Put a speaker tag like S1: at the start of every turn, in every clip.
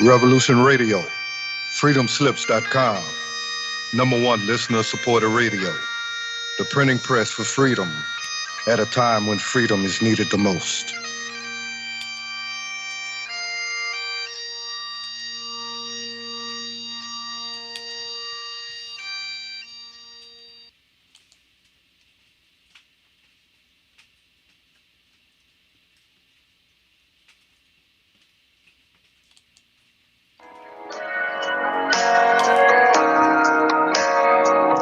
S1: Revolution Radio, freedomslips.com, #1 listener-supported radio, the printing press for freedom at a time when freedom is needed the most.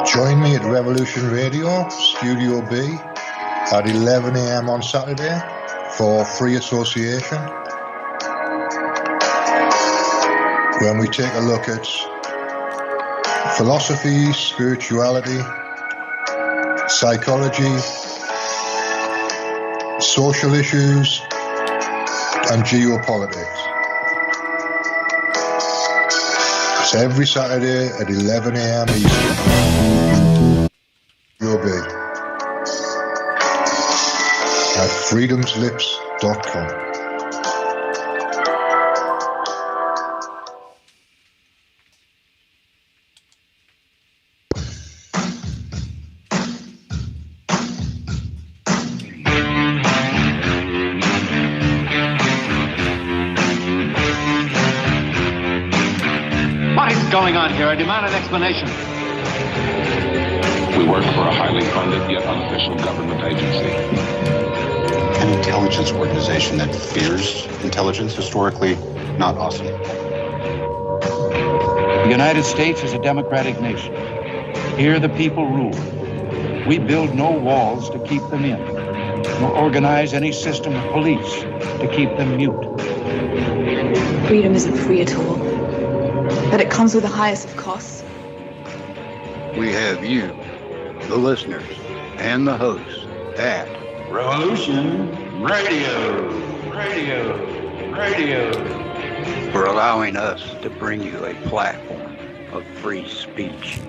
S2: Join me at Revolution Radio, Studio B, at 11 a.m. on Saturday for Free Association, when we take a look at philosophy, spirituality, psychology, social issues, and geopolitics. It's every Saturday at 11 a.m. Eastern. Will be at freedomslips.com.
S3: What is going on here? I demand an explanation.
S4: We work for a highly funded yet unofficial government agency.
S5: An intelligence organization that fears intelligence, historically not awesome.
S6: The United States is a democratic nation. Here the people rule. We build no walls to keep them in, nor organize any system of police to keep them mute.
S7: Freedom isn't free at all, but it comes with the highest of costs.
S8: We have you, the listeners, and the hosts at
S3: Revolution Radio,
S8: for allowing us to bring you a platform of free speech.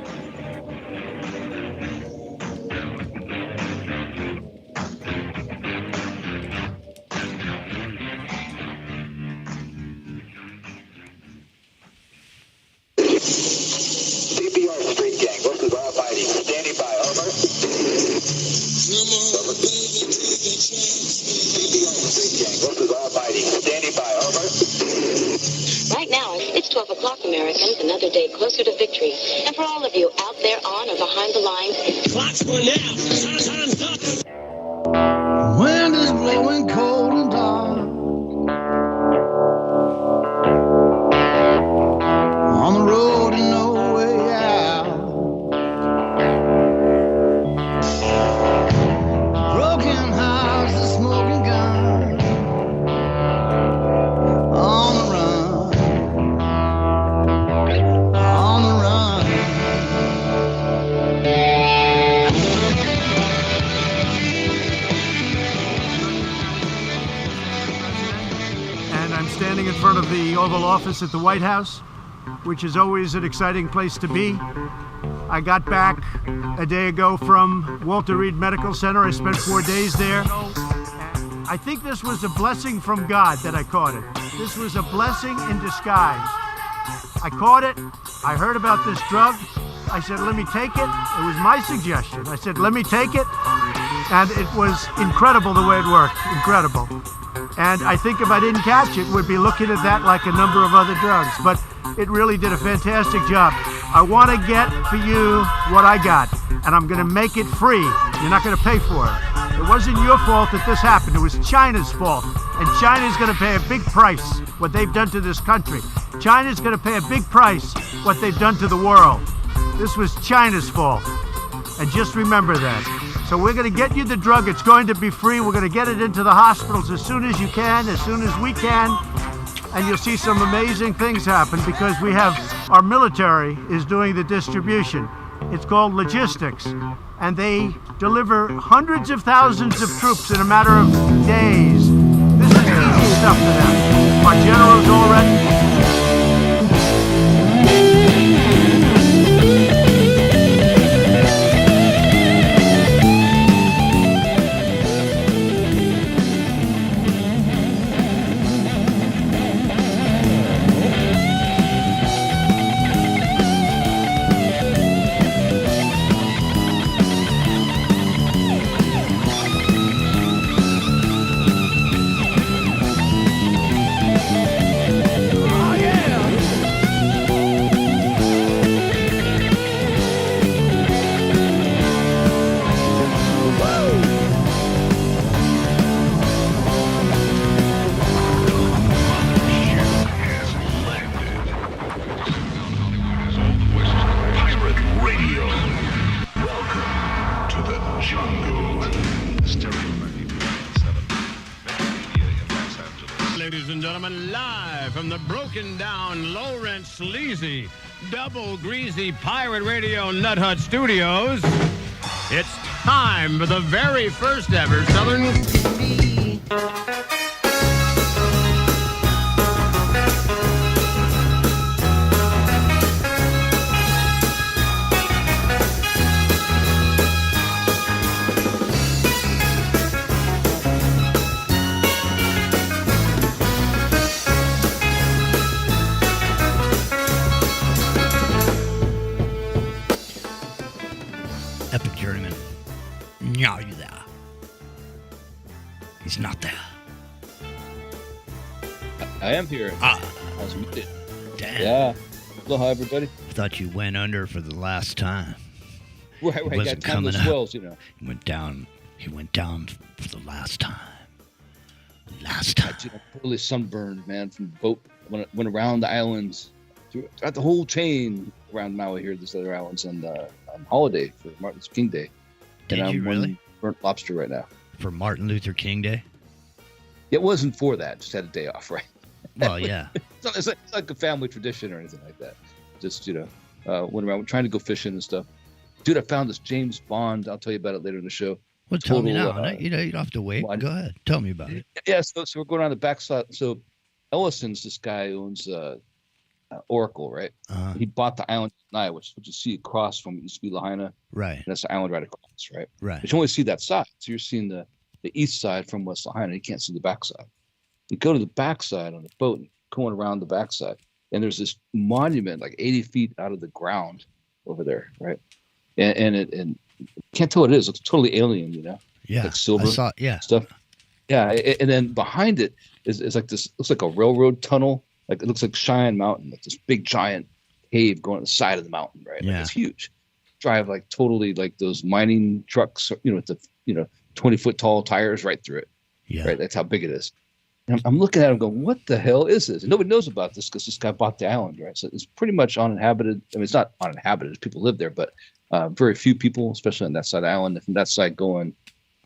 S9: Right now, it's 12 o'clock, Americans, another day closer to victory. And for all of you out there on or behind the lines, clock's one now. Time's up.
S10: Wind is blowing cold and dark. On the road and no way out. Broken house, the smoking gun. On the run. On the run.
S11: And I'm standing in front of the Oval Office at the White House, which is always an exciting place to be. I got back a day ago from Walter Reed Medical Center. I spent 4 days there. I think this was a blessing from God that I caught it. This was a blessing in disguise. I caught it. I heard about this drug. I said, let me take it. It was my suggestion. I said, let me take it. And it was incredible the way it worked. Incredible. And I think if I didn't catch it, we'd be looking at that like a number of other drugs. But it really did a fantastic job. I want to get for you what I got, and I'm going to make it free. You're not going to pay for it. It wasn't your fault that this happened. It was China's fault. And China's going to pay a big price, what they've done to this country. China's going to pay a big price, what they've done to the world. This was China's fault. And just remember that. So we're going to get you the drug. It's going to be free. We're going to get it into the hospitals as soon as you can, as soon as we can. And you'll see some amazing things happen because we have, our military is doing the distribution. It's called logistics. And they deliver hundreds of thousands of troops in a matter of days. This is easy stuff for them. Our generals already.
S12: live from the broken down, low rent, sleazy, double greasy pirate radio Nut Hut Studios. It's time for the very first ever Southern.
S13: Epic Journeyman. No, are you there? He's not there.
S14: I am here.
S13: I
S14: was muted.
S13: Damn.
S14: Yeah. Hello, everybody.
S13: I thought you went under for the last time.
S14: Right.
S13: He wasn't
S14: Got
S13: coming up.
S14: swells, you know.
S13: He went down for the last time. Last time.
S14: I'm totally sunburned, man, from the boat. Went around the islands, throughout the whole chain around Maui here, these other islands, on holiday for Martin Luther King Day.
S13: Did you really?
S14: Burnt lobster right now.
S13: For Martin Luther King Day?
S14: It wasn't for that. Just had a day off, right?
S13: Well, yeah.
S14: It's like a family tradition or anything like that. Just, went around trying to go fishing and stuff. Dude, I found this James Bond. I'll tell you about it later in the show.
S13: Well, tell me now. You don't have to wait. Go ahead. Tell me about it.
S14: Yeah, so we're going on the backside. So Ellison's this guy who owns Oracle, right? He bought the island in Lanai, which you see across from used to be Lahaina.
S13: Right.
S14: And that's the island right across, right?
S13: Right.
S14: But you only see that side. So you're seeing the east side from West Lahaina. You can't see the backside. You go to the backside on the boat and going around the backside, and there's this monument like 80 feet out of the ground over there, right? And can't tell what it is. It's totally alien, you know?
S13: Yeah.
S14: Like silver stuff. Yeah. And then behind it is like this, looks like a railroad tunnel. Like it looks like Cheyenne Mountain, like this big giant cave going on the side of the mountain, right? Like it's huge. Drive like totally like those mining trucks, with the 20-foot tall tires right through it.
S13: Yeah.
S14: Right. That's how big it is. And I'm looking at him going, what the hell is this? And nobody knows about this because this guy bought the island, right? So it's pretty much uninhabited. I mean, it's not uninhabited. People live there, but very few people, especially on that side of the island. And from that side going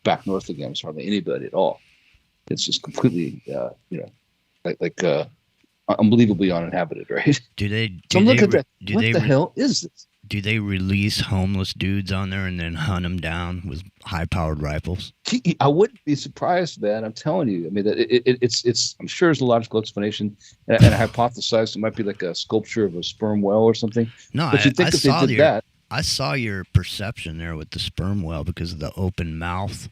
S14: back north again, there's hardly anybody at all. It's just completely, unbelievably uninhabited, right? What the hell is this?
S13: Do they release homeless dudes on there and then hunt them down with high-powered rifles?
S14: I wouldn't be surprised, man. I'm telling you. I mean, it's. I'm sure there's a logical explanation, and I hypothesized it might be like a sculpture of a sperm whale or something.
S13: No,
S14: but you think if they did that,
S13: I saw your perception there with the sperm whale because of the open mouth.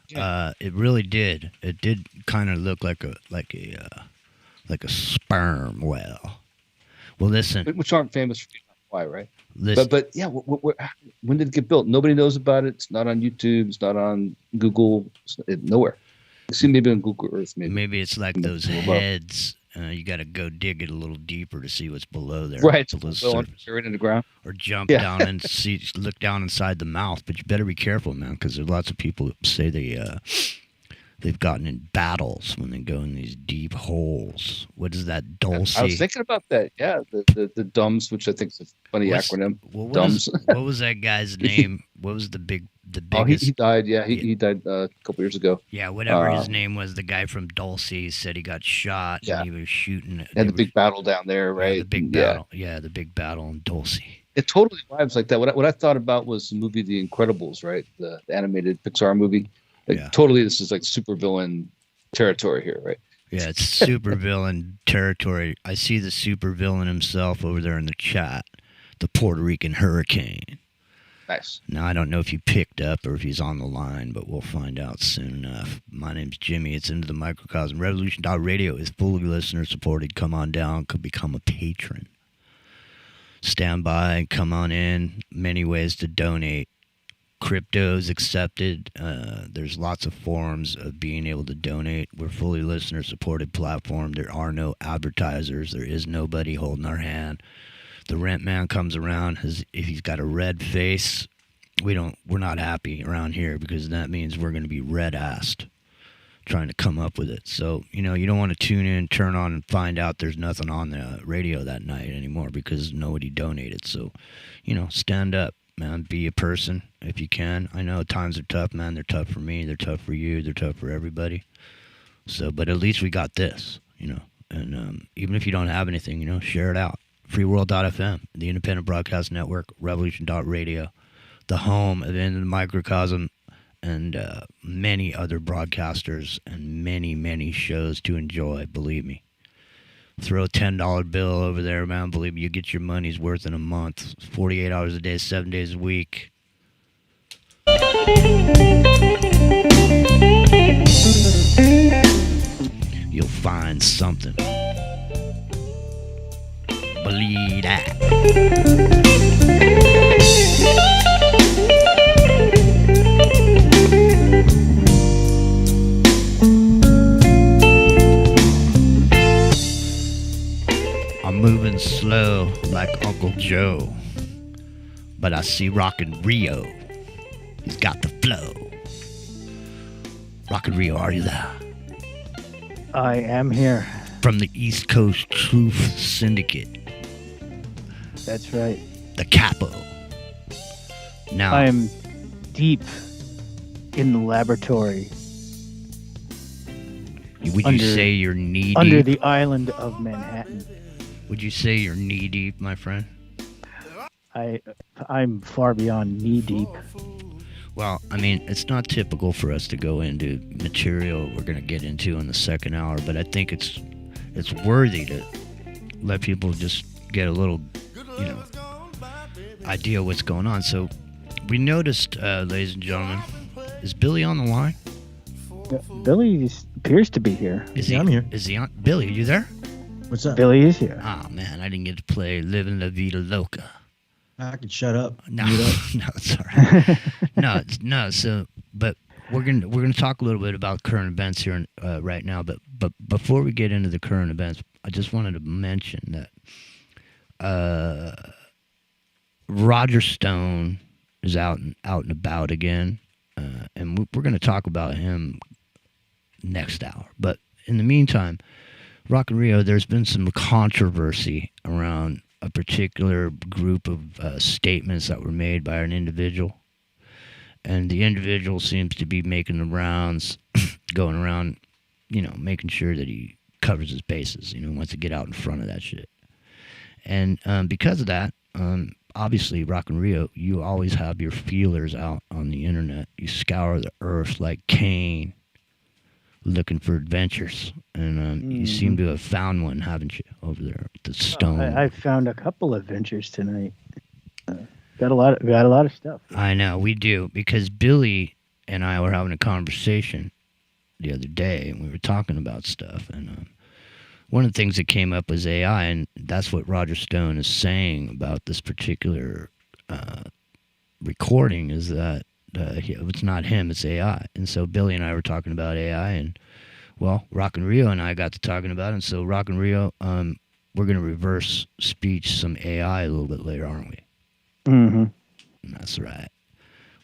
S13: Yeah. It really did. It did kind of look like a sperm whale. Well, listen,
S14: which aren't famous for why, right?
S13: Listen.
S14: But yeah, when did it get built? Nobody knows about it. It's not on YouTube. It's not on Google. Nowhere. You see, maybe on Google Earth.
S13: Maybe it's like those heads. You got to go dig it a little deeper to see what's below there.
S14: Right. Buried in the ground.
S13: Or jump down and look down inside the mouth. But you better be careful, man, because there's lots of people who say they've gotten in battles when they go in these deep holes. What is that, Dulce?
S14: I was thinking about that. Yeah, the DUMS, which I think is a funny acronym. DUMS.
S13: What was that guy's name? What was the biggest?
S14: Oh, he died. Yeah, he died a couple years ago.
S13: Yeah, whatever his name was, the guy from Dulce said he got shot. Yeah, and he was shooting.
S14: Had the big battle down there, right?
S13: Yeah, the big battle. Yeah, the big battle in Dulce.
S14: It totally vibes like that. What I thought about was the movie The Incredibles, right? The animated Pixar movie. Totally, this is like supervillain territory here, right?
S13: Yeah, it's supervillain territory. I see the supervillain himself over there in the chat, the Puerto Rican Hurricane.
S14: Nice.
S13: Now, I don't know if he picked up or if he's on the line, but we'll find out soon enough. My name's Jimmy. It's Into the Microcosm. Revolution.radio is fully listener-supported. Come on down. Could become a patron. Stand by and come on in. Many ways to donate. Crypto's accepted. There's lots of forms of being able to donate. We're fully listener-supported platform. There are no advertisers. There is nobody holding our hand. The rent man comes around. If he's got a red face, we're not happy around here because that means we're going to be red-assed trying to come up with it. So, you don't want to tune in, turn on, and find out there's nothing on the radio that night anymore because nobody donated. So, stand up, man. Be a person if you can. I know times are tough, man. They're tough for me. They're tough for you. They're tough for everybody. So, but at least we got this, And even if you don't have anything, share it out. Freeworld.fm, the Independent Broadcast Network, Revolution.radio, the home of Into the Microcosm, and many other broadcasters and many, many shows to enjoy, believe me. Throw a $10 bill over there, man. Believe me, you get your money's worth in a month. 48 hours a day, 7 days a week. You'll find something. Believe that. I'm moving slow like Uncle Joe, but I see Rockin' Rio. He's got the flow. Rockin' Rio, are you there?
S15: I am here.
S13: From the East Coast Truth Syndicate.
S15: That's right.
S13: The capo. Now
S15: I'm deep in the laboratory.
S13: Would you say you're knee deep?
S15: Under the island of Manhattan.
S13: Would you say you're knee deep, my friend?
S15: I'm far beyond knee deep.
S13: Well, I mean, it's not typical for us to go into material we're going to get into in the second hour, but I think it's worthy to let people just get a little, idea what's going on. So we noticed, ladies and gentlemen, is Billy on the line?
S15: Billy appears to be here.
S13: I'm here. Is he on? Billy, are you there?
S16: What's up?
S15: Billy is here.
S13: Oh, man, I didn't get to play Living La Vida Loca.
S16: I can shut up.
S13: No, it's all right. no. So, but we're gonna talk a little bit about current events here right now. But before we get into the current events, I just wanted to mention that Roger Stone is out and about again, and we're gonna talk about him next hour. But in the meantime, Rock and Rio, there's been some controversy around a particular group of statements that were made by an individual. And the individual seems to be making the rounds, going around, making sure that he covers his bases, wants to get out in front of that shit. And because of that, obviously, Rock and Rio, you always have your feelers out on the internet. You scour the earth like Cain, looking for adventures, and you seem to have found one, haven't you, over there at the Stone?
S15: I found a couple of adventures tonight. Got a lot of stuff.
S13: I know we do, because Billy and I were having a conversation the other day, and we were talking about stuff, and one of the things that came up was AI, and that's what Roger Stone is saying about this particular recording, is that it's not him, it's AI. And so Billy and I were talking about AI, and well, Rock and Rio and I got to talking about it. And so Rock and Rio, we're going to reverse speech some AI a little bit later, aren't we?
S15: Mm-hmm.
S13: That's right.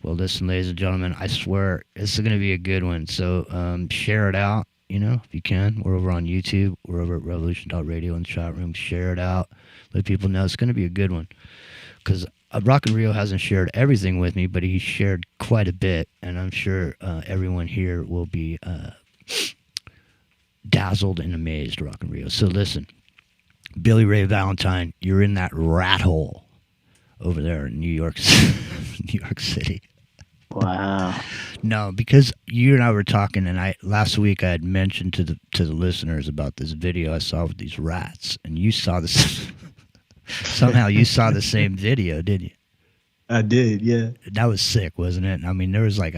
S13: Well, listen, ladies and gentlemen, I swear this is going to be a good one. So share it out, if you can. We're over on YouTube. We're over at Revolution.radio in the chat room. Share it out. Let people know it's going to be a good one. Because Rock and Rio hasn't shared everything with me, but he shared quite a bit, and I'm sure everyone here will be dazzled and amazed, Rock and Rio. So listen, BillyRay Valintine, you're in that rat hole over there in New York City.
S15: Wow.
S13: No, because you and I were talking, and last week I had mentioned to the listeners about this video I saw with these rats, and you saw this. Somehow you saw the same video, didn't you?
S16: I did, yeah.
S13: That was sick, wasn't it? I mean, there was like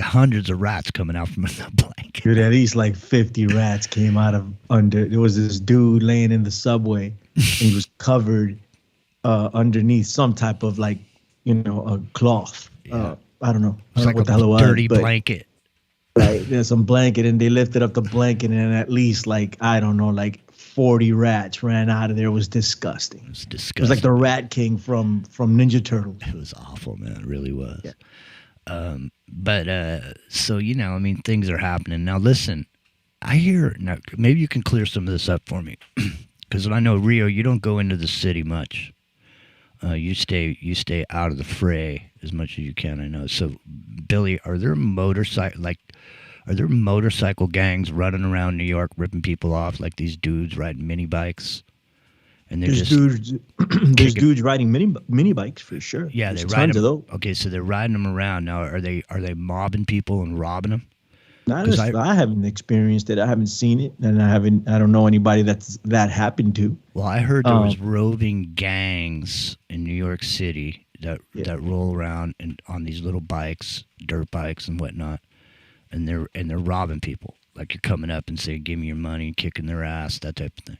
S13: hundreds of rats coming out from the blanket.
S16: Dude, at least like 50 rats came out of under. There was this dude laying in the subway, and he was covered underneath some type of a cloth.
S13: Yeah.
S16: I don't know.
S13: It was like
S16: what the hell it
S13: a
S16: was,
S13: dirty blanket.
S16: Right, there's some blanket, and they lifted up the blanket, and at least 40 rats ran out of there. It was disgusting.
S13: It was disgusting.
S16: It was like the Rat King from Ninja Turtles.
S13: It was awful, man. It really was. Yeah. So, things are happening. Now, listen, I hear, now maybe you can clear some of this up for me. Because I know, Rio, you don't go into the city much. You stay out of the fray as much as you can, I know. So, Billy, are there Are there motorcycle gangs running around New York ripping people off like these dudes riding mini bikes? And they're
S16: there's dudes riding mini bikes for sure.
S13: Yeah,
S16: there's
S13: they ride
S16: tons of those.
S13: Okay, so they're riding them around now. Are they mobbing people and robbing them?
S16: I haven't experienced it. I haven't seen it, and I don't know anybody that happened to.
S13: Well, I heard there was roving gangs in New York City that roll around on these little bikes, dirt bikes and whatnot, and they're robbing people. Like you're coming up and saying, "Give me your money," kicking their ass, that type of thing.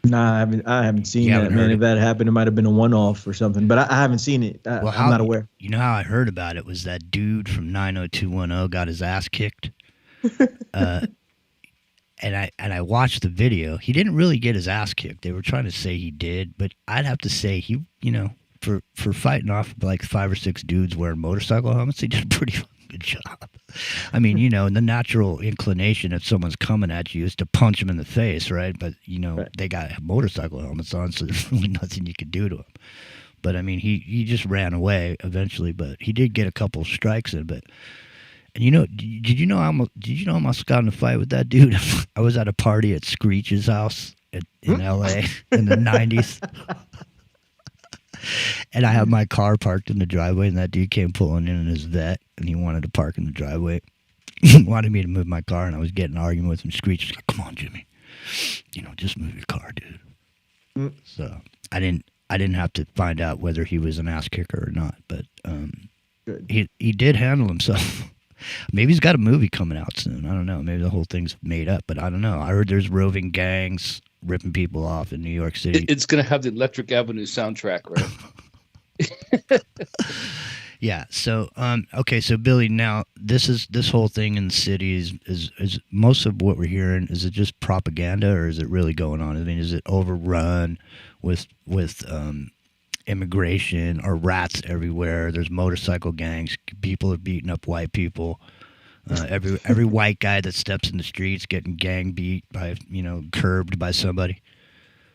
S16: Nah, I haven't seen that, man. If that happened, it might have been a one-off or something. But I haven't seen it. I'm not aware.
S13: You know how I heard about it was that dude from 90210 got his ass kicked. And I watched the video. He didn't really get his ass kicked. They were trying to say he did, but I'd have to say he, for fighting off like 5 or 6 dudes wearing motorcycle helmets, he did a pretty good job. I mean, the natural inclination if someone's coming at you is to punch them in the face, right? But they got motorcycle helmets on, so there's really nothing you could do to them. But I mean, he just ran away eventually, but he did get a couple strikes in. But and did you know I almost got in a fight with that dude? I was at a party at Screech's house in L.A. in the 90s. And I had my car parked in the driveway, and that dude came pulling in his vet, and he wanted to park in the driveway. He wanted me to move my car, and I was getting an argument with him. Screech was like, "Come on, Jimmy, just move your car, dude." So I didn't have to find out whether he was an ass kicker or not, but he did handle himself. Maybe he's got a movie coming out soon. I don't know. Maybe the whole thing's made up, but I don't know. I heard there's roving gangs ripping people off in New York City.
S14: It's going to have the Electric Avenue soundtrack, right?
S13: Yeah. So, okay. So, Billy, now this whole thing in the city is most of what we're hearing. Is it just propaganda, or is it really going on? I mean, is it overrun with immigration or rats everywhere? There's motorcycle gangs. People are beating up white people. Every white guy that steps in the streets getting gang beat by, curbed by somebody.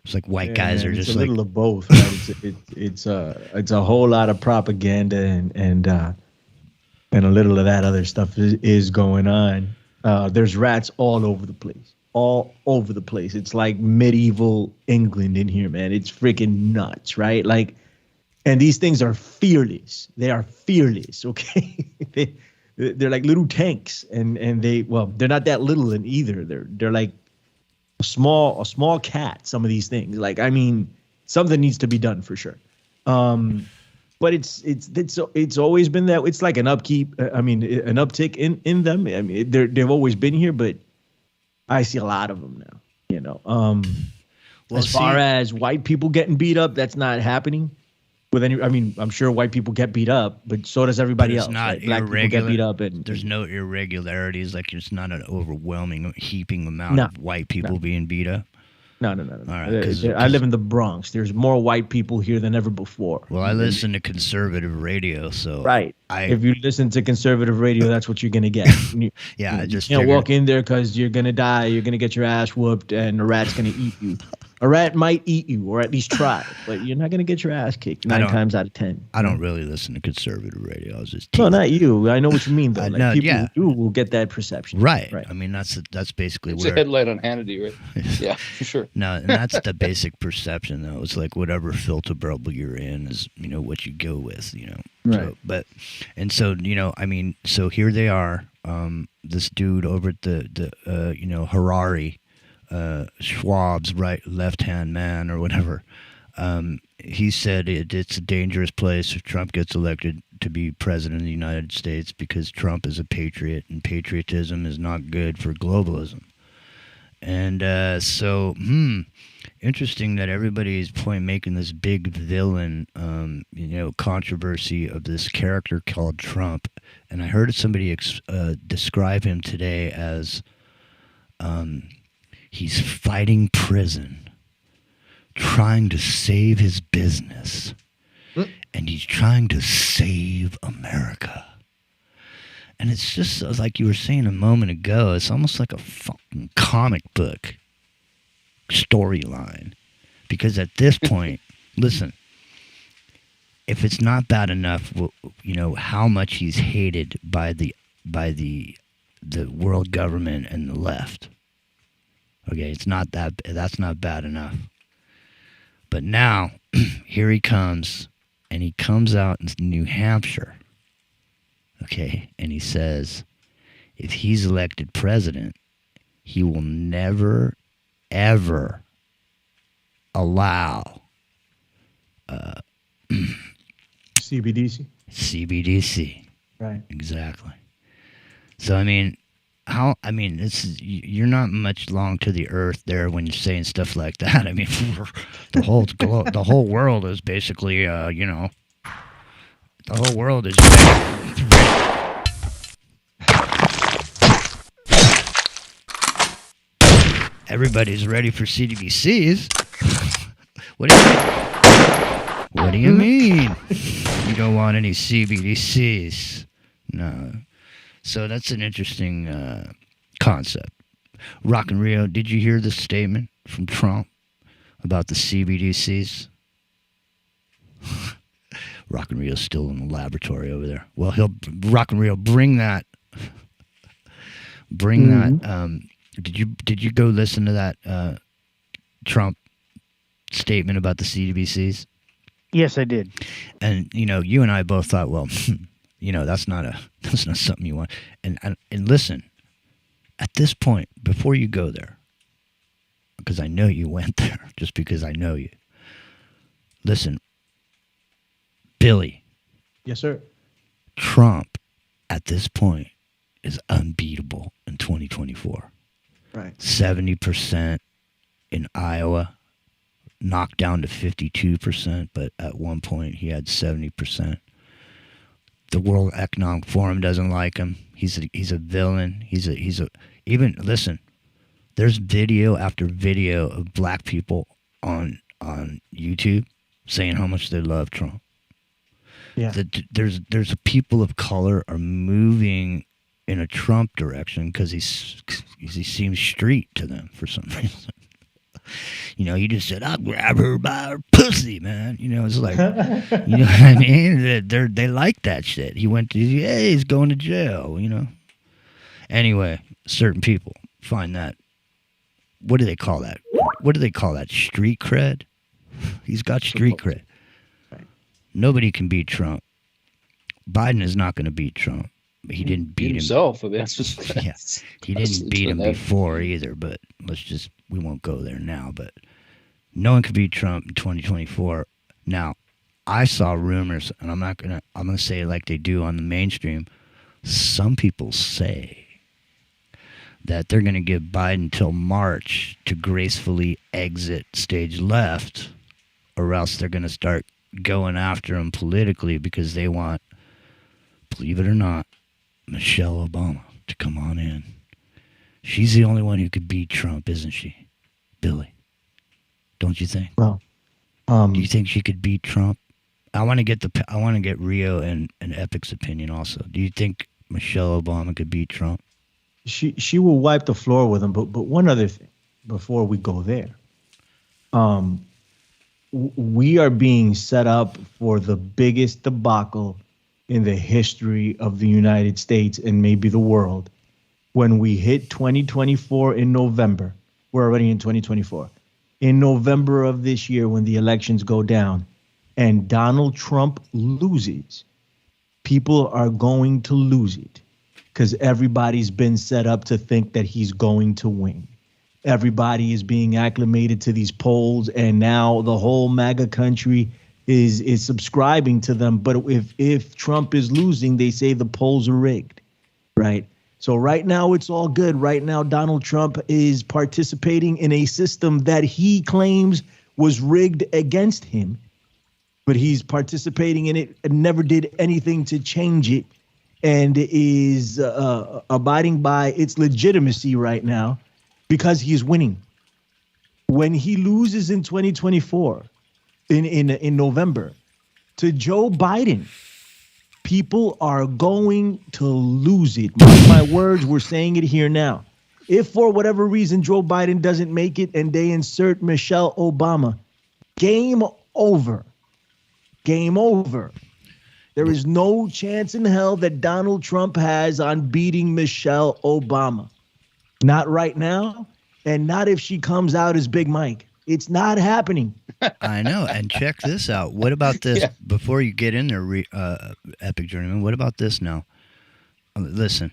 S13: It's like white guys are just
S16: a little of both. Right? It's a whole lot of propaganda and a little of that other stuff is going on. There's rats all over the place. All over the place. It's like medieval England in here, man. It's freaking nuts, right? Like, and these things are fearless. They are fearless, okay? They're like little tanks, and they're not that little in either. They're like a small cat. Some of these things, like, I mean, something needs to be done for sure. But it's always been that. It's like an upkeep. An uptick in them. I mean, they've always been here, but I see a lot of them now. As far as white people getting beat up, that's not happening. I'm sure white people get beat up, but so does everybody else.
S13: Not
S16: right? Black people get beat up, and
S13: there's no irregularities. Like it's not an overwhelming heaping amount of white people being beat up.
S16: No.
S13: All right,
S16: I live in the Bronx. There's more white people here than ever before.
S13: Well, I listen to conservative radio, so
S16: right. If you listen to conservative radio, that's what you're gonna get. You can't walk in there because you're gonna die. You're gonna get your ass whooped, and a rat's gonna eat you. A rat might eat you, or at least try, but you're not going to get your ass kicked 9 times out of 10.
S13: I don't really listen to conservative radio. I was just
S16: no, not you. I know what you mean, though. Like, people who do will get that perception.
S13: Right. I mean, that's basically
S14: it's
S13: where...
S14: a headlight on Hannity, right? Yeah, for sure.
S13: No, and that's the basic perception, though. It's like whatever filter bubble you're in is, what you go with,
S16: Right.
S13: So here they are, this dude over at the Harari, Schwab's left-hand man or whatever. He said it's a dangerous place if Trump gets elected to be president of the United States because Trump is a patriot and patriotism is not good for globalism. And so interesting that everybody is making this big villain, controversy of this character called Trump. And I heard somebody describe him today as he's fighting prison, trying to save his business, and he's trying to save America. And it's just like you were saying a moment ago, it's almost like a fucking comic book storyline. Because at this point, listen, if it's not bad enough, how much he's hated by the the world government and the left. Okay, that's not bad enough. But now, here he comes, and he comes out in New Hampshire, okay, and he says if he's elected president, he will never, ever allow
S16: CBDC.
S13: CBDC.
S16: Right.
S13: Exactly. So you're not much long to the earth there when you're saying stuff like that. I mean, the whole world is basically, the whole world is. Everybody's ready for CBDCs. What do you mean? You don't want any CBDCs? No. So that's an interesting concept. Rock and Rio, did you hear the statement from Trump about the CBDCs? Rock and Rio's still in the laboratory over there. Well, Rock and Rio bring that. Did you go listen to that Trump statement about the CBDCs?
S15: Yes, I did.
S13: And you and I both thought, well, that's not something you want. And listen, at this point, before you go there, because I know you went there, just because I know you. Listen, Billy.
S16: Yes, sir.
S13: Trump, at this point, is unbeatable in 2024.
S16: Right.
S13: 70% in Iowa, knocked down to 52%, but at one point he had 70%. The World Economic Forum doesn't like him. He's a villain. Listen, there's video after video of black people on YouTube saying how much they love Trump.
S16: Yeah.
S13: There's people of color are moving in a Trump direction because he seems street to them for some reason. He just said, "I'll grab her by her pussy, man." It's like, you know what I mean? They like that shit. He's going to jail, Anyway, certain people find that, what do they call that? What do they call that? Street cred? He's got street cred. Nobody can beat Trump. Biden is not going to beat Trump. He didn't beat
S14: himself. That's just
S13: he didn't beat him before either. But we won't go there now. But no one could beat Trump in 2024. Now, I saw rumors, and I'm gonna say it like they do on the mainstream. Some people say that they're gonna give Biden till March to gracefully exit stage left, or else they're gonna start going after him politically because they want, believe it or not, Michelle Obama to come on in. She's the only one who could beat Trump, isn't she, Billy? Don't you think?
S16: Well,
S13: do you think she could beat Trump? I want to get Rio and Epic's opinion also. Do you think Michelle Obama could beat Trump?
S16: She will wipe the floor with him. But one other thing before we go there, we are being set up for the biggest debacle in the history of the United States and maybe the world. When we hit 2024 in November, we're already in 2024. In November of this year, when the elections go down and Donald Trump loses, people are going to lose it because everybody's been set up to think that he's going to win. Everybody is being acclimated to these polls, and now the whole MAGA country is subscribing to them. But if Trump is losing, they say the polls are rigged, right? So right now it's all good. Right now Donald Trump is participating in a system that he claims was rigged against him, but he's participating in it and never did anything to change it, and is abiding by its legitimacy right now because he's winning. When he loses in 2024, in November, to Joe Biden, people are going to lose it. Mark my words, we're saying it here now. If for whatever reason Joe Biden doesn't make it and they insert Michelle Obama, game over. Game over. There is no chance in hell that Donald Trump has on beating Michelle Obama. Not right now, and not if she comes out as Big Mike. It's not happening.
S13: I know. And check this out. What about this? Before you get in there, Epic Journeyman, what about this now? Listen,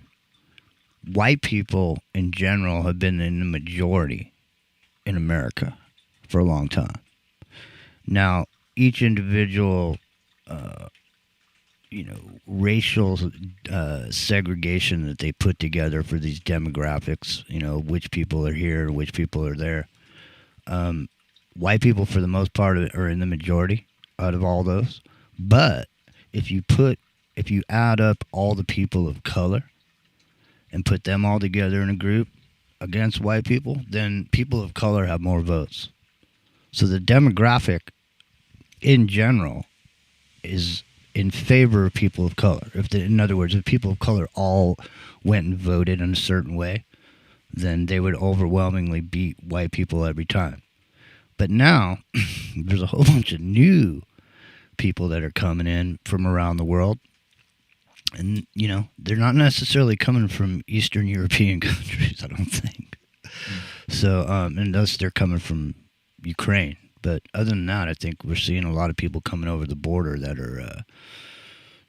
S13: white people in general have been in the majority in America for a long time. Now, each individual, racial segregation that they put together for these demographics, which people are here, which people are there. White people, for the most part, are in the majority out of all those. But if you add up all the people of color and put them all together in a group against white people, then people of color have more votes. So the demographic in general is in favor of people of color. In other words, if people of color all went and voted in a certain way, then they would overwhelmingly beat white people every time. But now there's a whole bunch of new people that are coming in from around the world. And, they're not necessarily coming from Eastern European countries, I don't think. So, unless they're coming from Ukraine. But other than that, I think we're seeing a lot of people coming over the border that are,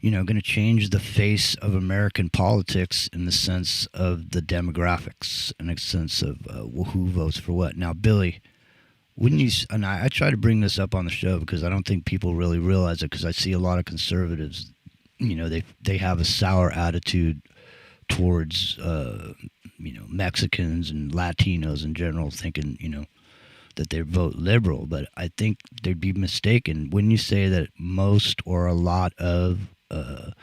S13: going to change the face of American politics in the sense of the demographics, in the sense of who votes for what. Now, Billy, wouldn't you? And I try to bring this up on the show because I don't think people really realize it. Because I see a lot of conservatives, they have a sour attitude towards, Mexicans and Latinos in general, thinking, that they vote liberal. But I think they'd be mistaken. Wouldn't you say that most or a lot of the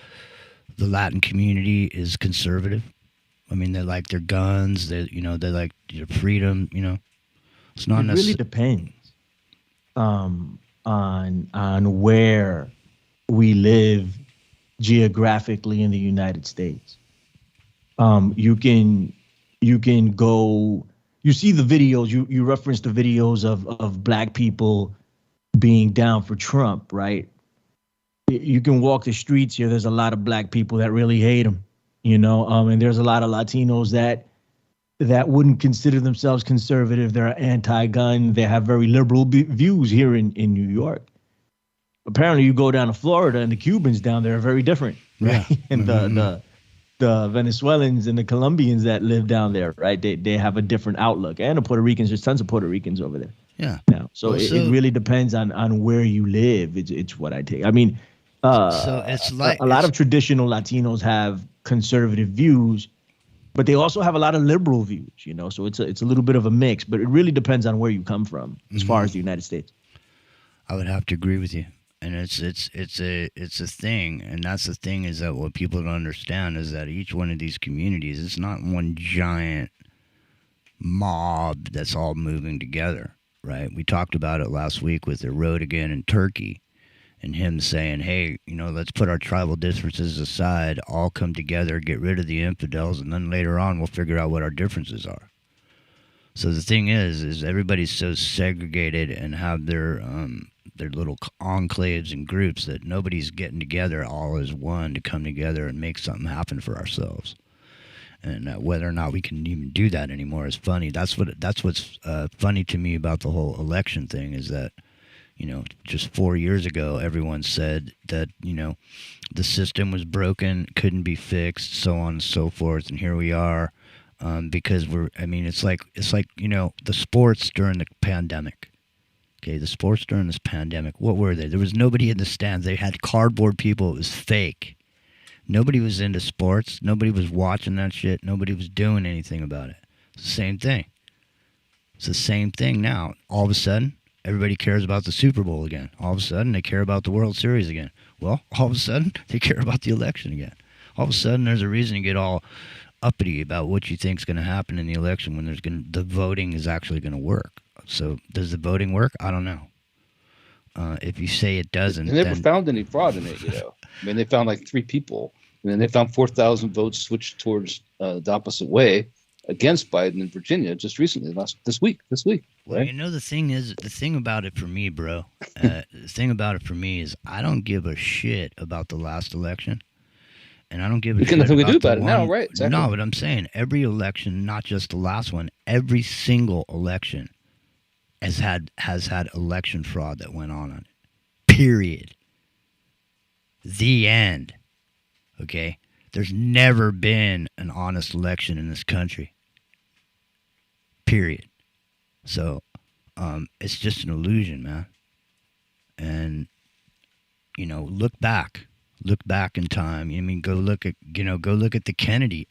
S13: Latin community is conservative? I mean, they like their guns. They like their freedom. It's not.
S16: It really depends on where we live geographically in the United States. You can go. You see the videos. You reference the videos of black people being down for Trump, right? You can walk the streets here. There's a lot of black people that really hate him, and there's a lot of Latinos that wouldn't consider themselves conservative. They're anti-gun. They have very liberal views here in New York. Apparently, you go down to Florida, and the Cubans down there are very different, right? Yeah. And the Venezuelans and the Colombians that live down there, right? They have a different outlook. And the Puerto Ricans, there's tons of Puerto Ricans over there.
S13: Yeah.
S16: Now, so it really depends on where you live. It's what I take. I mean, so it's like a lot of traditional Latinos have conservative views, but they also have a lot of liberal views, so it's a little bit of a mix, but it really depends on where you come from as far as the United States.
S13: I would have to agree with you. And it's a thing. And that's the thing, is that what people don't understand is that each one of these communities, it's not one giant mob that's all moving together, right? We talked about it last week with Erdogan in Turkey and him saying, hey, let's put our tribal differences aside, all come together, get rid of the infidels, and then later on we'll figure out what our differences are. So the thing is everybody's so segregated and have their little enclaves and groups that nobody's getting together all as one to come together and make something happen for ourselves. And whether or not we can even do that anymore is funny. That's what's funny to me about the whole election thing, is that, just 4 years ago, everyone said that, the system was broken, couldn't be fixed, so on and so forth. And here we are, because it's like, the sports during the pandemic. Okay, the sports during this pandemic, what were they? There was nobody in the stands. They had cardboard people. It was fake. Nobody was into sports. Nobody was watching that shit. Nobody was doing anything about it. It's the same thing. It's the same thing now. All of a sudden, everybody cares about the Super Bowl again. All of a sudden, they care about the World Series again. Well, all of a sudden, they care about the election again. All of a sudden, there's a reason to get all uppity about what you think is going to happen in the election when the voting is actually going to work. So does the voting work? I don't know. If you say it doesn't,
S14: they never found any fraud in it. I mean, they found like 3 people, and then they found 4,000 votes switched towards the opposite way. against Biden in Virginia just recently, this week.
S13: Well,
S14: right?
S13: you know, the thing about it for me, bro, the thing about it for me is I don't give a shit about the last election. And I don't give a shit
S14: nothing we
S13: about
S14: do about it now, right? Exactly.
S13: No, but I'm saying every election, not just the last one, every single election has had election fraud that went on it. Period. The end. Okay? There's never been an honest election in this country. Period. So, it's just an illusion, man. And, you know, look back in time. I mean, go look at the Kennedy.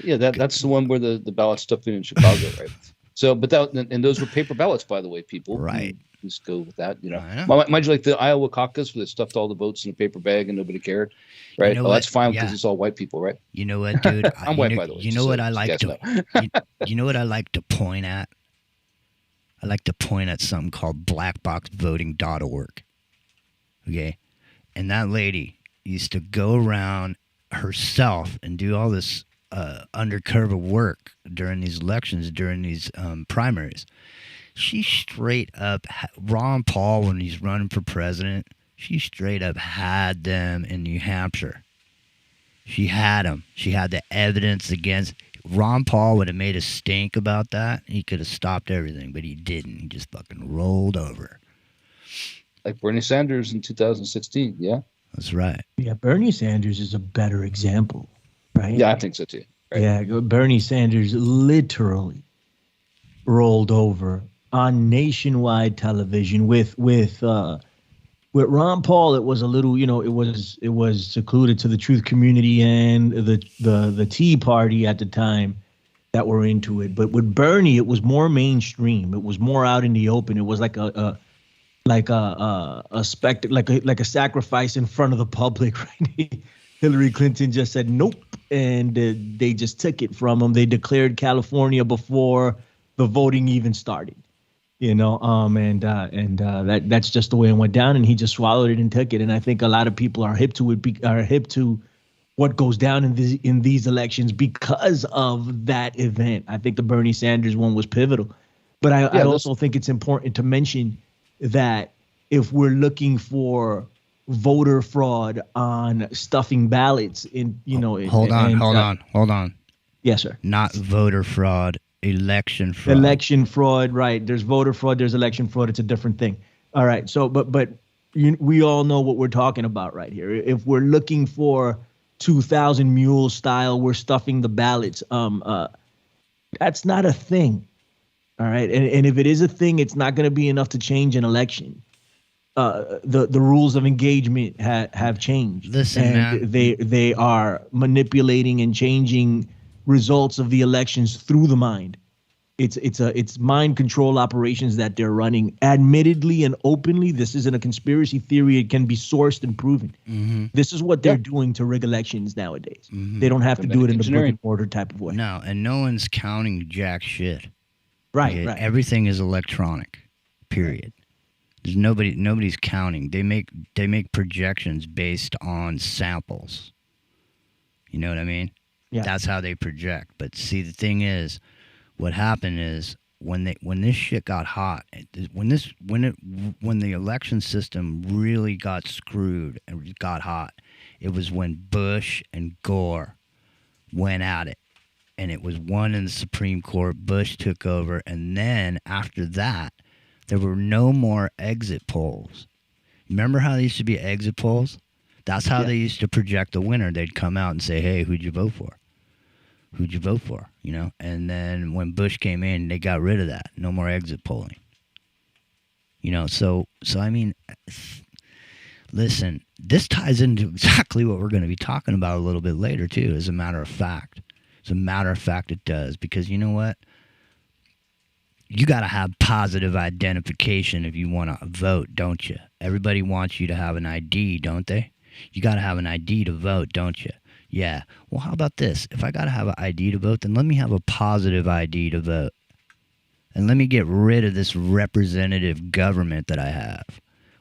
S14: Yeah, that's the one where the ballot stuffed in Chicago, right? So, but those were paper ballots, by the way, people.
S13: Right.
S14: Just go with that, you know. Mind you, like the Iowa caucus, where they stuffed all the votes in a paper bag and nobody cared, right?
S13: You know
S14: that's fine because it's all white people, right?
S13: You know what, dude?
S14: I'm white, by the way.
S13: You know what I like to. You know what I like to point at? I like to point at something called blackboxvoting.org. Okay, and that lady used to go around herself and do all this undercover work during these elections, during these primaries. She straight up, Ron Paul, when he's running for president, she straight up had them in New Hampshire. She had them. She had the evidence against. Ron Paul would have made a stink about that. He could have stopped everything, but he didn't. He just fucking rolled over.
S14: Like Bernie Sanders in 2016, yeah?
S13: That's right.
S16: Yeah, Bernie Sanders is a better example, right?
S14: Yeah, I think so too. Right?
S16: Yeah, Bernie Sanders literally rolled over on nationwide television with Ron Paul. It was a little, you know, it was secluded to the truth community and the Tea Party at the time that were into it. But with Bernie, it was more mainstream. It was more out in the open. It was like a spectacle, like a sacrifice in front of the public. Right? Hillary Clinton just said nope, and they just took it from him. They declared California before the voting even started. You know, that's just the way it went down, and he just swallowed it and took it. And I think a lot of people are hip to it, are hip to what goes down in these elections because of that event. I think the Bernie Sanders one was pivotal, but I also think it's important to mention that if we're looking for voter fraud on stuffing ballots in, you know,
S13: hold on.
S16: Yes, sir.
S13: Not voter fraud. Election fraud.
S16: Election fraud, right. There's voter fraud, there's election fraud. It's a different thing. All right. So, but we all know what we're talking about right here. If we're looking for 2000 mule style, we're stuffing the ballots. That's not a thing. All right. And if it is a thing, it's not going to be enough to change an election. The rules of engagement have changed.
S13: Listen,
S16: and
S13: man.
S16: They are manipulating and changing results of the elections through the mind. It's mind control operations that they're running, admittedly and openly. This isn't a conspiracy theory. It can be sourced and proven.
S13: Mm-hmm.
S16: This is what they're doing to rig elections nowadays. Mm-hmm. They don't have to do it in a brick and mortar type of way.
S13: No, and no one's counting jack shit.
S16: Right,
S13: okay?
S16: right.
S13: Everything is electronic. Period. There's nobody's counting. They make projections based on samples. You know what I mean?
S16: Yeah.
S13: That's how they project. But see, the thing is, what happened is when this shit got hot, when the election system really got screwed and got hot, it was when Bush and Gore went at it, and it was won in the Supreme Court. Bush took over, and then after that, there were no more exit polls. Remember how there used to be exit polls? That's how they used to project the winner. They'd come out and say, "Hey, who'd you vote for? Who'd you vote for?" You know, and then when Bush came in, they got rid of that. No more exit polling. You know, so I mean, listen, this ties into exactly what we're going to be talking about a little bit later too. As a matter of fact, it does, because you know what? You got to have positive identification if you want to vote, don't you? Everybody wants you to have an ID, don't they? You got to have an ID to vote, don't you? Yeah. Well, how about this? If I got to have an ID to vote, then let me have a positive ID to vote. And let me get rid of this representative government that I have,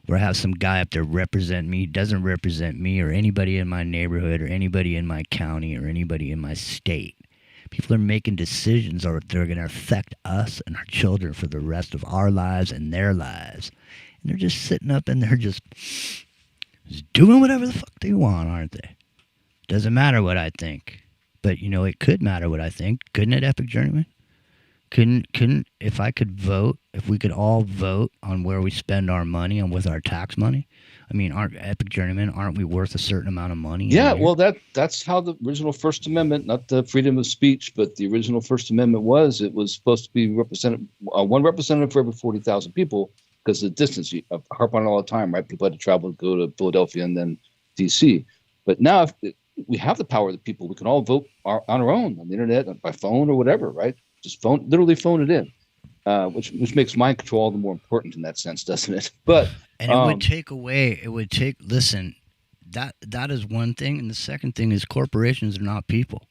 S13: where I have some guy up there represent me, doesn't represent me or anybody in my neighborhood or anybody in my county or anybody in my state. People are making decisions or they're going to affect us and our children for the rest of our lives and their lives. And they're just sitting up and they're just doing whatever the fuck they want, aren't they? Doesn't matter what I think. But, it could matter what I think. Couldn't it, Epic Journeyman? Couldn't, if I could vote, if we could all vote on where we spend our money and with our tax money? I mean, aren't Epic Journeyman, aren't we worth a certain amount of money?
S14: Yeah, well, that's how the original First Amendment, not the freedom of speech, but the original First Amendment was. It was supposed to be one representative for every 40,000 people because of the distance. You harp on it all the time, right? People had to travel to go to Philadelphia and then D.C. But now we have the power of the people. We can all vote on our own, on the internet, by phone or whatever, right? Just literally phone it in. Which makes mind control all the more important in that sense, doesn't it? But
S13: and it would take away. Listen, that is one thing, and the second thing is corporations are not people.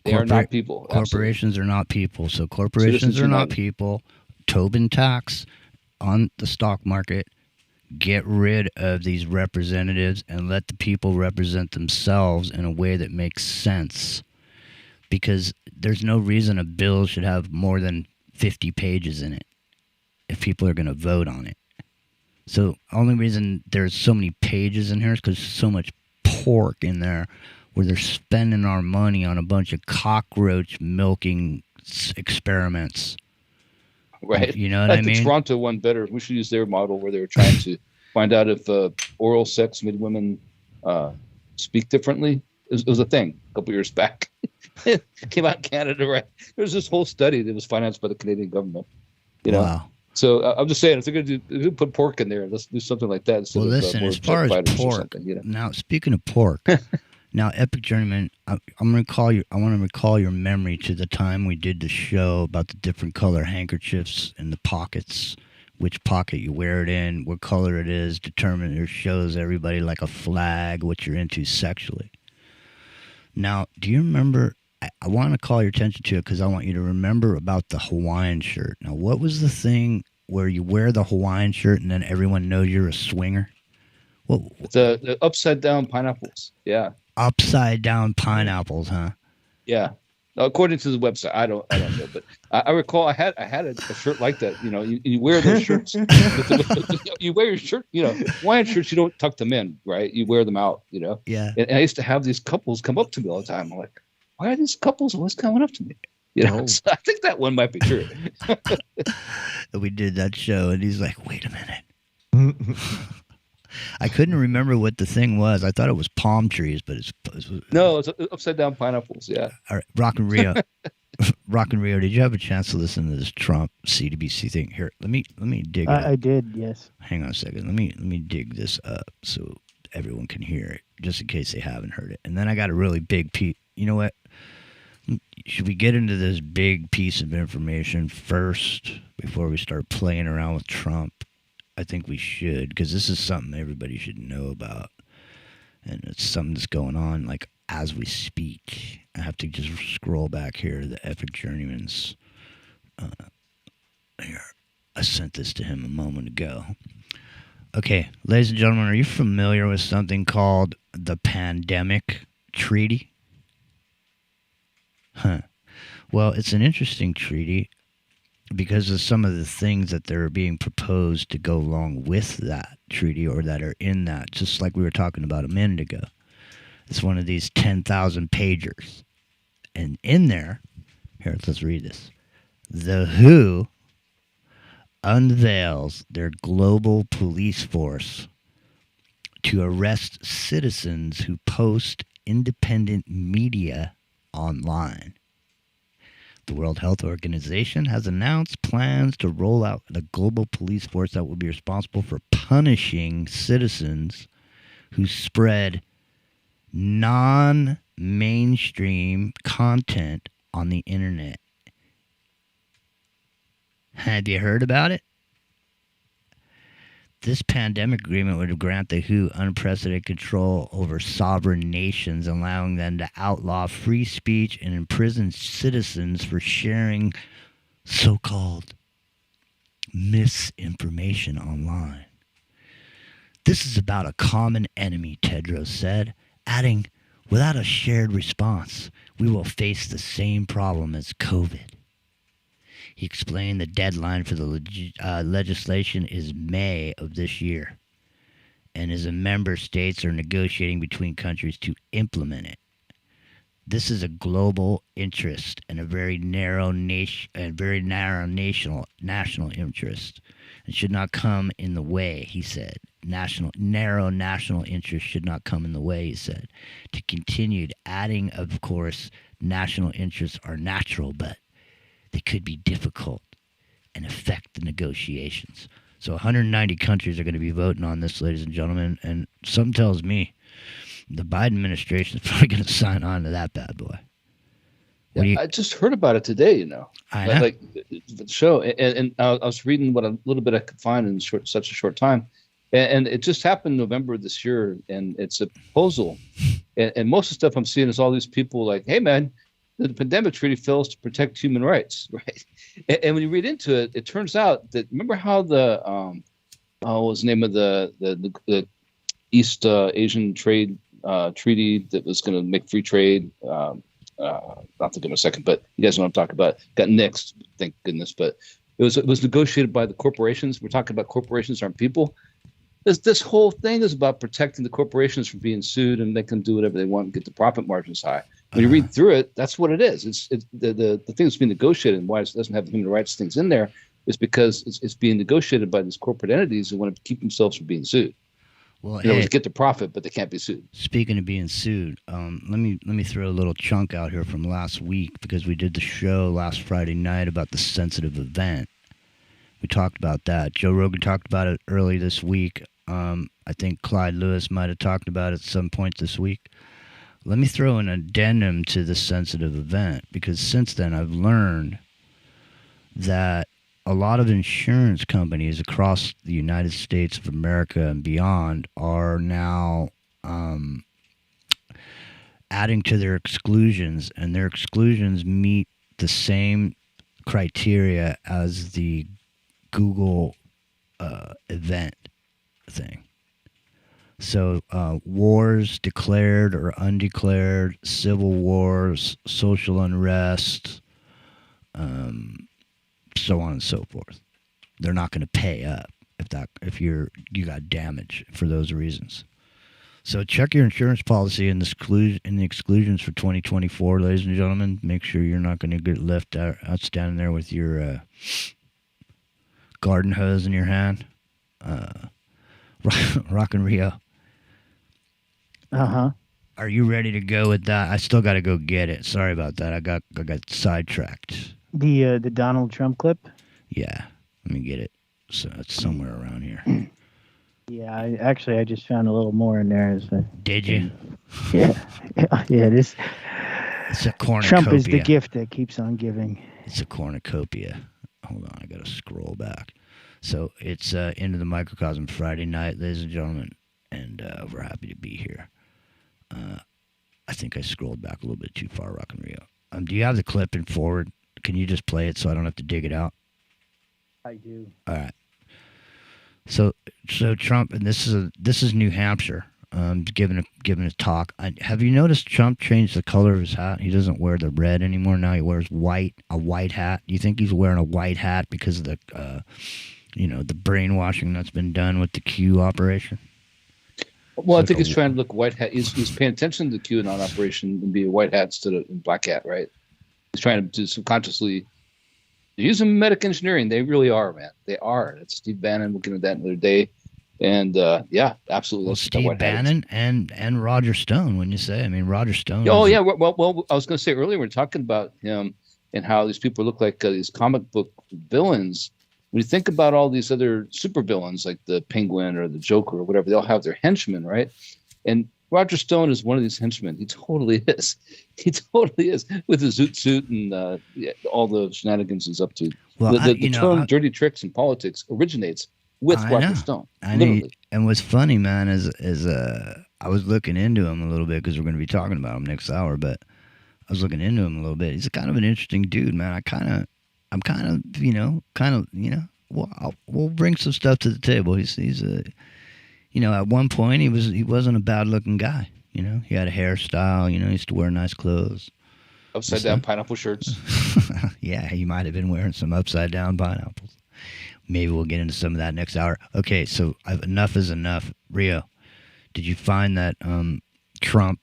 S14: They are not people.
S13: Corporations are not people. So corporations are not people. Tobin tax on the stock market. Get rid of these representatives and let the people represent themselves in a way that makes sense. Because there's no reason a bill should have more than 50 pages in it if people are going to vote on it. So only reason there's so many pages in here is because there's so much pork in there where they're spending our money on a bunch of cockroach milking experiments.
S14: Right.
S13: You know what I mean?
S14: The Toronto one better. We should use their model where they were trying to find out if oral sex made women speak differently. It was a thing a couple years back. It came out in Canada, right? There was this whole study that was financed by the Canadian government. Wow. So I'm just saying, if they're going to put pork in there, let's do something like that.
S13: Well, listen, as far as pork, now speaking of pork, now Epic Journeyman, I want to recall your memory to the time we did the show about the different color handkerchiefs in the pockets, which pocket you wear it in, what color it is, it shows everybody like a flag what you're into sexually. Now, do you remember? I want to call your attention to it because I want you to remember about the Hawaiian shirt. Now, what was the thing where you wear the Hawaiian shirt and then everyone knows you're a swinger?
S14: The upside down pineapples. Yeah.
S13: Upside down pineapples, huh?
S14: Yeah. According to the website, I don't know, but I recall I had a shirt like that. You wear those shirts. You wear your shirt. Hawaiian shirts. You don't tuck them in, right? You wear them out.
S13: Yeah.
S14: And I used to have these couples come up to me all the time. I'm like, why are these couples always coming up to me? So I think that one might be true.
S13: We did that show, and he's like, "Wait a minute." I couldn't remember what the thing was. I thought it was palm trees, but it's
S14: upside down pineapples. Yeah.
S13: All right, Rock and Rio. Rock and Rio, did you have a chance to listen to this Trump CDBC thing? Here, let me dig it up.
S15: I did, yes.
S13: Hang on a second. Let me dig this up so everyone can hear it, just in case they haven't heard it. And then I got a really big piece. You know what? Should we get into this big piece of information first before we start playing around with Trump? I think we should, because this is something everybody should know about. And it's something that's going on, like, as we speak. I have to just scroll back here to the Epic Journeyman's. Here, I sent this to him a moment ago. Okay, ladies and gentlemen, are you familiar with something called the Pandemic Treaty? Huh. Well, it's an interesting treaty because of some of the things that are being proposed to go along with that treaty or that are in that, just like we were talking about a minute ago. It's one of these 10,000 pagers. And in there, here, let's read this. The WHO unveils their global police force to arrest citizens who post independent media online. The World Health Organization has announced plans to roll out a global police force that will be responsible for punishing citizens who spread non-mainstream content on the internet. Have you heard about it? This pandemic agreement would grant the WHO unprecedented control over sovereign nations, allowing them to outlaw free speech and imprison citizens for sharing so-called misinformation online. This is about a common enemy, Tedros said, adding, Without a shared response, we will face the same problem as COVID. He explained the deadline for the legislation is May of this year, and as a member states are negotiating between countries to implement it. This is a global interest and a very narrow national interest, and should not come in the way, he said. Narrow national interest should not come in the way, he said. To continued adding, of course, national interests are natural, but they could be difficult and affect the negotiations. So 190 countries are going to be voting on this, ladies and gentlemen, and something tells me the Biden administration is probably going to sign on to that bad boy.
S14: Yeah, I just heard about it today, you know.
S13: I know.
S14: Like the show, and I was reading what a little bit I could find in such a short time, and it just happened November this year, and it's a proposal, and most of the stuff I'm seeing is all these people like, hey man, the pandemic treaty fails to protect human rights, right? And when you read into it, it turns out that remember how the what was the name of the East Asian trade treaty that was going to make free trade. Not think in a second, but you guys know what I'm talking about. Got nixed, thank goodness. But it was negotiated by the corporations. We're talking about corporations aren't people. This whole thing is about protecting the corporations from being sued, and they can do whatever they want and get the profit margins high. When you read through it, that's what it is. It's the thing that's being negotiated, and why it doesn't have the human rights things in there is because it's being negotiated by these corporate entities who want to keep themselves from being sued.
S13: Well,
S14: in other words, get the profit, but they can't be sued.
S13: Speaking of being sued, let me throw a little chunk out here from last week because we did the show last Friday night about the sensitive event. We talked about that. Joe Rogan talked about it early this week. I think Clyde Lewis might have talked about it at some point this week. Let me throw an addendum to the sensitive event because since then I've learned that a lot of insurance companies across the United States of America and beyond are now adding to their exclusions, and their exclusions meet the same criteria as the Google event thing. So wars declared or undeclared, civil wars, social unrest, so on and so forth. They're not going to pay up if you got damage for those reasons. So check your insurance policy in the exclusions for 2024, ladies and gentlemen. Make sure you're not going to get left out standing there with your garden hose in your hand. Rock and Rio.
S15: Uh-huh.
S13: Are you ready to go with that? I still got to go get it. Sorry about that. I got sidetracked.
S15: The Donald Trump clip?
S13: Yeah. Let me get it. So it's somewhere around here.
S15: Yeah, I just found a little more in there.
S13: Did you?
S15: Yeah. It's
S13: a cornucopia.
S15: Trump is the gift that keeps on giving.
S13: It's a cornucopia. Hold on, I got to scroll back. So it's Into the Microcosm Friday night, ladies and gentlemen, and we're happy to be here. I think I scrolled back a little bit too far, Rock and Rio. Do you have the clip in forward? Can you just play it so I don't have to dig it out?
S15: I do.
S13: All right. So Trump, and this is New Hampshire. Giving a talk. Have you noticed Trump changed the color of his hat? He doesn't wear the red anymore. Now he wears a white hat. Do you think he's wearing a white hat because of the, the brainwashing that's been done with the Q operation?
S14: Well, I think he's trying to look white hat. He's paying attention to the QAnon operation and be a white hat instead of a black hat, right? He's trying to subconsciously use medic engineering. They really are, man. They are. That's Steve Bannon looking at that another day. And yeah, absolutely.
S13: Well, Steve Bannon and Roger Stone, wouldn't you say? I mean, Roger Stone.
S14: Oh, yeah. Well, I was going to say earlier, we were talking about him and how these people look like these comic book villains. When you think about all these other super villains like the Penguin or the Joker or whatever, they all have their henchmen, right? And Roger Stone is one of these henchmen. He totally is. He totally is with his zoot suit and all the shenanigans he's up to. Well, the term dirty tricks in politics originates with Roger Stone. Literally.
S13: And what's funny, man, is I was looking into him a little bit because we're going to be talking about him next hour, but I was looking into him a little bit. He's kind of an interesting dude, man. I'm kind of, we'll bring some stuff to the table. He's at one point he wasn't a bad looking guy. You know, he had a hairstyle. You know, he used to wear nice clothes.
S14: Upside down pineapple shirts.
S13: Yeah, he might have been wearing some upside down pineapples. Maybe we'll get into some of that next hour. Okay, so enough is enough. Rio, did you find that Trump?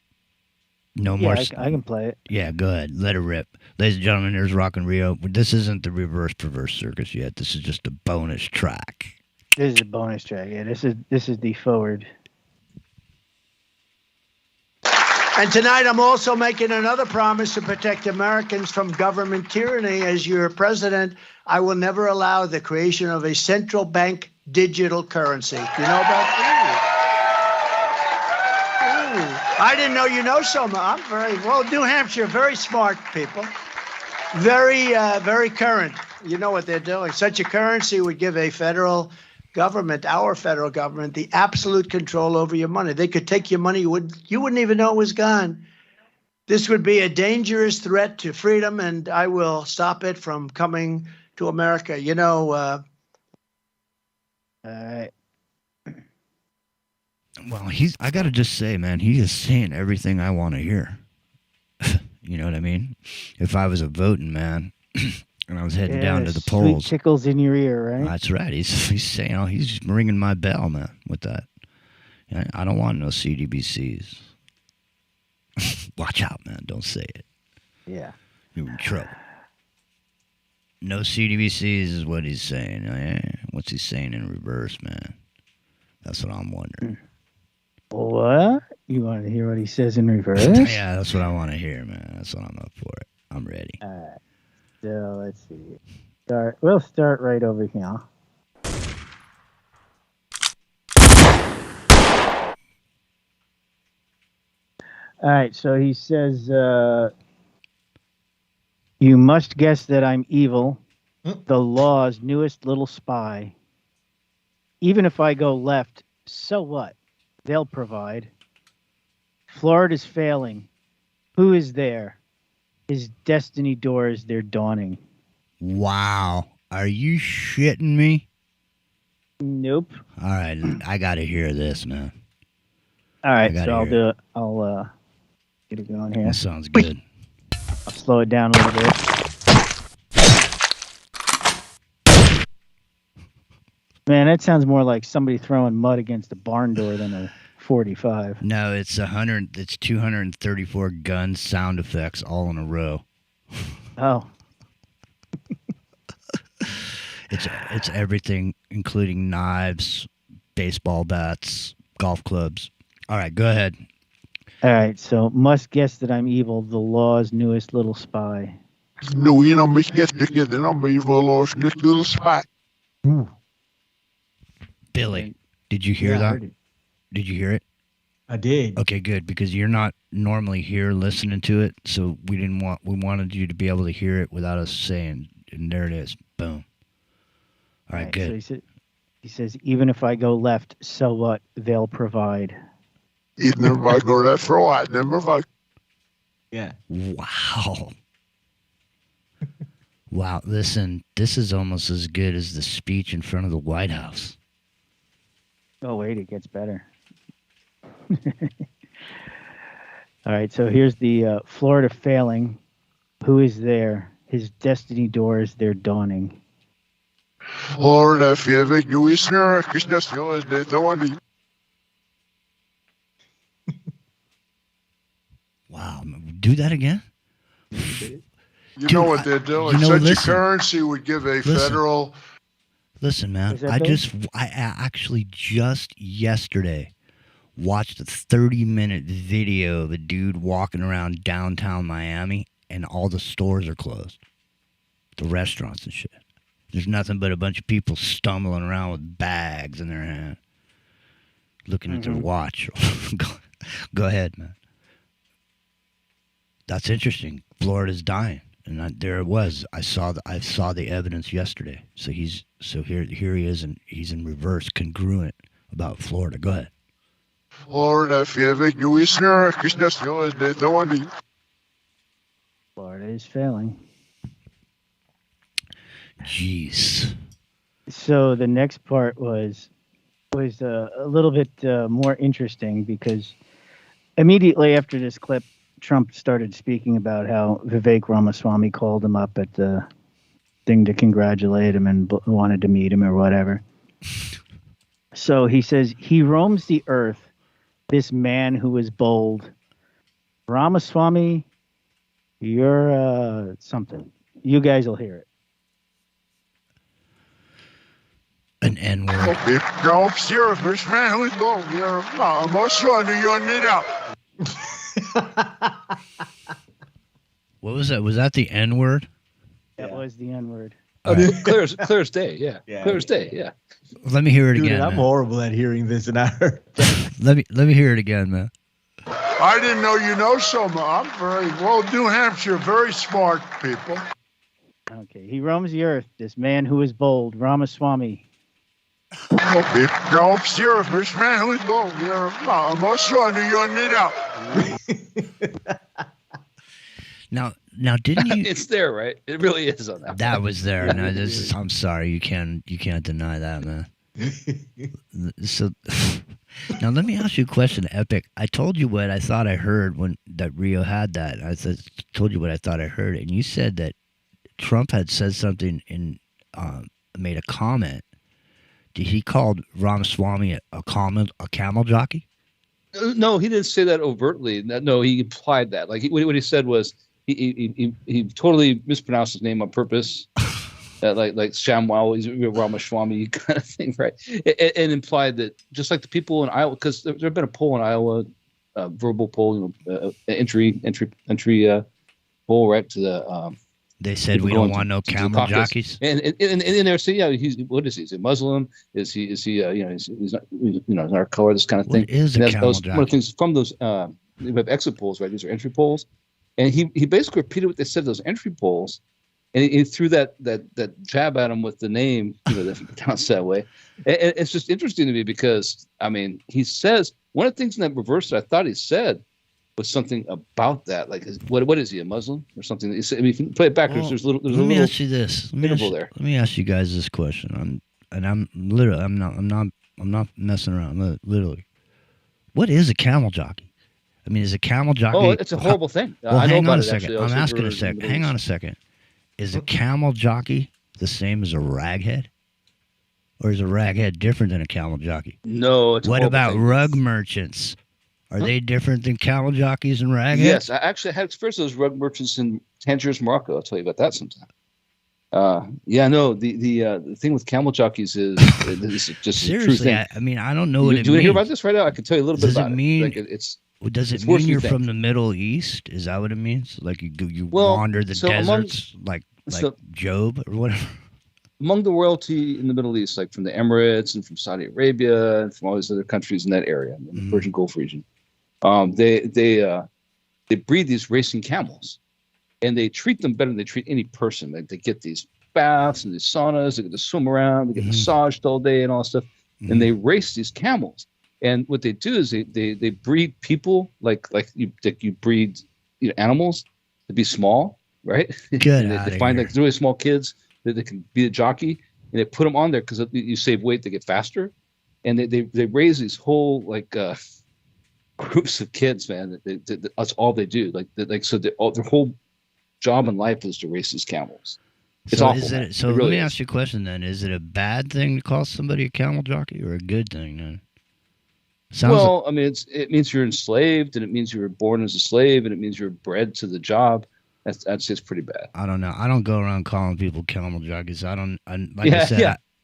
S13: No more.
S15: I can play it.
S13: Yeah, go ahead. Let it rip. Ladies and gentlemen, here's Rockin' Rio. This isn't the reverse perverse circus yet. This is just a bonus track.
S15: This is a bonus track. Yeah, this is the forward.
S11: And tonight I'm also making another promise to protect Americans from government tyranny. As your president, I will never allow the creation of a central bank digital currency. You know about that? I didn't know you know so much. I'm very well. New Hampshire, very smart people, very current. You know what they're doing. Such a currency would give a federal government, our federal government, the absolute control over your money. They could take your money. You wouldn't even know it was gone. This would be a dangerous threat to freedom, and I will stop it from coming to America. You know.
S13: Well, I got to just say, man, he is saying everything I want to hear. You know what I mean? If I was a voting man and I was heading down to the polls.
S15: Sweet tickles in your ear, right?
S13: That's right. He's saying, he's ringing my bell, man, with that. I don't want no CDBCs. Watch out, man. Don't say it.
S15: Yeah.
S13: You're in trouble. No CDBCs is what he's saying. What's he saying in reverse, man? That's what I'm wondering.
S15: What? You want to hear what he says in reverse?
S13: Yeah, that's what I want to hear, man. That's what I'm up for. I'm ready.
S15: All right. So let's see. We'll start right over here. All right. So he says, "You must guess that I'm evil, the law's newest little spy. Even if I go left, so what? They'll provide. Florida's failing. Who is there? His destiny doors, they're dawning."
S13: Wow. Are you shitting me?
S15: Nope.
S13: All right. I got to hear this, man.
S15: All right. So I'll do it. I'll get it going here.
S13: That sounds good.
S15: I'll slow it down a little bit. Man, that sounds more like somebody throwing mud against a barn door than a 45.
S13: No, it's 234 gun sound effects all in a row.
S15: Oh.
S13: It's everything, including knives, baseball bats, golf clubs. All right, go ahead.
S15: All right, so must guess that I'm evil, the law's newest little spy.
S17: No, you know, must guess that I'm evil, the law's newest little spy.
S13: Billy, did you hear that? Did you hear it?
S16: I did.
S13: Okay, good, because you're not normally here listening to it, so we wanted you to be able to hear it without us saying, and there it is. Boom. All right, good.
S15: So he says, even if I go left, so what? They'll provide.
S17: Even if I go left, for what? Never mind.
S16: Yeah.
S13: Wow. Wow, listen, this is almost as good as the speech in front of the White House.
S15: Oh, wait, it gets better. All right, so here's the Florida failing. Who is there? His destiny doors, they're dawning.
S17: Florida failing. You is here. Christmas doors, they're dawning.
S13: Wow, do that again?
S17: You know what they're doing. Such a currency would give a federal...
S13: Listen, man, I actually just yesterday watched a 30-minute video of a dude walking around downtown Miami, and all the stores are closed. The restaurants and shit. There's nothing but a bunch of people stumbling around with bags in their hand, looking at their watch. Go ahead, man. That's interesting. Florida's dying, and there it was. I saw the evidence yesterday. So here he is, and he's in reverse, congruent about Florida. Go ahead.
S17: Florida failing. You is here. Christmas doors, they're dawning.
S15: Florida is failing.
S13: Jeez.
S15: So the next part was a little bit more interesting because Immediately after this clip, Trump started speaking about how Vivek Ramaswamy called him up at the thing to congratulate him and wanted to meet him or whatever. So he says, he roams the earth, this man who is bold. Ramaswamy, you're something. You guys will hear it.
S13: An N-word. What was that? Was that the N-word?
S15: That was the N-word.
S14: Oh, clear as day, yeah. Clear as day, yeah.
S13: Let me hear it again.
S16: I'm horrible at hearing this, and I heard.
S13: Let me hear it again, man.
S17: I didn't know you know so much. I'm very well, New Hampshire, very smart people.
S15: Okay, he roams the earth, this man who is bold, Ramaswamy.
S13: Now, didn't you?
S14: It's there, right? It really is on that.
S13: That was there. No, I'm sorry, you can't deny that, man. So, now let me ask you a question, Epic. I told you what I thought I heard when that Rio had that. Told you what I thought I heard, and you said that Trump had said something and made a comment. Did he call Ramaswamy a camel jockey?
S14: No, he didn't say that overtly. No, he implied that. Like what he said was he totally mispronounced his name on purpose. like ShamWow, he's Ramaswamy kind of thing, right? And implied that just like the people in Iowa, because there had been a poll in Iowa, verbal poll, entry poll, right, to the.
S13: They said we don't want no camel jockeys.
S14: And they're saying, yeah, what is he? Is he Muslim? Is he he's not our color, this kind of thing.
S13: What is a camel jockey?
S14: One of the things from those we have exit polls, right? These are entry polls. And he basically repeated what they said, those entry polls, and he threw that jab at him with the name, that's pronounced that way. And it's just interesting to me because, I mean, he says, one of the things in that reverse that I thought he said was something about that. Like, what is he, a Muslim or something? He said, I mean, if you play it back, there's a little
S13: let me ask you this.
S14: There.
S13: Let me ask you guys this question. I'm not messing around. Literally, what is a camel jockey? I mean, is a camel jockey?
S14: Oh, it's a horrible thing.
S13: Well,
S14: I know about it.
S13: Actually, I'm asking a second. Hang on a second. Is a camel jockey the same as a raghead, or is a raghead different than a camel jockey?
S14: No.
S13: What about rug merchants? Are they different than camel jockeys and ragheads?
S14: Yes, I actually had experience with those rug merchants in Tangiers, Morocco. I'll tell you about that sometime. The thing with camel jockeys is just
S13: seriously,
S14: a true thing.
S13: I mean, I don't know what it means.
S14: Do you want to hear about this right now? I can tell you a little bit about it.
S13: Does it mean you're from the Middle East? Is that what it means? Like you wander the deserts like Job or whatever?
S14: Among the royalty in the Middle East, like from the Emirates and from Saudi Arabia and from all these other countries in that area, in the Persian Gulf region, they breed these racing camels, and they treat them better than they treat any person. Like they get these baths and these saunas, they get to swim around, they get massaged all day and all that stuff, and they race these camels. And what they do is they breed people like you breed animals to be small, right? They find like really small kids that they can be a jockey, and they put them on there because you save weight, they get faster, and they raise these whole like groups of kids, man. That's all they do. Their whole job in life is to race these camels. It's awful.
S13: Let me ask you a question then: is it a bad thing to call somebody a camel jockey, or a good thing then?
S14: I mean, it means you're enslaved, and it means you were born as a slave, and it means you're bred to the job. I'd say it's pretty bad.
S13: I don't know. I don't go around calling people camel jockeys. I said, when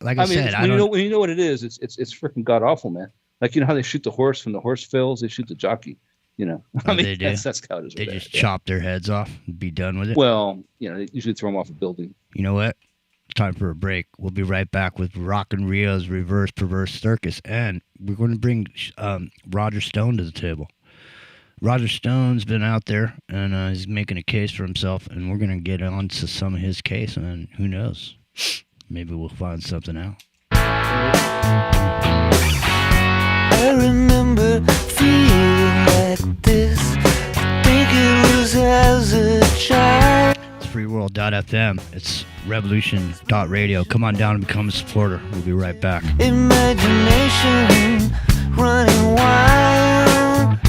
S14: you know what it is, it's freaking god awful, man. Like, you know how they shoot the horse when the horse fails, they shoot the jockey. I mean,
S13: they do.
S14: That's how it is.
S13: They just chop their heads off and be done with it.
S14: Well, they usually throw them off a building.
S13: You know what? Time for a break. We'll be right back with Rockin' Rio's Reverse Perverse Circus, and we're going to bring Roger Stone to the table. Roger Stone's been out there, and he's making a case for himself, and we're going to get on to some of his case, and who knows? Maybe we'll find something out.
S10: I remember feeling like this. I think it was as a child.
S13: It's freeworld.fm. It's revolution.radio. Come on down and become a supporter. We'll be right back.
S10: Imagination running wild.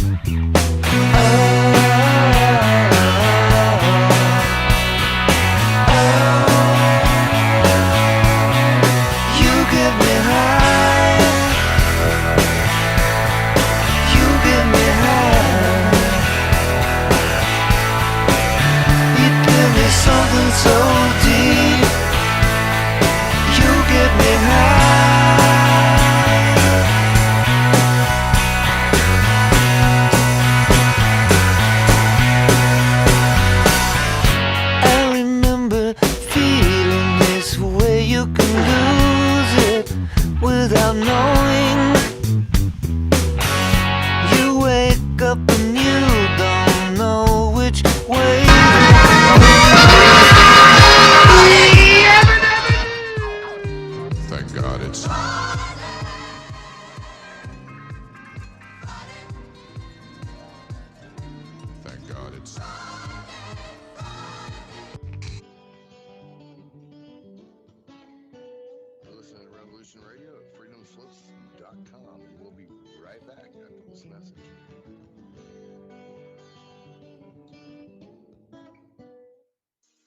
S1: right back after this message.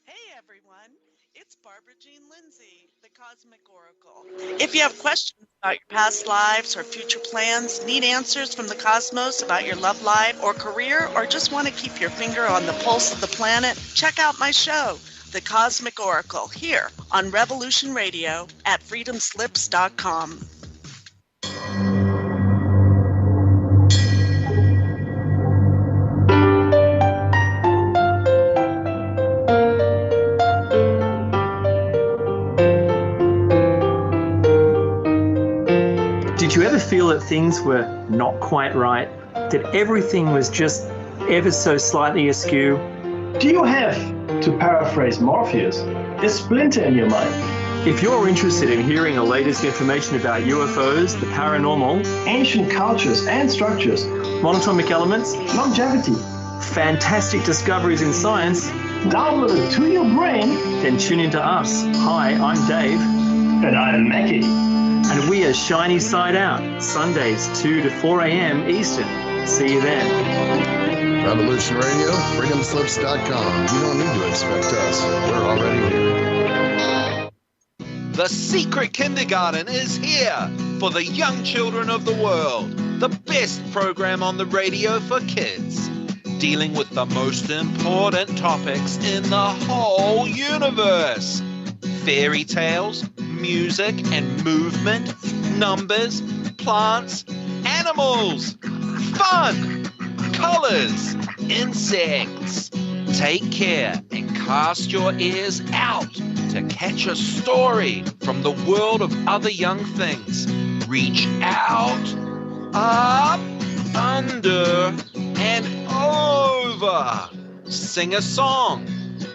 S18: Hey everyone, it's Barbara Jean Lindsay, the Cosmic Oracle. If you have questions about your past lives or future plans, need answers from the cosmos about your love life or career, or just want to keep your finger on the pulse of the planet, check out my show, The Cosmic Oracle, here on Revolution Radio at freedomslips.com.
S19: Did you ever feel that things were not quite right? That everything was just ever so slightly askew?
S20: Do you have, to paraphrase Morpheus, a splinter in your mind?
S19: If you're interested in hearing the latest information about UFOs, the paranormal,
S20: ancient cultures and structures,
S19: monatomic elements,
S20: longevity,
S19: fantastic discoveries in science,
S20: downloaded to your brain,
S19: then tune into us. Hi, I'm Dave.
S20: And I'm Mackie.
S19: And we are Shiny Side Out, Sundays 2 to 4 a.m. Eastern. See you then.
S21: Revolution Radio, freedomslips.com. You don't need to expect us. We're already here.
S22: The Secret Kindergarten is here for the young children of the world. The best program on the radio for kids. Dealing with the most important topics in the whole universe. Fairy tales, music and movement, numbers, plants, animals, fun, colors, insects. Take care and cast your ears out to catch a story from the world of other young things. Reach out, up, under, and over. Sing a song.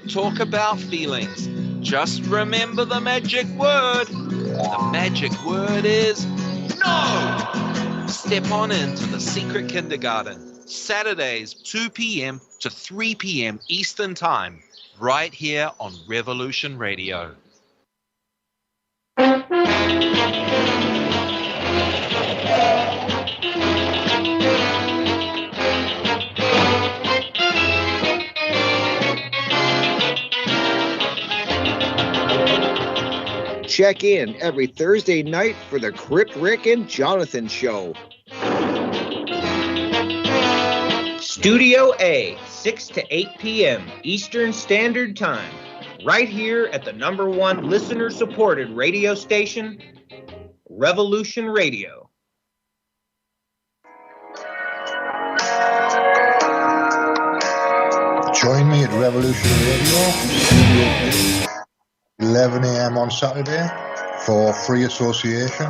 S22: Talk about feelings. Just remember the magic word. The magic word is no! Step on into the Secret Kindergarten. Saturdays, 2 p.m. to 3 p.m. Eastern Time. Right here on Revolution Radio.
S23: Check in every Thursday night for the Crypt Rick and Jonathan Show. Studio A, 6 to 8 p.m. Eastern Standard Time. Right here at the #1 listener-supported radio station, Revolution Radio.
S2: Join me at Revolution Radio, 11 a.m. on Saturday for Free Association,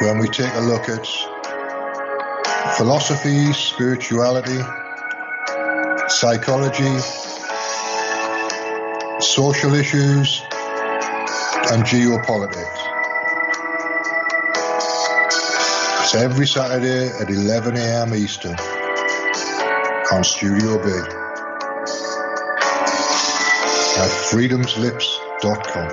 S2: when we take a look at philosophy, spirituality, psychology, social issues, and geopolitics. It's every Saturday at 11 a.m. Eastern on Studio B at freedomslips.com.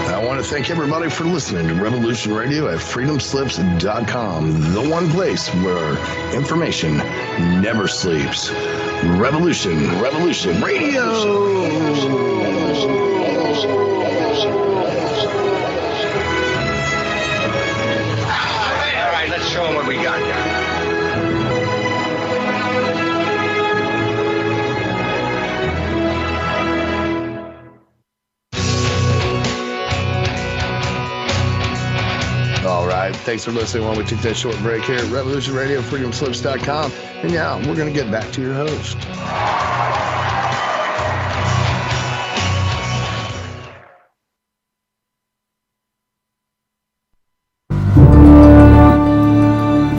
S21: I want to thank everybody for listening to Revolution Radio at freedomslips.com, the one place where information never sleeps. Revolution Radio.
S8: All right, let's show them what we got here.
S21: All right, thanks for listening while we took that short break here at Revolution Radio, freedomslips.com. And yeah, we're going to get back to your host.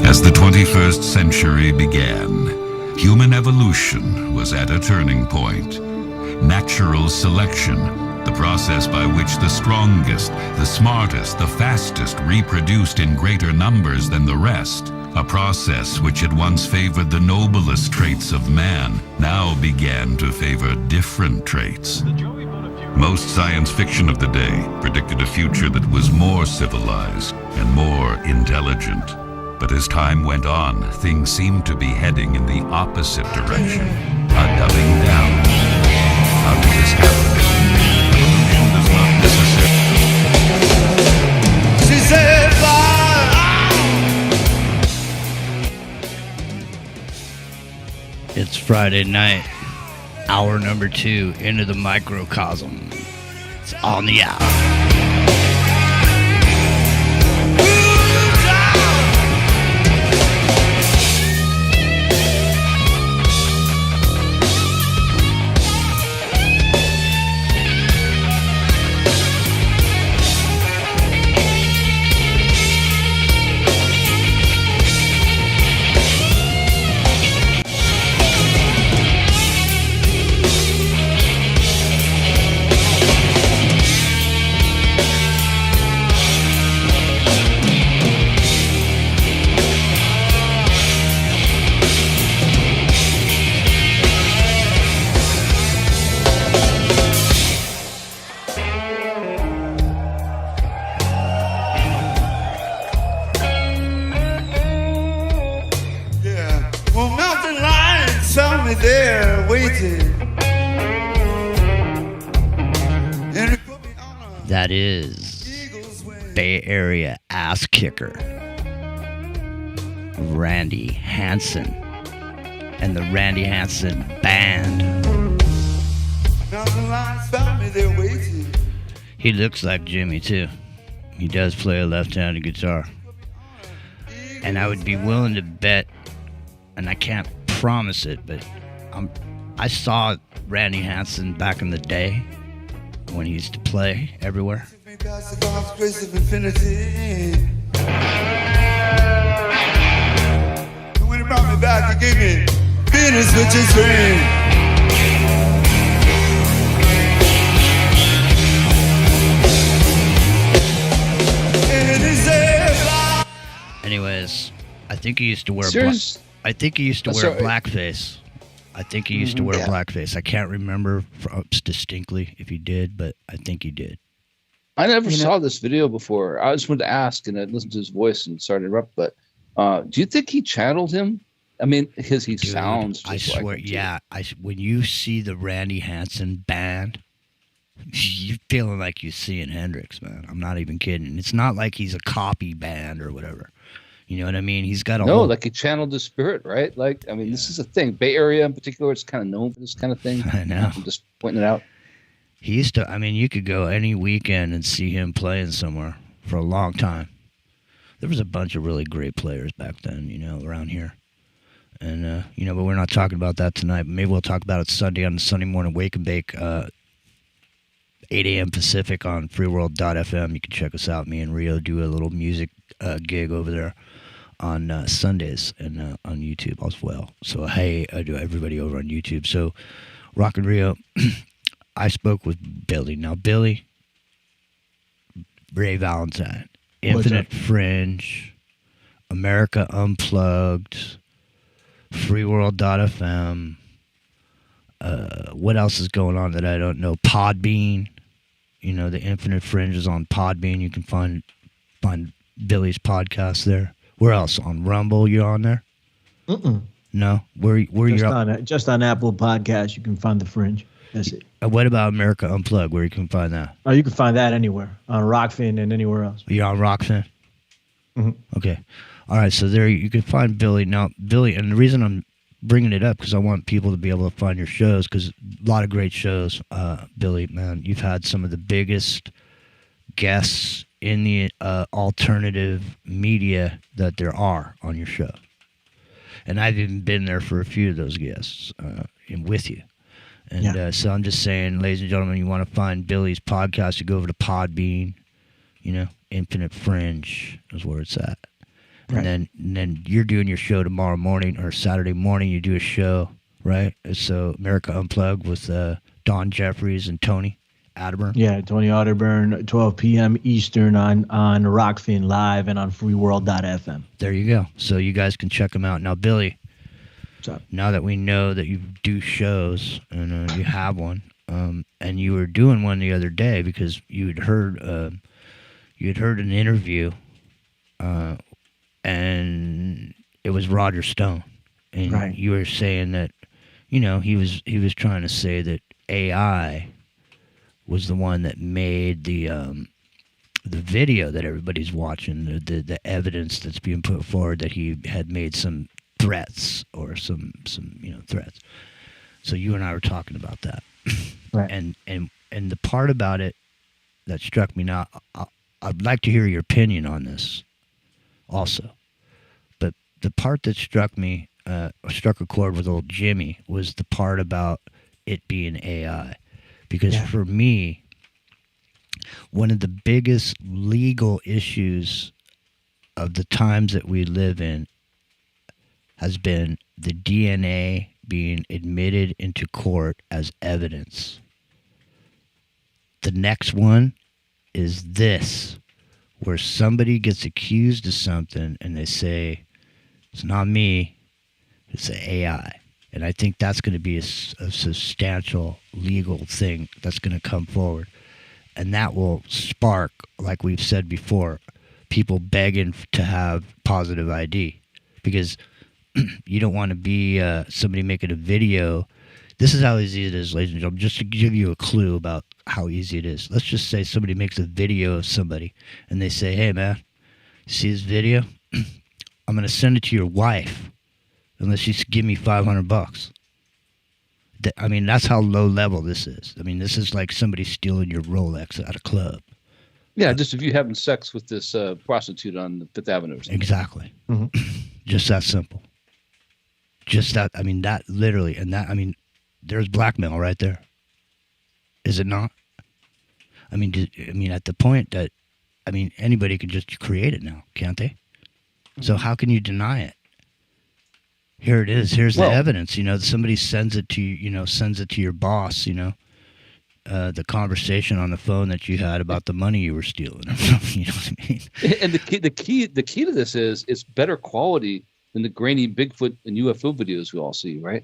S24: As the 21st century began, human evolution was at a turning point. Natural selection, the process by which the strongest, the smartest, the fastest reproduced in greater numbers than the rest, A process which had once favored the noblest traits of man now began to favor different traits. Most science fiction of the day predicted a future that was more civilized and more intelligent. But as time went on, things seemed to be heading in the opposite direction, a dumbing down. How did this happen? Evolution does not necessarily...
S10: She said,
S13: It's Friday night, hour number 2 into the microcosm. It's on the hour.
S10: There waiting.
S13: That is Bay Area ass kicker Randy Hansen and the Randy Hansen Band. He looks like Jimmy too. He does play a left-handed guitar. And I would be willing to bet, and I can't promise it, but I saw Randy Hansen back in the day when he used to play everywhere.
S10: When he brought me back, he gave me business with his friend.
S13: Anyways, I think he used to wear blackface. I think he used to wear blackface. I can't remember distinctly if he did, but I think he did.
S14: I never saw this video before. I just wanted to ask, and I listened to his voice and started to interrupt. But do you think he channeled him? I mean, because he sounds just
S13: I swear,
S14: like him,
S13: yeah. When you see the Randy Hansen Band, you're feeling like you're seeing Hendrix, man. I'm not even kidding. It's not like he's a copy band or whatever. You know what I mean? He's got a
S14: like he channeled the spirit, right? Like, I mean, This is a thing. Bay Area in particular, it's kind of known for this kind of thing.
S13: I know.
S14: I'm just pointing it out.
S13: He used to, you could go any weekend and see him playing somewhere for a long time. There was a bunch of really great players back then, around here. And, but we're not talking about that tonight. Maybe we'll talk about it Sunday on the Sunday Morning Wake and Bake, 8 a.m. Pacific on freeworld.fm. You can check us out. Me and Rio do a little music gig over there on Sundays and on YouTube as well. So, hey, I do everybody over on YouTube. So, Rock and Rio, I spoke with Billy. Now, BillyRay Valintine, Infinite Fringe, America Unplugged, freeworld.fm. What else is going on that I don't know? Podbean. The Infinite Fringe is on Podbean. You can find Billy's podcast there. Where else? On Rumble, you're on there? No? Where you're
S16: just on Apple Podcasts, you can find The Fringe. That's it.
S13: What about America Unplugged? Where you can find that?
S16: Oh, you can find that anywhere. On Rockfin and anywhere else.
S13: You're on Rockfin?
S16: Mm-hmm.
S13: Okay. All right, so there you can find Billy. Now, Billy, and the reason I'm bringing it up because I want people to be able to find your shows because a lot of great shows. Billy, man, you've had some of the biggest guests in the alternative media that there are on your show. And I've even been there for a few of those guests with you. And so I'm just saying, ladies and gentlemen, you want to find Billy's podcast, you go over to Podbean, Infinite Fringe is where it's at. Right. And then you're doing your show tomorrow morning or Saturday morning, you do a show, right? So America Unplugged with Don Jeffries and Tony Atterburn.
S16: Yeah, Tony Otterburn, 12 p.m. Eastern on Rockfin Live and on freeworld.fm.
S13: There you go. So you guys can check them out. Now, Billy,
S16: what's up?
S13: Now that we know that you do shows and you have one, and you were doing one the other day because you had heard an interview, and it was Roger Stone, and
S16: right.
S13: You were saying that, he was trying to say that AI was the one that made the video that everybody's watching, the evidence that's being put forward that he had made some threats or some threats. So you and I were talking about that,
S16: right?
S13: And the part about it that struck me. Now, I'd like to hear your opinion on this, also. But the part that struck me, struck a chord with old Jimmy, was the part about it being AI. Because for me, one of the biggest legal issues of the times that we live in has been the DNA being admitted into court as evidence. The next one is this, where somebody gets accused of something and they say, it's not me, it's the AI. And I think that's going to be a substantial legal thing that's going to come forward. And that will spark, like we've said before, people begging to have positive ID. Because you don't want to be somebody making a video. This is how easy it is, ladies and gentlemen, just to give you a clue about how easy it is. Let's just say somebody makes a video of somebody, and they say, hey, man, you see this video? I'm going to send it to your wife unless you give me $500. I mean, that's how low level this is. I mean, this is like somebody stealing your Rolex at a club.
S14: Yeah, just if you're having sex with this prostitute on Fifth Avenue or something.
S13: Exactly.
S16: Mm-hmm.
S13: Just that simple. Just that, I mean, that literally, and that, I mean, there's blackmail right there. Is it not? I mean, at the point that, I mean, anybody can just create it now, can't they? Mm-hmm. So how can you deny it? Here it is. Here's the evidence. Somebody sends it to you. Sends it to your boss. The conversation on the phone that you had about the money you were stealing. You know what I mean?
S14: And the key to this is it's better quality than the grainy Bigfoot and UFO videos we all see, right?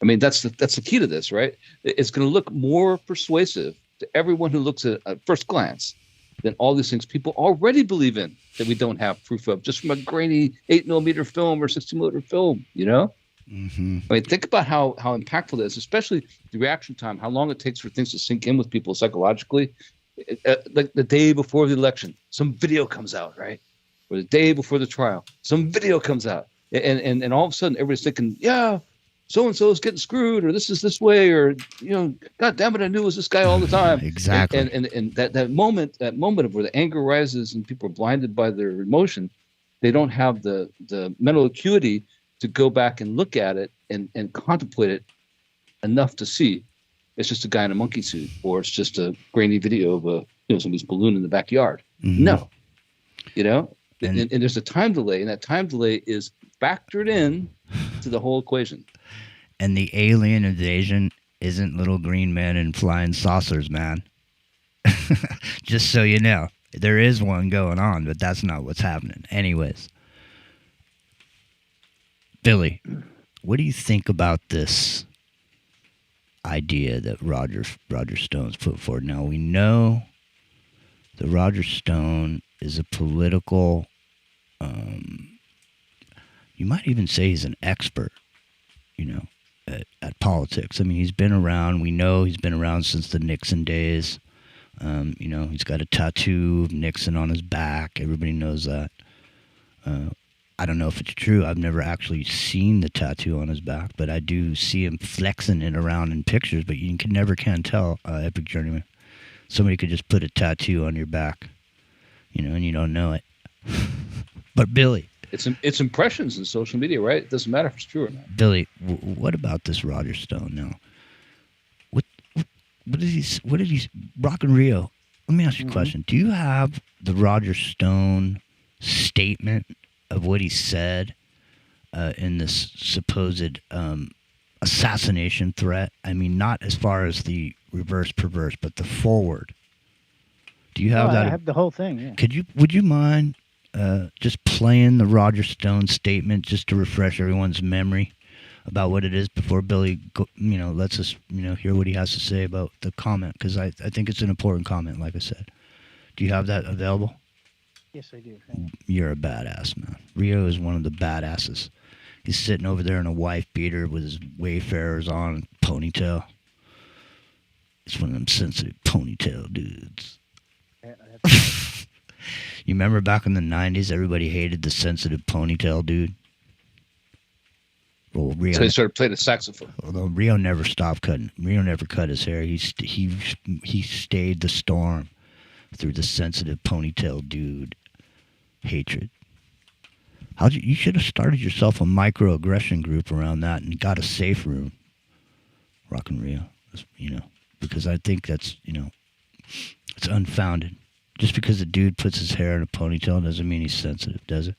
S14: I mean, that's the key to this, right? It's going to look more persuasive to everyone who looks at first glance than all these things people already believe in that we don't have proof of just from a grainy 8mm film or 60mm film,
S13: Mm-hmm.
S14: I mean, think about how impactful it is, especially the reaction time, how long it takes for things to sink in with people psychologically. Like the day before the election, some video comes out, right? Or the day before the trial, some video comes out. And all of a sudden everybody's thinking, yeah, so-and-so is getting screwed, or this is this way, or, God damn it, I knew it was this guy all the time.
S13: Exactly.
S14: And that moment of where the anger rises and people are blinded by their emotion, they don't have the mental acuity to go back and look at it and contemplate it enough to see it's just a guy in a monkey suit, or it's just a grainy video of somebody's balloon in the backyard.
S13: Mm-hmm.
S14: No, and there's a time delay, and that time delay is factored in to the whole equation.
S13: And the alien invasion isn't little green men and flying saucers, man. Just so you know, there is one going on, but that's not what's happening. Anyways, Billy, what do you think about this idea that Roger Stone's put forward? Now, we know that Roger Stone is a political, you might even say he's an expert, at politics. I mean, he's been around. We know he's been around since the Nixon days. He's got a tattoo of Nixon on his back. Everybody knows that. I don't know if it's true. I've never actually seen the tattoo on his back, but I do see him flexing it around in pictures, but you never can tell, Epic Journeyman. Somebody could just put a tattoo on your back, and you don't know it. But Billy.
S14: It's impressions in social media, right? It doesn't matter if it's true or not.
S13: Billy, what about this Roger Stone now? What did he Rock and Rio? Let me ask you a question. Do you have the Roger Stone statement of what he said in this supposed assassination threat? I mean, not as far as the reverse perverse, but the forward. Do you have that?
S15: I have the whole thing. Yeah.
S13: Would you mind just playing the Roger Stone statement just to refresh everyone's memory about what it is before Billy, lets us, hear what he has to say about the comment? Because I think it's an important comment, like I said. Do you have that available?
S15: Yes, I do.
S13: You're a badass, man. Rio is one of the badasses. He's sitting over there in a wife beater with his Wayfarers on, ponytail. It's one of them sensitive ponytail dudes. You remember back in the 90s, everybody hated the sensitive ponytail dude? Well, Rio,
S14: so he started playing the saxophone.
S13: Although Rio never stopped cutting. Rio never cut his hair. He stayed the storm through the sensitive ponytail dude hatred. You should have started yourself a microaggression group around that and got a safe room. Rockin' Rio, because I think that's, it's unfounded. Just because a dude puts his hair in a ponytail doesn't mean he's sensitive, does it?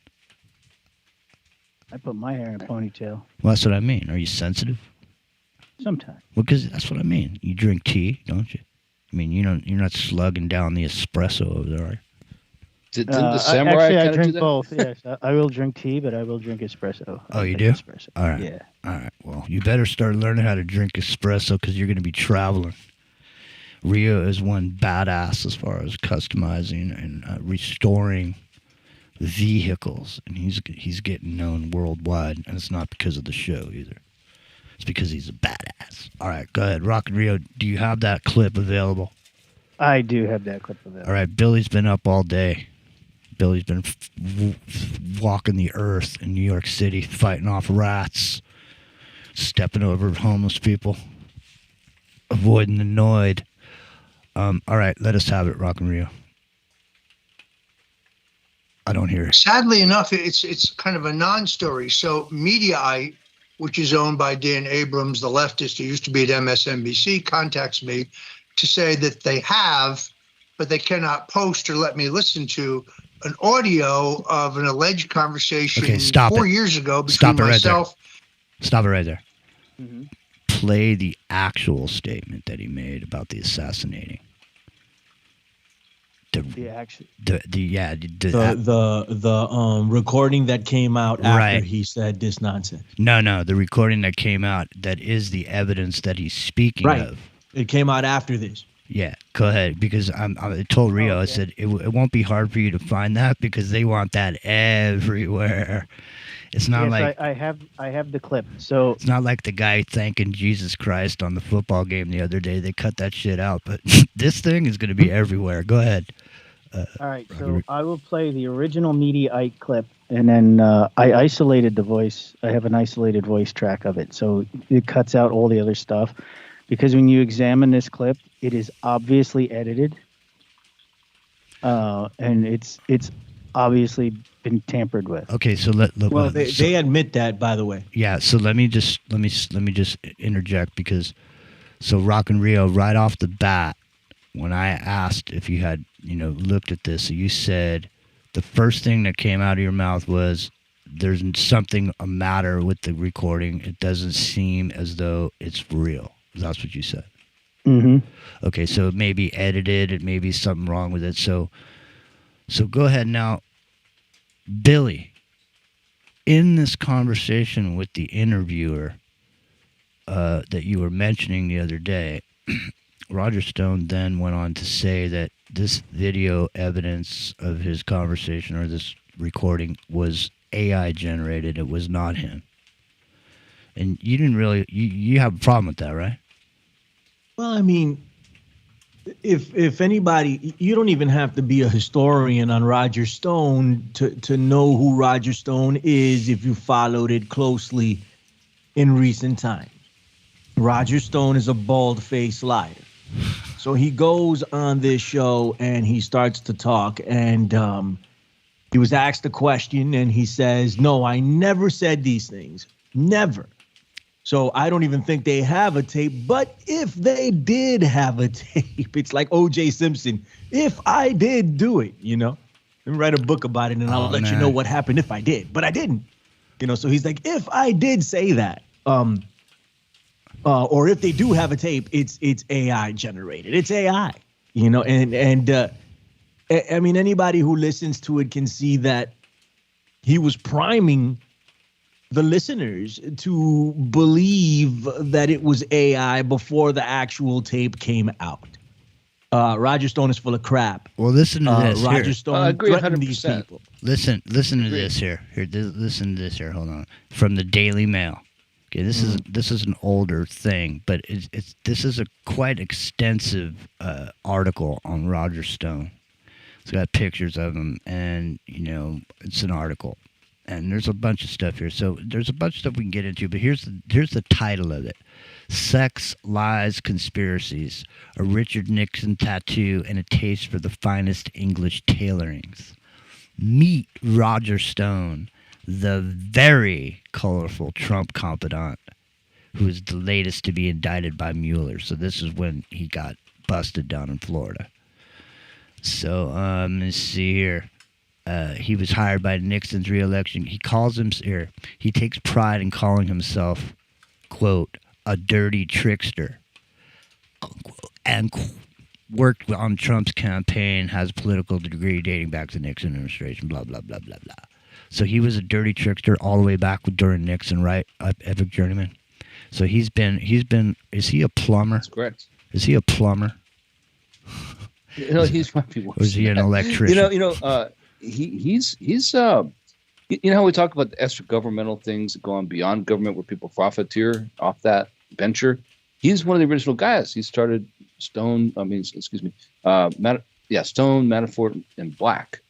S15: I put my hair in a ponytail.
S13: Well, that's what I mean. Are you sensitive?
S15: Sometimes.
S13: Well, because that's what I mean. You drink tea, don't you? I mean, you're not slugging down the espresso over there, are you?
S14: Did the samurai
S15: actually, I
S14: do
S15: drink
S14: that?
S15: both. Yes, I will drink tea, but I will drink espresso.
S13: Oh, you do?
S15: Espresso.
S13: All right.
S15: Yeah.
S13: All right. Well, you better start learning how to drink espresso because you're going to be traveling. Rio is one badass as far as customizing and restoring vehicles, and he's getting known worldwide, and it's not because of the show either. It's because he's a badass. All right, go ahead. Rockin' Rio, do you have that clip available?
S15: I do have that clip available.
S13: All right, Billy's been up all day. Billy's been walking the earth in New York City, fighting off rats, stepping over homeless people, avoiding the Noid. All right, let us have it, Rockin' Rio. I don't hear it.
S4: Sadly enough, it's kind of a non-story. So Mediaite, which is owned by Dan Abrams, the leftist who used to be at MSNBC, contacts me to say that they have, but they cannot post or let me listen to an audio of an alleged conversation 4 years ago between myself.
S13: Stop it right there. Mm-hmm. Play the actual statement that he made about the assassinating.
S15: The
S16: recording that came out after he said this nonsense.
S13: No, the recording that came out that is the evidence that he's speaking of.
S16: It came out after this.
S13: Yeah, go ahead, because I told Rio, I said, it won't be hard for you to find that because they want that everywhere. It's not like
S15: I have the clip. So
S13: it's not like the guy thanking Jesus Christ on the football game the other day. They cut that shit out, but this thing is going to be everywhere. Go ahead.
S15: All right, so I will play the original Mediaite clip, and then I isolated the voice. I have an isolated voice track of it, so it cuts out all the other stuff. Because when you examine this clip, it is obviously edited, and it's obviously been tampered with.
S13: Okay, so
S16: they admit that, by the way.
S13: Yeah, so let me just interject because Rockin' Rio, right off the bat, when I asked if you had looked at this, you said the first thing that came out of your mouth was there's something a matter with the recording. It doesn't seem as though it's real. That's what you said.
S15: Mm-hmm.
S13: Okay, so it may be edited. It may be something wrong with it. So go ahead now. Billy, in this conversation with the interviewer that you were mentioning the other day, Roger Stone then went on to say that this video evidence of his conversation or this recording was AI generated. It was not him. And you didn't really, you have a problem with that, right?
S16: Well, I mean, if anybody, you don't even have to be a historian on Roger Stone to know who Roger Stone is if you followed it closely in recent times. Roger Stone is a bald-faced liar. So he goes on this show and he starts to talk, and he was asked a question and he says, "No, I never said these things. Never." So I don't even think they have a tape. But if they did have a tape, it's like O.J. Simpson. If I did do it, let me write a book about it and I'll let you know what happened if I did. But I didn't. So he's like, if I did say that, or if they do have a tape, it's AI generated. It's AI, you know, and I mean, anybody who listens to it can see that he was priming the listeners to believe that it was AI before the actual tape came out. Roger Stone is full of crap.
S13: Well, listen to this.
S16: Roger
S13: Here.
S16: Stone threatened these people.
S13: Listen to this here. Listen to this here. Hold on. From the Daily Mail. Okay, this is an older thing, but this is a quite extensive article on Roger Stone. It's got pictures of him, and it's an article, and there's a bunch of stuff here. So there's a bunch of stuff we can get into, but here's the title of it: "Sex, Lies, Conspiracies: A Richard Nixon Tattoo and a Taste for the Finest English Tailorings." Meet Roger Stone, the very colorful Trump confidant, who is the latest to be indicted by Mueller. So this is when he got busted down in Florida. So let's see here. He was hired by Nixon's re-election. He calls him here. He takes pride in calling himself, quote, a dirty trickster, unquote, and worked on Trump's campaign, has a political degree dating back to the Nixon administration, blah, blah, blah, blah, blah. So he was a dirty trickster all the way back during Nixon, right? Epic Journeyman. So he's been, is he a plumber? That's
S14: correct.
S13: Is he a plumber?
S14: He's might be worse.
S13: Or is he an electrician?
S14: He's how we talk about the extra governmental things that go on beyond government where people profiteer off that venture. He's one of the original guys. He started Stone, Manafort, and Black,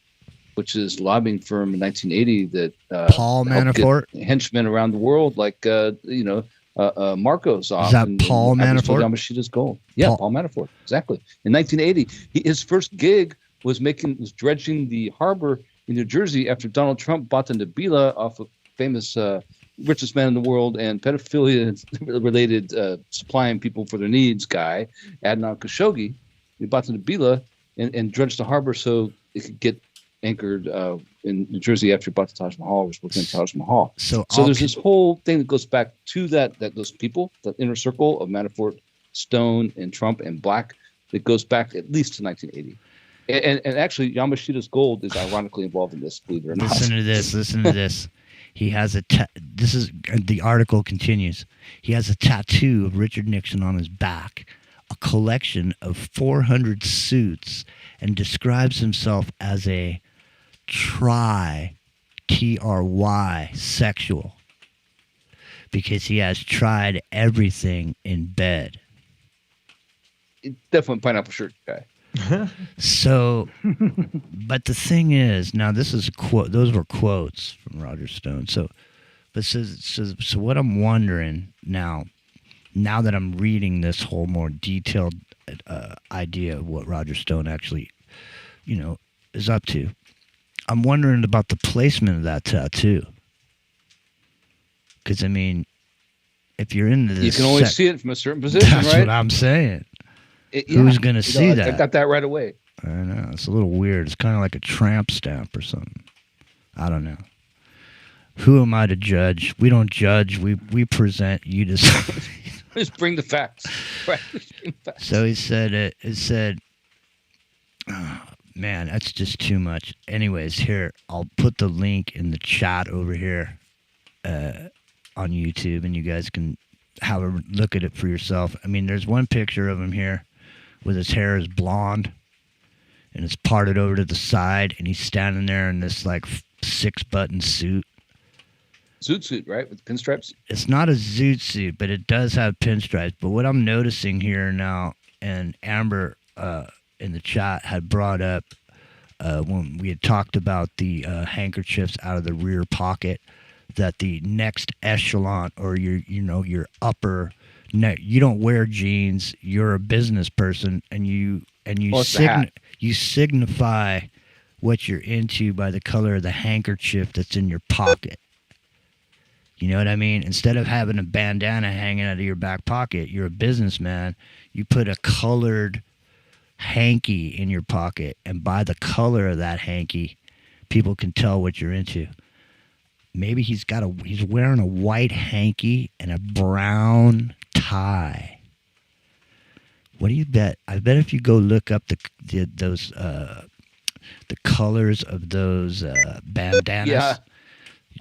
S14: which is a lobbying firm in 1980 that
S13: Paul Manafort,
S14: henchmen around the world, like Marcos off.
S13: Is that Paul Manafort?
S14: Yamashita's gold. Yeah, Paul Manafort, exactly. In 1980, his first gig was dredging the harbor in New Jersey after Donald Trump bought the Nabila off a famous richest man in the world and pedophilia-related supplying people for their needs guy, Adnan Khashoggi. He bought the Nabila and dredged the harbor so it could get anchored in New Jersey after he bought the Taj Mahal, was within Taj Mahal. So there's this whole thing that goes back to that those people, the inner circle of Manafort, Stone, and Trump, and Black, that goes back at least to 1980. And actually, Yamashita's gold is ironically involved in this, believe it or not.
S13: Listen to this. He has the article continues. He has a tattoo of Richard Nixon on his back, a collection of 400 suits, and describes himself as a T-R-Y, sexual, because he has tried everything in bed.
S14: Definitely pineapple shirt guy.
S13: So, but the thing is, now this is a quote. Those were quotes from Roger Stone. So what I'm wondering now that I'm reading this whole more detailed idea of what Roger Stone actually, is up to, I'm wondering about the placement of that tattoo. Because if you're into this,
S14: you can only see it from a certain position.
S13: That's
S14: right?
S13: what I'm saying. Who's going to see that?
S14: I got that right away.
S13: I know. It's a little weird. It's kind of like a tramp stamp or something. I don't know. Who am I to judge? We don't judge. We present. You decide.
S14: Just bring the facts. Right.
S13: So it said, oh, man, that's just too much. Anyways, here, I'll put the link in the chat over here on YouTube, and you guys can have a look at it for yourself. There's one picture of him here with his hair is blonde and it's parted over to the side, and he's standing there in this like 6-button suit.
S14: Zoot suit, right? With pinstripes?
S13: It's not a zoot suit, but it does have pinstripes. But what I'm noticing here now, and Amber in the chat had brought up when we had talked about the handkerchiefs out of the rear pocket, that the next echelon, or your upper, you don't wear jeans. You're a business person, and you signify what you're into by the color of the handkerchief that's in your pocket. You know what I mean? Instead of having a bandana hanging out of your back pocket, you're a businessman. You put a colored hanky in your pocket, and by the color of that hanky, people can tell what you're into. maybe he's wearing a white hanky and a brown tie. What do you bet? I bet if you go look up the colors of those bandanas.
S14: Yeah.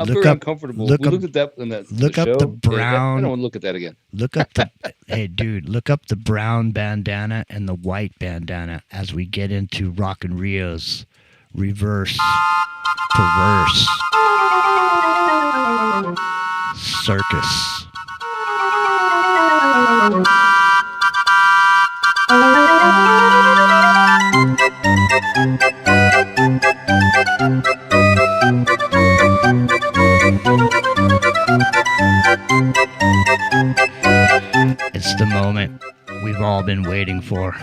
S14: I'm very uncomfortable. We looked at that in that
S13: Look
S14: the
S13: up
S14: show.
S13: the brown.
S14: I don't want to look at that again.
S13: Look up the hey, dude. Look up the brown bandana and the white bandana as we get into Rock and Rio's reverse perverse circus. It's the moment we've all been waiting for.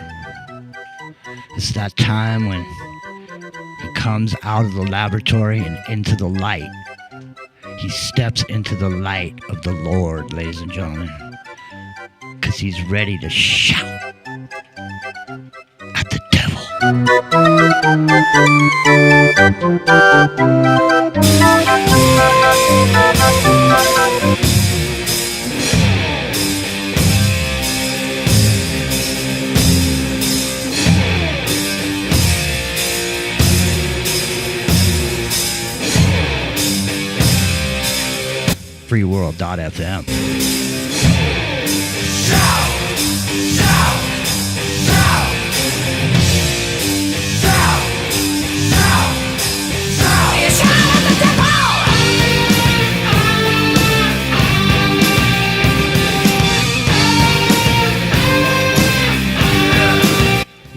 S13: It's that time when he comes out of the laboratory and into the light. He steps into the light of the Lord, ladies and gentlemen, because he's ready to shout at the devil. freeworld.fm.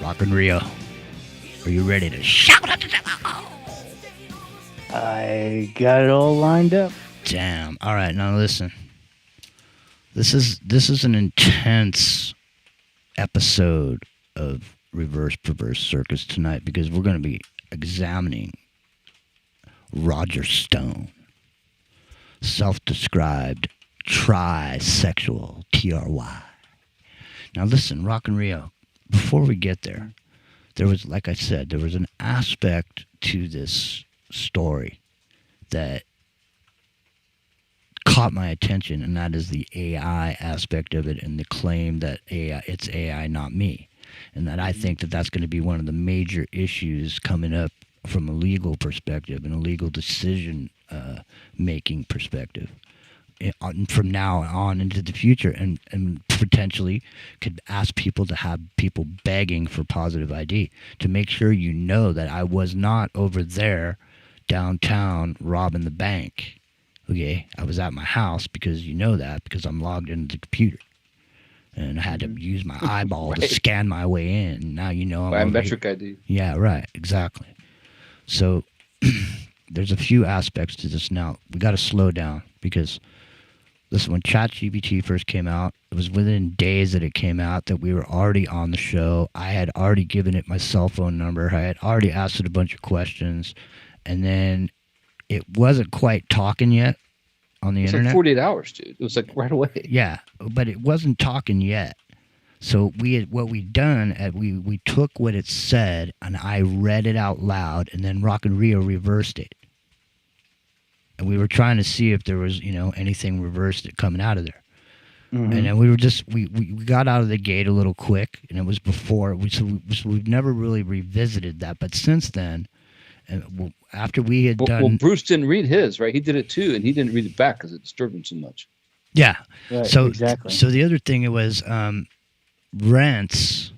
S13: Rock and Rio, are you ready to shout at the devil?
S15: I got it all lined up.
S13: Damn. All right, now listen. This is an intense episode of Reverse Perverse Circus tonight because we're going to be examining Roger Stone, self-described trisexual, TRY. Now listen, Rock and Rio, before we get there, there was, like I said, there was an aspect to this story that caught my attention, and that is the AI aspect of it and the claim that it's AI, not me. And that I think that that's going to be one of the major issues coming up from a legal perspective and a legal decision making perspective from now on into the future, and potentially could ask people to have people begging for positive ID to make sure you know that I was not over there downtown robbing the bank. Okay, I was at my house because you know that because I'm logged into the computer, and I had to use my eyeball
S14: Right.
S13: to scan my way in. Now you know I'm
S14: Biometric ID.
S13: Yeah, right, exactly. So there's a few aspects to this. Now we got to slow down because listen, when ChatGPT first came out, it was within days that it came out that we were already on the show. I had already given it my cell phone number. I had already asked it a bunch of questions, and then it wasn't quite talking yet on the internet.
S14: Like 48 hours, dude. It was like right away.
S13: Yeah, but it wasn't talking yet. So what we done, we took what it said and I read it out loud, and then Rock and Rio reversed it. And we were trying to see if there was, anything reversed coming out of there. Mm-hmm. And then we got out of the gate a little quick, and it was before. So we've never really revisited that. But since then, after we had done...
S14: Well, Bruce didn't read his, right? He did it too, and he didn't read it back because it disturbed him so much.
S13: Yeah.
S15: Right,
S13: so
S15: exactly.
S13: So the other thing, it was rents...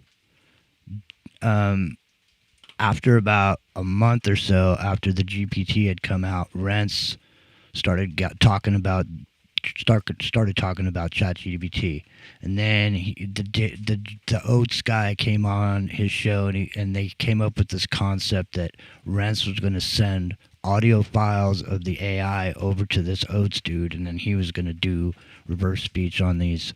S13: after about a month or so after the GPT had come out, Rents started talking about ChatGPT, and then the Oates guy came on his show, and they came up with this concept that Rents was going to send audio files of the AI over to this Oates dude, and then he was going to do reverse speech on these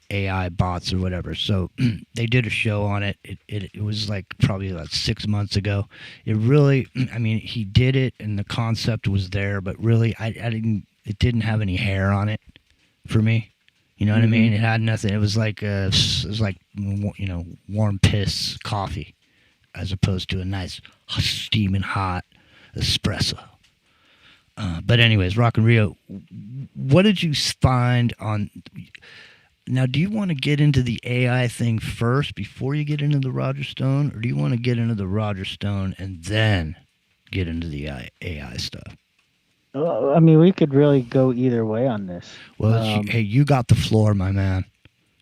S13: AI bots or whatever. So they did a show on it. It was like probably about 6 months ago. It really, I mean, he did it and the concept was there, but really it didn't have any hair on it for me. You know what I mean? It had nothing. It was like warm piss coffee as opposed to a nice steaming hot espresso. But anyways, Rock and Rio, what did you find on... Now, do you want to get into the AI thing first before you get into the Roger Stone, or do you want to get into the Roger Stone and then get into the AI stuff?
S15: I mean, we could really go either way on this.
S13: Well, hey, you got the floor, my man.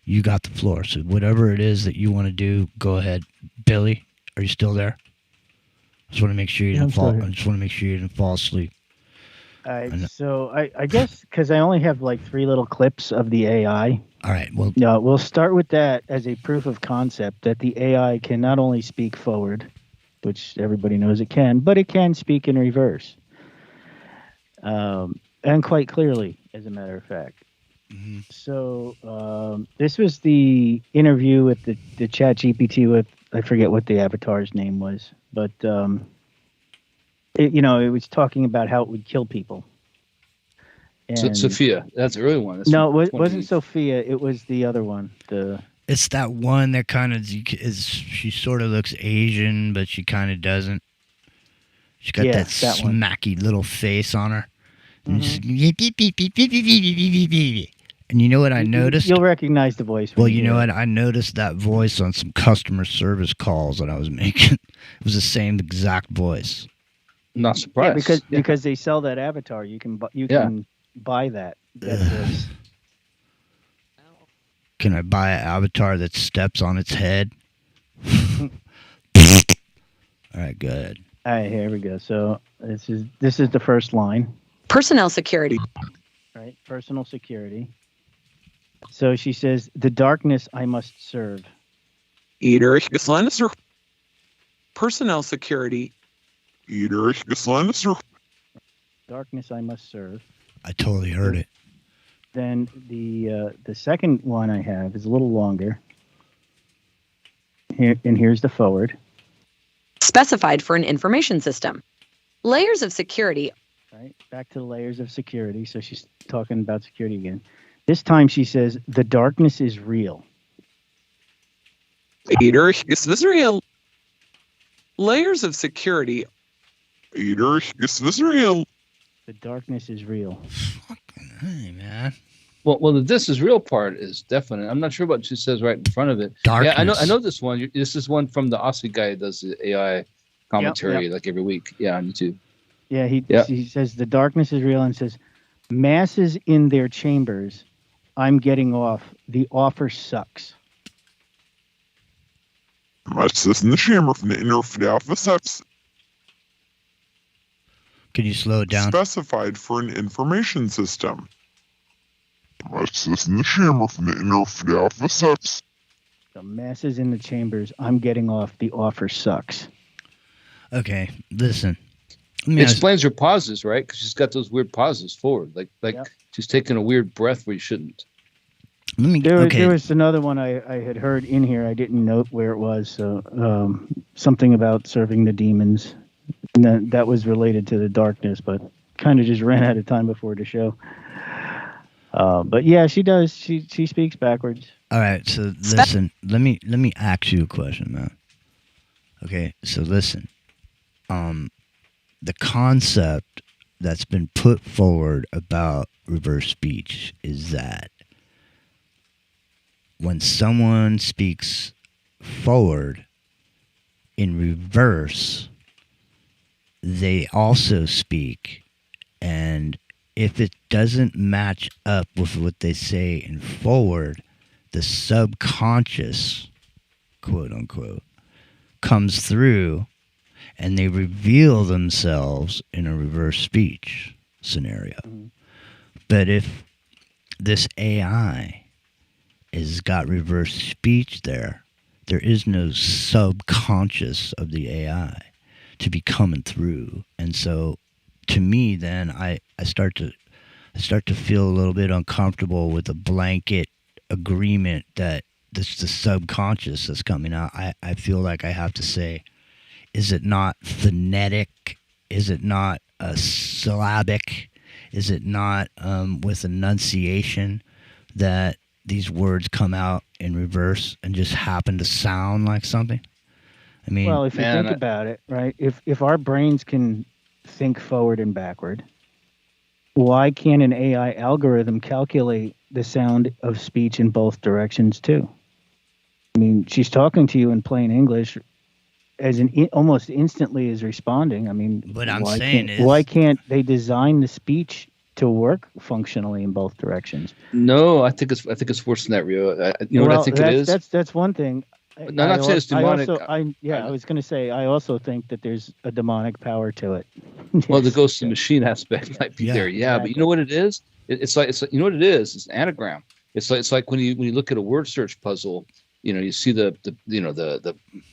S13: You got the floor. So whatever it is that you want to do, go ahead. Billy, are you still there? I just want to make sure you didn't fall. I just want to make sure you didn't fall asleep.
S15: So I guess because I only have like 3 little clips of the AI.
S13: All right. Well,
S15: we'll start with that as a proof of concept that the AI can not only speak forward, which everybody knows it can, but it can speak in reverse. And quite clearly, as a matter of fact.
S13: Mm-hmm.
S15: So this was the interview with the Chat GPT with, I forget what the avatar's name was, but it was talking about how it would kill people. And
S14: Sophia, that's the early one.
S15: No, it wasn't Sophia. It was the other one.
S13: It's that one that kind of she sort of looks Asian, but she kind of doesn't. She's got that smacky little face on her.
S15: Mm-hmm.
S13: And you know what I noticed?
S15: You'll recognize the voice.
S13: Well, you know what? I noticed that voice on some customer service calls that I was making. It was the same exact voice.
S14: Not surprised.
S15: Yeah, because they sell that avatar. You can buy that voice.
S13: Can I buy an avatar that steps on its head? All right, good.
S15: All right, here we go. So this is the first line.
S3: Personnel security.
S15: Right, personal security. So she says, "The darkness I must serve."
S5: Personnel security.
S15: Darkness I must serve.
S13: I totally heard it.
S15: Then the second one I have is a little longer. Here, and here's the forward.
S3: Specified for an information system. Layers of security.
S15: Right, back to the layers of security. So she's talking about security again. This time she says, "The darkness is real."
S5: Is this real? Layers of security. Is this real?
S15: The darkness is real.
S13: Hey, man.
S14: Well, the "this is real" part is definite. I'm not sure what she says right in front of it.
S13: Darkness.
S14: Yeah, I know this one. This is one from the Aussie guy who does the AI commentary like every week. Yeah, on YouTube.
S15: Yeah, he says the darkness is real and says, "Masses in their chambers. I'm getting off. The offer sucks."
S5: Masses in the chamber from the inner alpha sucks.
S13: Can you slow it down?
S5: Specified for an information system. Masses in the chamber from the inner alpha sucks.
S15: The masses in the chambers. I'm getting off. The offer sucks.
S13: Okay, listen.
S14: It explains her pauses, right? Because she's got those weird pauses forward, like she's taking a weird breath where you shouldn't.
S15: There was another one I had heard in here. I didn't note where it was. So something about serving the demons. And that was related to the darkness, but kind of just ran out of time before the show. But yeah, she does. She speaks backwards.
S13: All right. So listen. Let me ask you a question, man. Okay. So listen. The concept that's been put forward about reverse speech is that when someone speaks forward in reverse, they also speak, and if it doesn't match up with what they say in forward, the subconscious, quote unquote, comes through and they reveal themselves in a reverse speech scenario. Mm-hmm. But if this AI has got reverse speech there is no subconscious of the AI to be coming through. And so to me, then I start to feel a little bit uncomfortable with a blanket agreement that this the subconscious that's coming out. I feel like I have to say, is it not phonetic? Is it not syllabic? Is it not with enunciation that these words come out in reverse and just happen to sound like something? I mean,
S15: well, if you think about it, right? If our brains can think forward and backward, why can't an AI algorithm calculate the sound of speech in both directions too? I mean, she's talking to you in plain English, as almost instantly is responding. I mean,
S13: what I'm saying is,
S15: why can't they design the speech to work functionally in both directions?
S14: No, I think it's worse than that, Rio. You know what I think it is?
S15: That's one thing.
S14: No, I'm not saying it's demonic.
S15: I was going to say, I also think that there's a demonic power to it.
S14: Well, the ghost of the machine aspect might be there, yeah. But you know what it is? It's like you know what it is? It's an anagram. It's like when you look at a word search puzzle, you know, you see the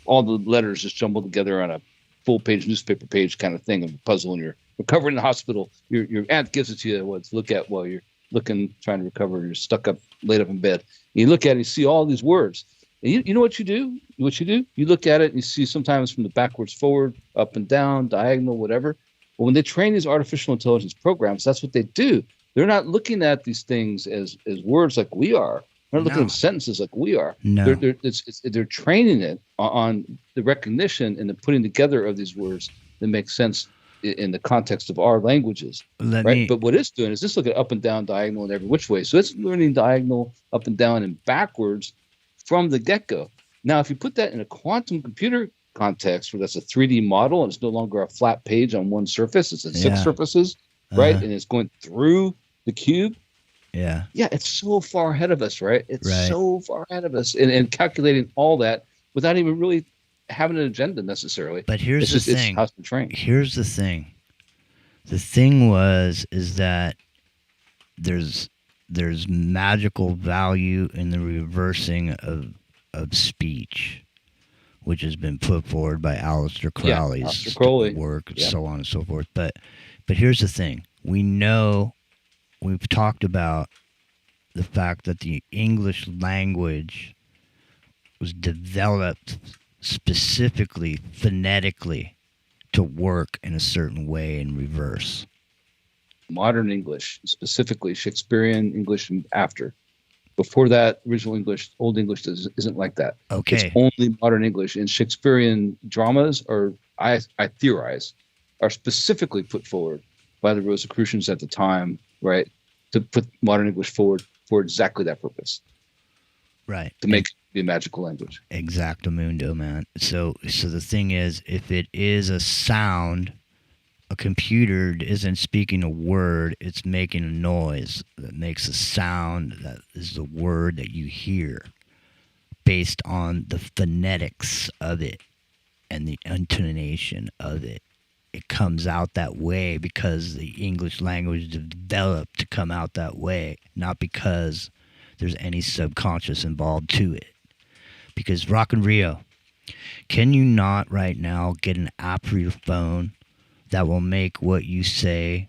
S14: all the letters just jumbled together on a full page newspaper page kind of thing of a puzzle, and you're recovering in the hospital. Your aunt gives it to you to look at while you're trying to recover. You're stuck up, laid up in bed. You look at it, and you see all these words. And you know what you do? You look at it and you see sometimes from the backwards, forward, up and down, diagonal, whatever. But when they train these artificial intelligence programs, that's what they do. They're not looking at these things as words like we are. They're not looking at sentences like we are.
S13: No.
S14: They're training it on the recognition and the putting together of these words that make sense in the context of our languages. But what it's doing is just look at up and down, diagonal, and every which way. So it's learning diagonal, up and down, and backwards from the get-go. Now, if you put that in a quantum computer context where that's a 3D model and it's no longer a flat page on one surface, it's in six surfaces, right? And it's going through the cube.
S13: Yeah.
S14: Yeah, it's so far ahead of us, right? It's so far ahead of us. And calculating all that without even really having an agenda necessarily.
S13: But here's the thing.
S14: It's how it's been trained.
S13: Here's the thing. The thing is that there's magical value in the reversing of speech, which has been put forward by Aleister Crowley's work, and so on and so forth. But here's the thing. We've talked about the fact that the English language was developed specifically, phonetically, to work in a certain way in reverse.
S14: Modern English, specifically Shakespearean English and after. Before that, original English, Old English isn't like that.
S13: Okay.
S14: It's only modern English. And Shakespearean dramas I theorize, are specifically put forward by the Rosicrucians at the time, right, to put modern English forward for exactly that purpose.
S13: Right.
S14: To make it be a magical language.
S13: Exactamundo, man. So the thing is, if it is a sound, a computer isn't speaking a word, it's making a noise that makes a sound that is the word that you hear based on the phonetics of it and the intonation of it. It comes out that way because the English language developed to come out that way, not because there's any subconscious involved to it. Because Rock and Rio, can you not right now get an app for your phone that will make what you say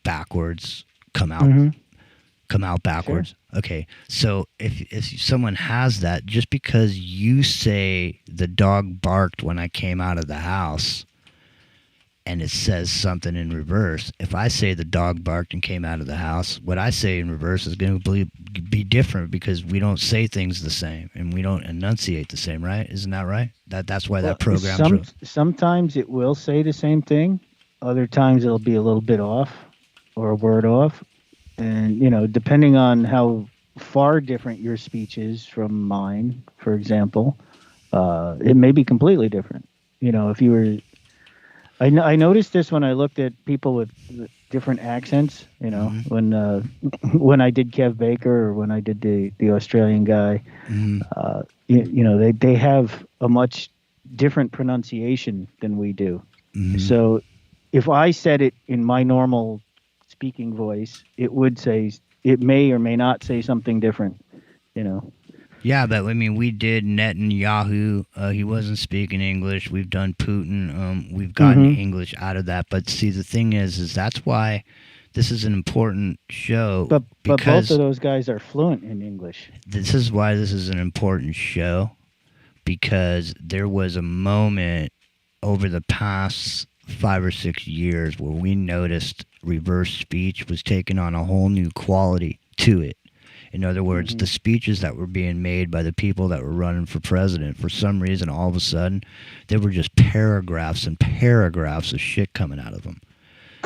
S13: backwards come out backwards? Sure. Okay, so if someone has that, just because you say the dog barked when I came out of the house and it says something in reverse, if I say the dog barked and came out of the house, what I say in reverse is going to be different because we don't say things the same and we don't enunciate the same, right? Isn't that right? That's why that program.
S15: Sometimes it will say the same thing. Other times it'll be a little bit off or a word off. And, depending on how far different your speech is from mine, for example, it may be completely different. If you were... I noticed this when I looked at people with different accents, when I did Kev Baker or when I did the Australian guy, they have a much different pronunciation than we do. Mm-hmm. So if I said it in my normal speaking voice, it may or may not say something different,
S13: Yeah, but we did Netanyahu. He wasn't speaking English. We've done Putin. We've gotten English out of that. But see, the thing is that's why this is an important show.
S15: But both of those guys are fluent in English.
S13: This is why this is an important show, because there was a moment over the past 5 or 6 years where we noticed reverse speech was taking on a whole new quality to it. In other words, the speeches that were being made by the people that were running for president, for some reason, all of a sudden, there were just paragraphs and paragraphs of shit coming out of them.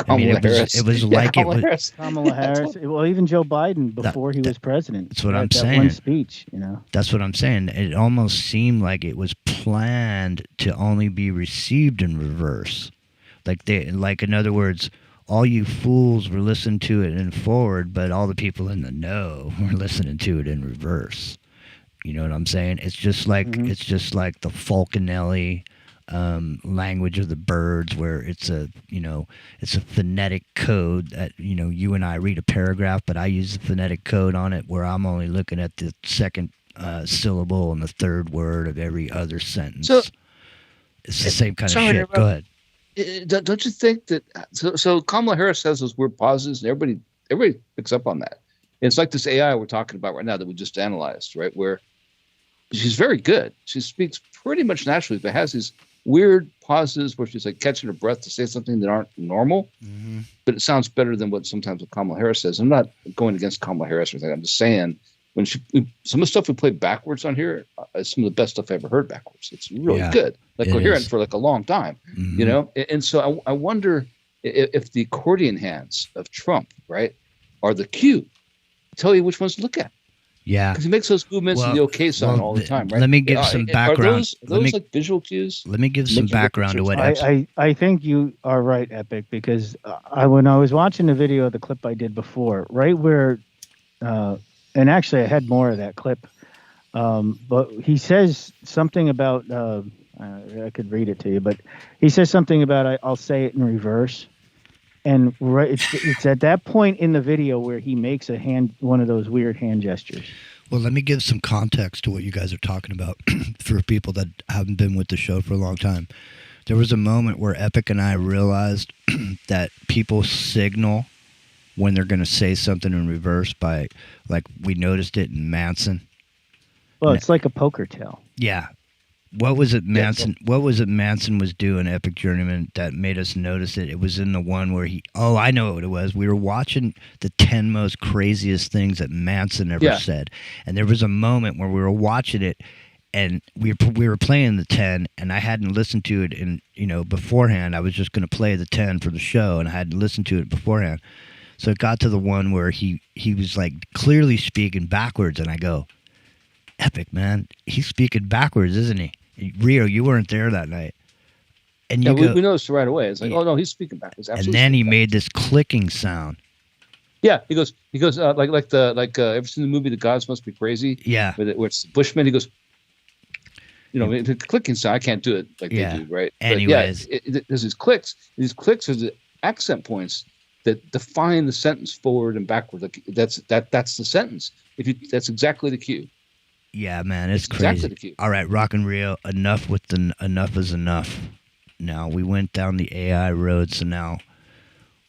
S13: I mean, it was like it was
S15: Kamala Harris. Well, even Joe Biden before he was president.
S13: That's what I'm
S15: that
S13: saying.
S15: One speech, you know.
S13: That's what I'm saying. It almost seemed like it was planned to only be received in reverse. Like in other words, all you fools were listening to it in forward, but all the people in the know were listening to it in reverse. You know what I'm saying? It's just like the Falconelli language of the birds, where it's a phonetic code that you and I read a paragraph, but I use the phonetic code on it where I'm only looking at the second syllable and the third word of every other sentence.
S14: So
S13: it's the same kind of shit. Go ahead.
S14: Don't you think that? So Kamala Harris has those weird pauses, and everybody picks up on that. It's like this AI we're talking about right now that we just analyzed, right? Where she's very good. She speaks pretty much naturally, but has these weird pauses where she's like catching her breath to say something that aren't normal.
S13: Mm-hmm.
S14: But it sounds better than what sometimes what Kamala Harris says. I'm not going against Kamala Harris or anything. I'm just saying when some of the stuff we play backwards on here is some of the best stuff I ever heard backwards. It's really good, like coherent for like a long time, And so I wonder if the accordion hands of Trump, right, are the cue. Tell you which ones to look at.
S13: Yeah,
S14: because he makes those movements in the OK sign all the time, right?
S13: Let me give some background.
S14: Are those like visual cues?
S13: Let me give some background to what
S15: I think you are right, Epic, because when I was watching the video of the clip I did before, right where, and actually I had more of that clip, but he says something about, I could read it to you, but he says something about, I'll say it in reverse. And it's at that point in the video where he makes one of those weird hand gestures.
S13: Well, let me give some context to what you guys are talking about for people that haven't been with the show for a long time. There was a moment where Epic and I realized that people signal when they're going to say something in reverse by, like, we noticed it in Manson.
S15: Well, it's like a poker tell.
S13: Yeah. What was it Manson? What was it Manson was doing, Epic Journeyman, that made us notice it? It was in the one where I know what it was. We were watching the 10 most craziest things that Manson ever said, and there was a moment where we were watching it, and we were playing the 10, and I hadn't listened to it beforehand. I was just going to play the 10 for the show, and I hadn't listened to it beforehand. So it got to the one where he was like clearly speaking backwards, and I go, Epic, man, he's speaking backwards, isn't he? Rio, you weren't there that night. And
S14: we noticed right away. It's like, oh no, he's speaking backwards.
S13: And then he made this clicking sound.
S14: Yeah, he goes ever seen the movie The Gods Must Be Crazy?
S13: Yeah.
S14: Where it's the Bushman, he goes, the clicking sound, I can't do it like they do, right?
S13: Anyways.
S14: But there's these clicks. These clicks are the accent points that define the sentence forward and backward. Like that's the sentence. That's exactly the cue.
S13: Yeah, man, it's crazy.
S14: Exactly.
S13: All right, Rock and Rio, enough is enough. Now we went down the AI road, so now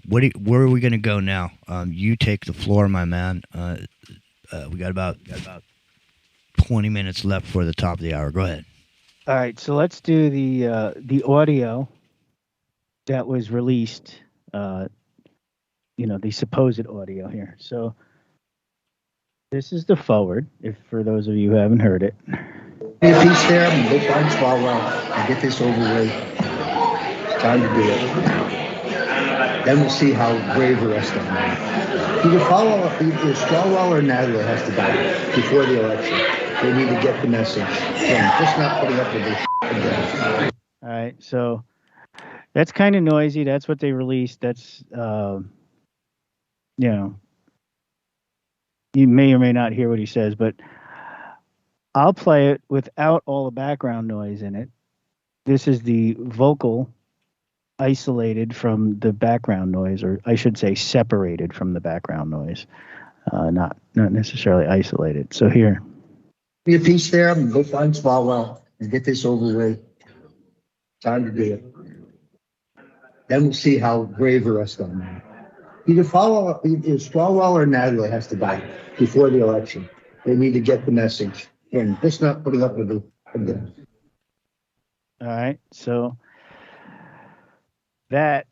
S13: where are we going to go now? You take the floor, my man. We got about 20 minutes left for the top of the hour. Go ahead.
S15: All right, so let's do the audio that was released. The supposed audio here. So. This is the forward, if for those of you who haven't heard it.
S6: Be a piece there, and go find Swalwell and get this over with. Time to do it. Then we'll see how brave the rest of them are. Either Swalwell or Nadler has to die before the election. They need to get the message. Just not putting up with this again.
S15: All right, so that's kind of noisy. That's what they released. That's, you may or may not hear what he says, but I'll play it without all the background noise in it. This is the vocal isolated from the background noise, or I should say separated from the background noise, not necessarily isolated. So here.
S6: Be a piece there, and go find Swalwell and get this over with. Time to do it. Then we'll see how brave the rest of them are. Either Swalwell or Nadler has to die before the election. They need to get the message and just not putting up with it again.
S15: All right, so that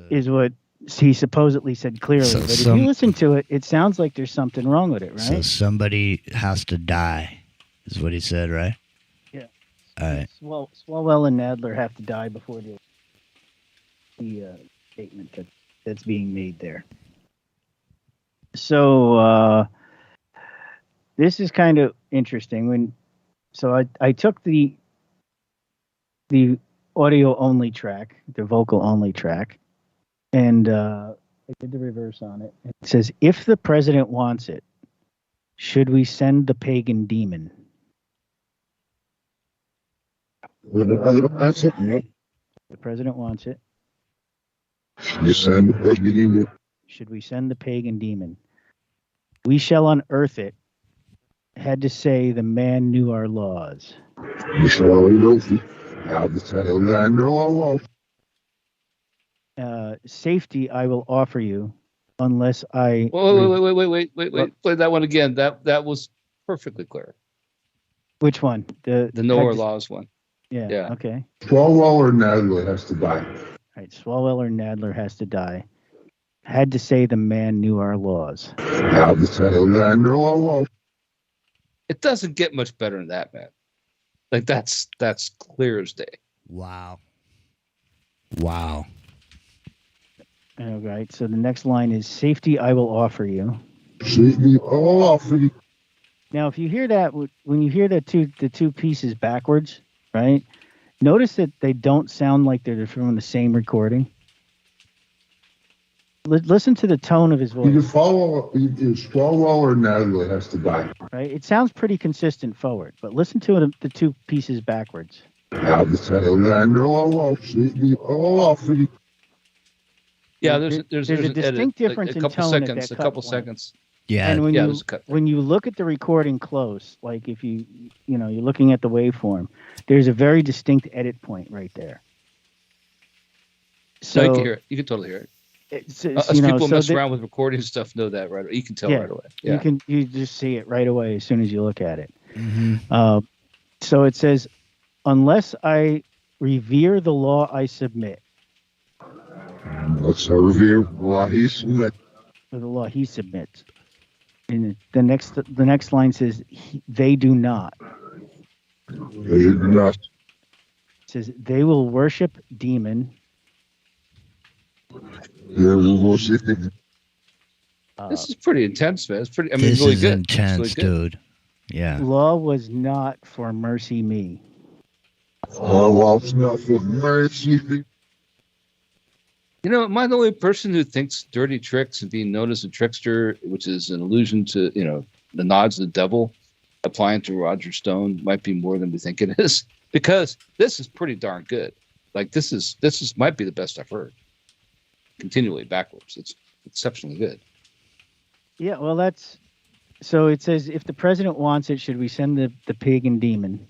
S15: is what he supposedly said clearly. But if you listen to it, it sounds like there's something wrong with it, right?
S13: So somebody has to die, is what he said, right?
S15: Yeah.
S13: All right.
S15: Swalwell and Nadler have to die before the statement. that's being made there. So this is kind of interesting. I took the audio only track, the vocal only track, and I did the reverse on it. It says, "If the president wants it, should we send the pagan demon?" The president wants it.
S5: You send the pagan demon.
S15: Should we send the pagan demon? We shall unearth it. Had to say the man knew our laws.
S5: You shall unearth it. Had to say the man knew our laws.
S15: Safety I will offer you, unless I.
S14: Wait. Play that one again. That was perfectly clear.
S15: Which one? The
S14: know our laws one.
S15: Yeah. Okay.
S5: Swalwell or Nadler has to die.
S15: All right. Swalwell or Nadler has to die. Had to say the man knew our laws.
S5: Had to say the man knew our laws.
S14: It doesn't get much better than that, man. Like that's clear as day.
S13: Wow.
S15: All right. So the next line is safety I will offer you.
S5: Safety I will offer you.
S15: Now, if you hear that, when you hear the two pieces backwards, right? Notice that they don't sound like they're from the same recording. Listen to the tone of his voice.
S5: Either Swalwell or Nadler has to die.
S15: Right? It sounds pretty consistent forward, but listen to the two pieces backwards.
S5: Had to say the man knew our laws. Safety I will offer you.
S14: Yeah, there's
S15: a distinct difference in tone at that
S14: a couple
S15: point.
S14: seconds.
S13: Yeah,
S15: and
S14: cut.
S15: When you look at the recording close, like if you're looking at the waveform, there's a very distinct edit point right there.
S14: So you can hear it. You can totally hear it. People mess around with recording stuff know that right away. You can tell right away. Yeah.
S15: You just see it right away as soon as you look at it.
S13: Mm-hmm.
S15: So it says, unless I revere the law I submit.
S5: Unless I revere the law he submits.
S15: The law he submits. And the next line says, they do not.
S5: They do not.
S15: It says, they will worship demon.
S5: They will worship demon.
S14: This is pretty intense, man. It's pretty.
S13: This
S14: really
S13: is
S14: good.
S13: intense,
S14: really
S13: dude. Yeah.
S15: Law was not for mercy me.
S5: Law was not for mercy me.
S14: You know, am I the only person who thinks dirty tricks and being known as a trickster, which is an allusion to, the nods of the devil, applying to Roger Stone, might be more than we think it is? Because this is pretty darn good. Like this is might be the best I've heard. Continually backwards. It's exceptionally good.
S15: Yeah, well, so it says, if the president wants it, should we send the pagan demon?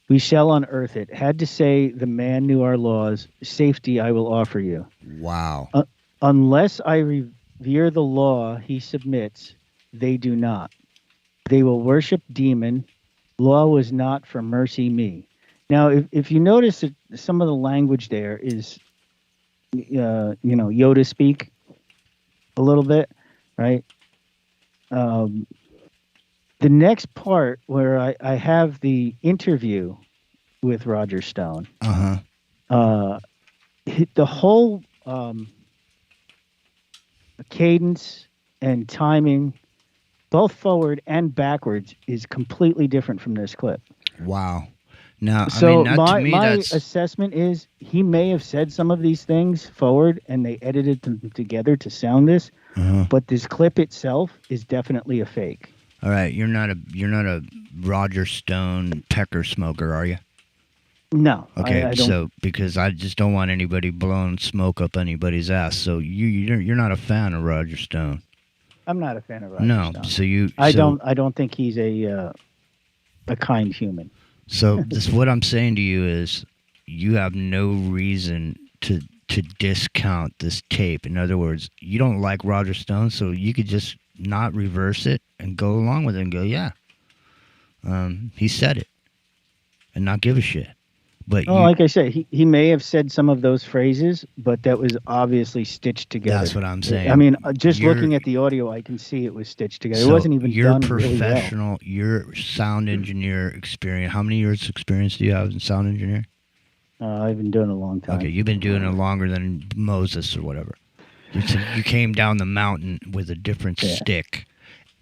S15: We shall unearth it. Had to say the man knew our laws. Safety I will offer you.
S13: Wow.
S15: Unless I revere the law he submits, they do not. They will worship demon. Law was not for mercy me. Now, if you notice that some of the language there is, Yoda speak a little bit, right? The next part where I have the interview with Roger Stone, the whole cadence and timing, both forward and backwards, is completely different from this clip.
S13: Wow. Now,
S15: so
S13: my
S15: assessment is he may have said some of these things forward and they edited them together to sound this, but this clip itself is definitely a fake.
S13: All right, you're not a Roger Stone pecker smoker, are you?
S15: No.
S13: Okay,
S15: I don't.
S13: so because I just don't want anybody blowing smoke up anybody's ass. So you're not a fan of Roger Stone.
S15: I'm not a fan of Roger Stone.
S13: No, so
S15: I don't think he's a kind human.
S13: So what I'm saying to you is, you have no reason to discount this tape. In other words, you don't like Roger Stone, so you could just not reverse it and go along with it and go, yeah, he said it, and not give a shit. But
S15: like I said, he may have said some of those phrases, but that was obviously stitched together.
S13: That's what I'm saying.
S15: I mean, just looking at the audio, I can see it was stitched together.
S13: So
S15: it wasn't even
S13: your
S15: done
S13: professional,
S15: really well.
S13: your sound engineer experience. How many years experience do you have in sound engineering?
S15: I've been doing it a long time.
S13: Okay, you've been doing it longer than Moses or whatever. You came down the mountain with a different stick.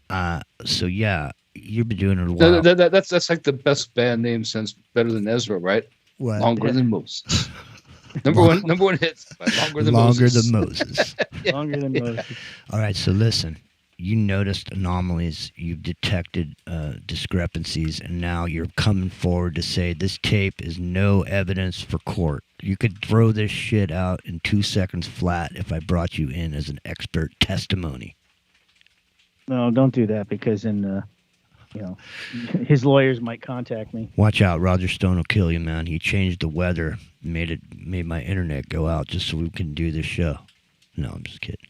S13: So yeah, you've been doing it a while.
S14: That's like the best band name since Better Than Ezra, right?
S13: What?
S14: Longer Than Moses. Number one hits. Longer Than Moses.
S15: Longer Than Moses.
S13: All right, so listen. You noticed anomalies, you've detected discrepancies, and now you're coming forward to say this tape is no evidence for court. You could throw this shit out in 2 seconds flat if I brought you in as an expert testimony.
S15: No, don't do that because then, his lawyers might contact me.
S13: Watch out, Roger Stone will kill you, man. He changed the weather, made my internet go out just so we can do this show. No, I'm just kidding.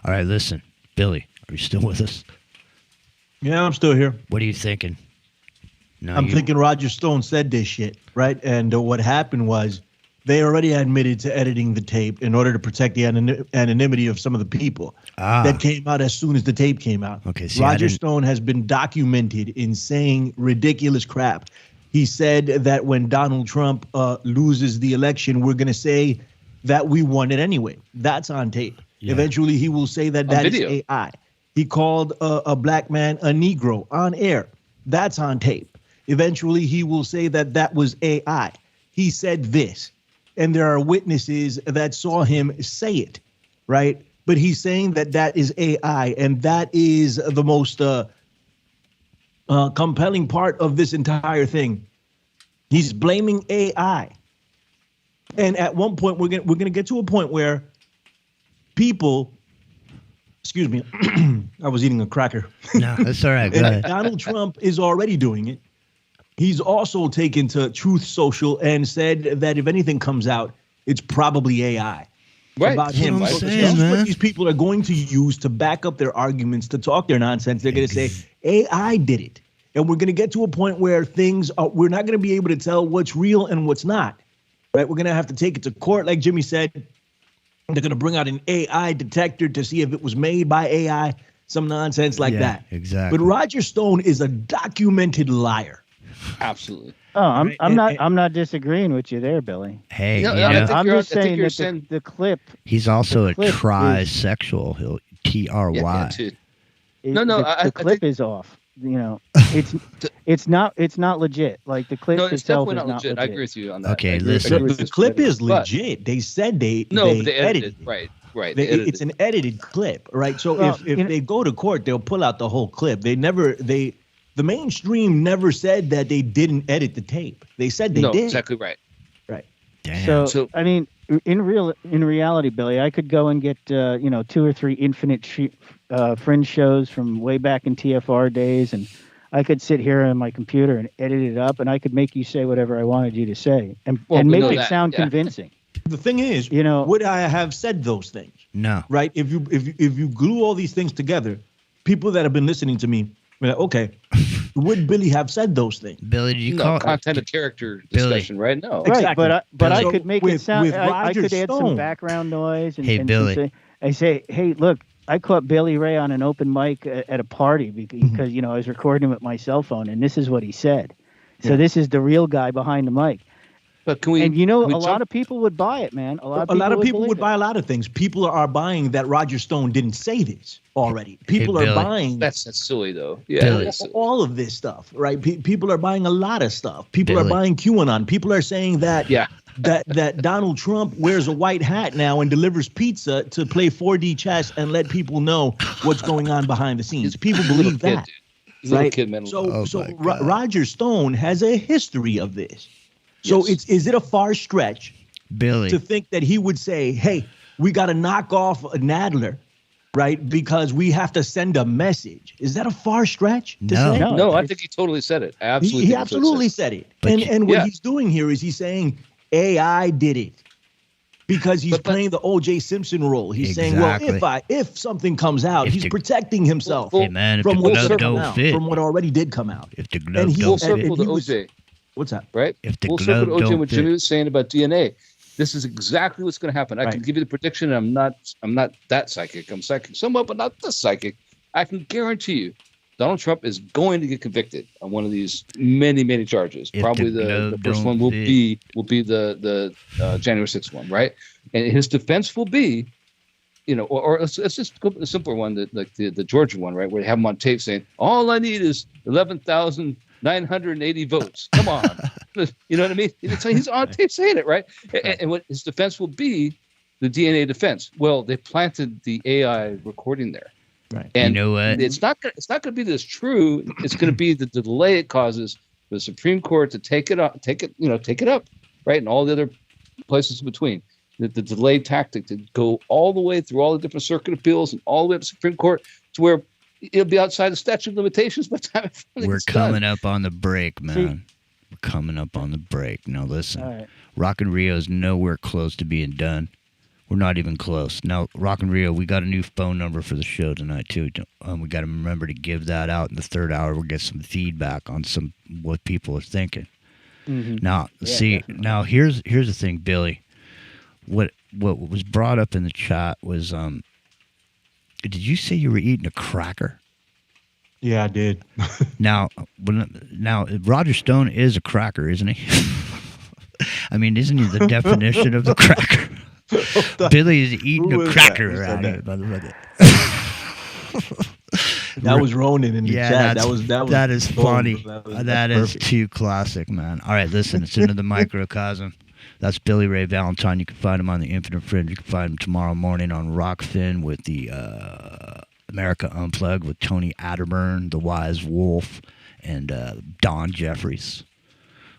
S13: All right, listen, Billy. Are you still with us?
S16: Yeah, I'm still here.
S13: What are you thinking?
S16: I'm thinking Roger Stone said this shit, right? And what happened was they already admitted to editing the tape in order to protect the anonymity of some of the people. That came out as soon as the tape came out.
S13: Okay, see,
S16: Roger Stone has been documented in saying ridiculous crap. He said that when Donald Trump loses the election, we're going to say that we won it anyway. That's on tape. Yeah. Eventually, he will say that is AI. He called a black man a Negro on air. That's on tape. Eventually, he will say that was AI. He said this, and there are witnesses that saw him say it, right? But he's saying that is AI, and that is the most compelling part of this entire thing. He's blaming AI, and at one point, we're gonna get to a point where people. Excuse me, I was eating a cracker.
S13: No, that's all right. Go ahead.
S16: Donald Trump is already doing it. He's also taken to Truth Social and said that if anything comes out, it's probably AI.
S14: Right.
S16: About him.
S13: That's
S16: So this is what these people are going to use to back up their arguments, to talk their nonsense. They're going to say, AI did it. And we're going to get to a point where we're not going to be able to tell what's real and what's not. Right? We're going to have to take it to court, like Jimmy said. They're going to bring out an AI detector to see if it was made by AI, some nonsense like that.
S13: Exactly.
S16: But Roger Stone is a documented liar.
S14: Absolutely.
S15: Oh, I'm not disagreeing with you there, Billy.
S13: Hey,
S15: I'm just saying that the clip.
S13: He's also a trisexual. He'll TRY.
S15: The clip is off. It's not legit. Like the clip itself is not legit.
S14: I agree with you on that.
S13: Okay, listen.
S16: The clip is legit. They said they edited it.
S14: Right.
S16: It's an edited clip, right? So if they go to court, they'll pull out the whole clip. The mainstream never said that they didn't edit the tape. They said they did.
S14: Exactly right.
S16: Right.
S13: Damn.
S15: So I mean, in reality, Billy, I could go and get 2 or 3 Infinite Fringe shows from way back in TFR days, and I could sit here on my computer and edit it up, and I could make you say whatever I wanted you to say, and make it sound convincing.
S16: The thing is, would I have said those things?
S13: No.
S16: Right? If you glue all these things together, people that have been listening to me, like, okay, would Billy have said those things?
S13: Billy, did you call
S14: content of character discussion, right? No,
S16: exactly.
S15: Right, but I could make it sound. I could
S16: Stone.
S15: add some background noise. And,
S13: hey, Billy.
S15: I say, hey, look, I caught BillyRay on an open mic at a party because I was recording him with my cell phone, and this is what he said. So this is the real guy behind the mic.
S14: But can we?
S15: And a lot of people would buy it, man. A lot of people would
S16: buy a lot of things. People are buying that Roger Stone didn't say this already. People are buying.
S14: That's silly though. Yeah,
S16: all of this stuff, right? People are buying a lot of stuff. People are buying QAnon. People are saying that. that Donald Trump wears a white hat now and delivers pizza to play 4D chess and let people know what's going on behind the scenes. People believe that. Right? So Roger Stone has a history of this. So is it a far stretch,
S13: Billy,
S16: to think that he would say, hey, we got to knock off Nadler, right? Because we have to send a message. Is that a far stretch to say?
S14: No, I think he totally said it. Absolutely.
S16: He absolutely said it. And what he's doing here is he's saying AI did it. Because he's playing the O.J. Simpson role. He's saying, well, if something comes out, he's protecting himself from what already did come out.
S13: If the glove don't fit.
S14: OJ.
S16: What's that?
S14: Right?
S13: If the
S14: we'll
S13: glove
S14: circle OJ
S13: don't
S14: what Jimmy was saying about DNA. This is exactly what's going to happen. I can give you the prediction. I'm not that psychic. I'm psychic somewhat, but not this psychic. I can guarantee you, Donald Trump is going to get convicted on one of these many, many charges. Probably the first one will be the January 6th one, right? And his defense will be or let's just go with a simpler one, that like the Georgia one, right, where they have him on tape saying, "All I need is 11,980 votes." Come on, you know what I mean? He's on tape saying it, right? And what his defense will be, the DNA defense. Well, they planted the AI recording there,
S16: right?
S14: And
S13: you know what?
S14: It's not going to be this true. It's going to be the delay it causes for the Supreme Court to take it up, right, and all the other places in between. The delay tactic to go all the way through all the different circuit appeals and all the way up to the Supreme Court to where it'll be outside the statute of limitations by the time it finally
S13: We're
S14: gets
S13: coming
S14: done.
S13: up on the break, man. We're coming up on the break. Now listen, right. Rock and Rio is nowhere close to being done. We're not even close. Now, Rock and Rio, we got a new phone number for the show tonight, too. We got to remember to give that out in the third hour. We'll get some feedback on what people are thinking.
S15: Mm-hmm.
S13: Now, now here's the thing, Billy. What was brought up in the chat was, did you say you were eating a cracker?
S16: Yeah, I did.
S13: Now, Roger Stone is a cracker, isn't he? I mean, isn't he the definition of the cracker? Billy is eating a cracker around here, motherfucker.
S16: That was Ronan in the chat.
S13: That is funny. That is too classic, man. All right, listen, it's into the microcosm. That's BillyRay Valintine. You can find him on the Infinite Fringe. You can find him tomorrow morning on Rockfin with the America Unplugged with Tony Atterburn, the Wise Wolf, and Don Jeffries.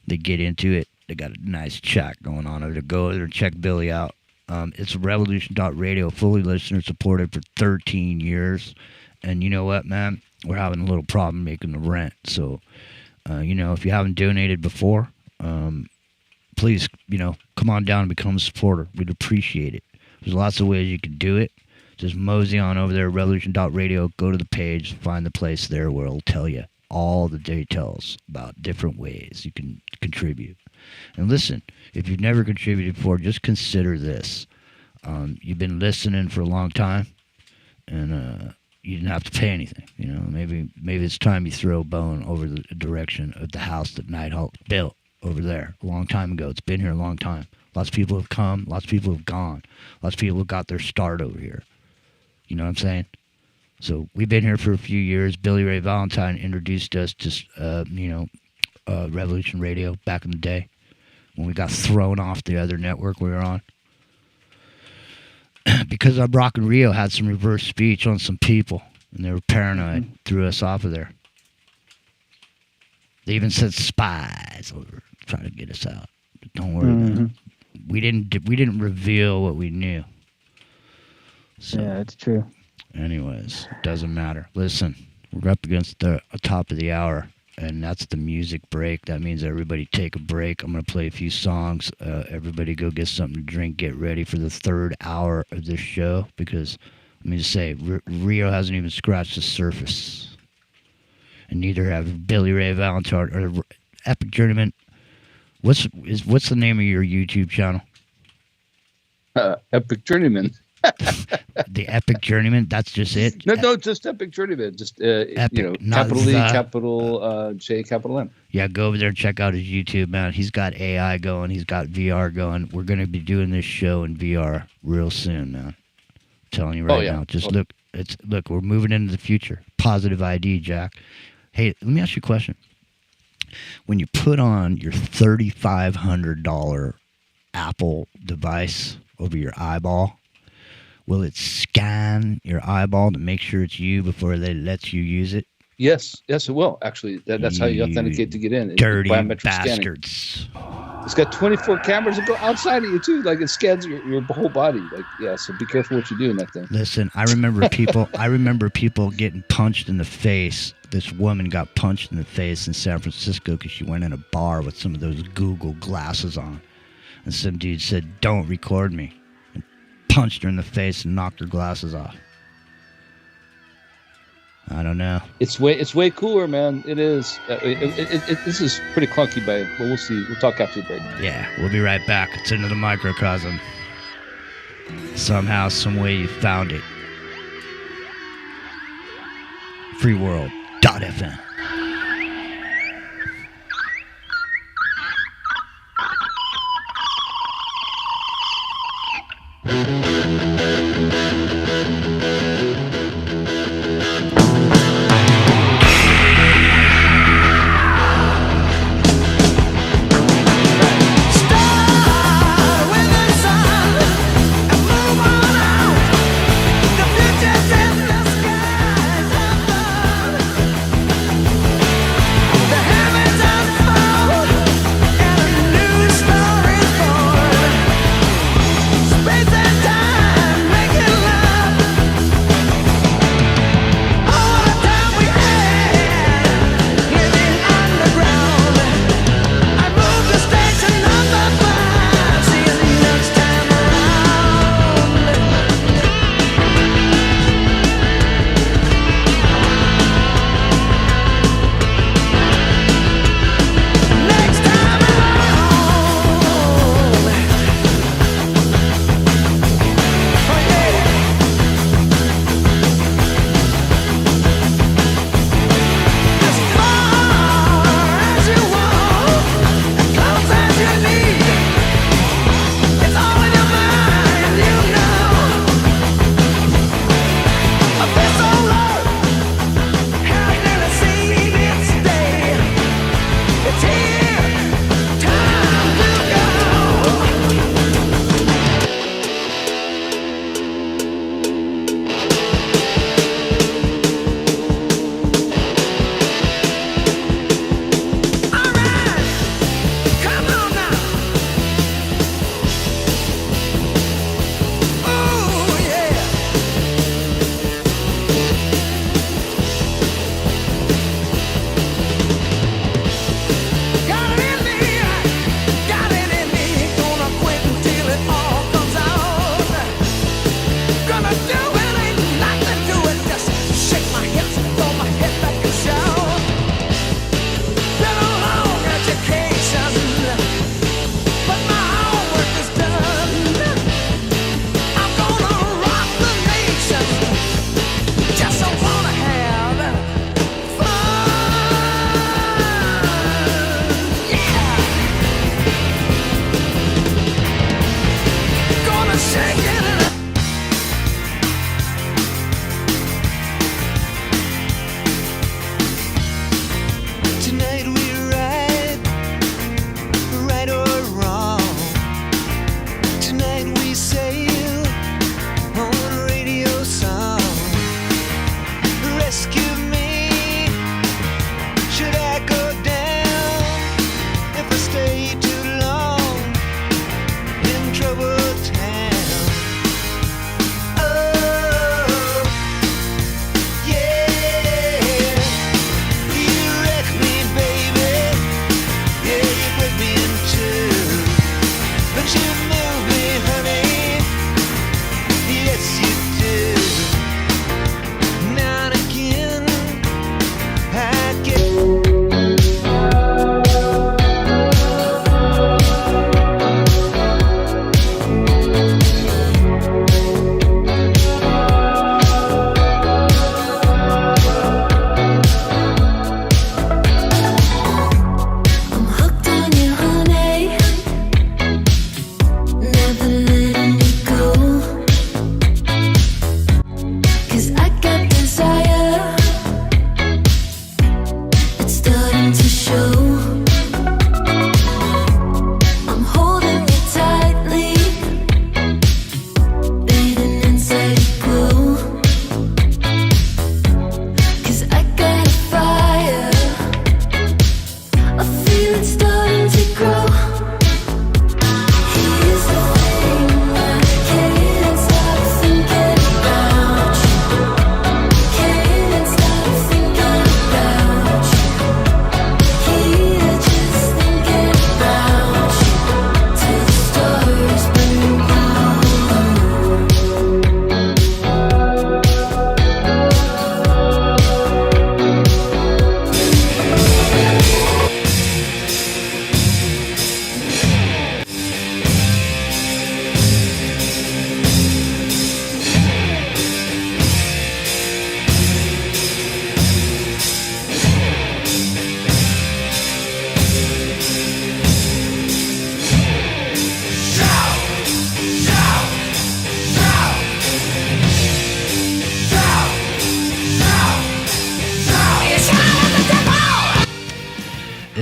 S13: They get into it. They got a nice chat going on over there. Go over there and check Billy out. It's Revolution.radio, fully listener supported for 13 years. And you know what, man? We're having a little problem making the rent. So, if you haven't donated before, please, come on down and become a supporter. We'd appreciate it. There's lots of ways you can do it. Just mosey on over there, Revolution.radio, go to the page, find the place there where it'll tell you all the details about different ways you can contribute. And listen, if you've never contributed before, just consider this. You've been listening for a long time, and you didn't have to pay anything. Maybe it's time you throw a bone over the direction of the house that Nighthawk built over there a long time ago. It's been here a long time. Lots of people have come. Lots of people have gone. Lots of people have got their start over here. You know what I'm saying? So we've been here for a few years. BillyRay Valintine introduced us to, Revolution Radio back in the day when we got thrown off the other network we were on. Because Rock and Rio had some reverse speech on some people, and they were paranoid, threw us off of there. They even said spies over trying to get us out. But don't worry, man. We didn't reveal what we knew. So,
S15: yeah, that's true.
S13: Anyways, it doesn't matter. Listen, we're up against the top of the hour, and that's the music break. That means everybody take a break. I'm going to play a few songs. Everybody go get something to drink. Get ready for the third hour of this show, because, let me just say, Rio hasn't even scratched the surface. And neither have BillyRay Valintine or Epic Journeyman. What's the name of your YouTube channel?
S14: Epic Journeyman.
S13: The Epic Journeyman. That's just it.
S14: No, just Epic Journeyman. Just
S13: Epic,
S14: capital E, capital J, capital M.
S13: Yeah, go over there and check out his YouTube, man. He's got AI going. He's got VR going. We're going to be doing this show in VR real soon, man. I'm telling you right now. Just look. We're moving into the future. Positive ID, Jack. Hey, let me ask you a question. When you put on your $3,500 Apple device over your eyeball, will it scan your eyeball to make sure it's you before they let you use it?
S14: Yes, it will. Actually, that's how you authenticate to get in.
S13: Dirty bastards.
S14: Scanning. It's got 24 cameras that go outside of you too. Like it scans your whole body. So be careful what you do in that thing.
S13: Listen, I remember people getting punched in the face. This woman got punched in the face in San Francisco because she went in a bar with some of those Google glasses on, and some dude said, "Don't record me," and punched her in the face and knocked her glasses off. I don't know.
S14: It's way cooler, man. It is. This is pretty clunky, but we'll see. We'll talk after the break.
S13: Yeah, we'll be right back. It's into the microcosm. Somehow, some way, you found it. freeworld.fm.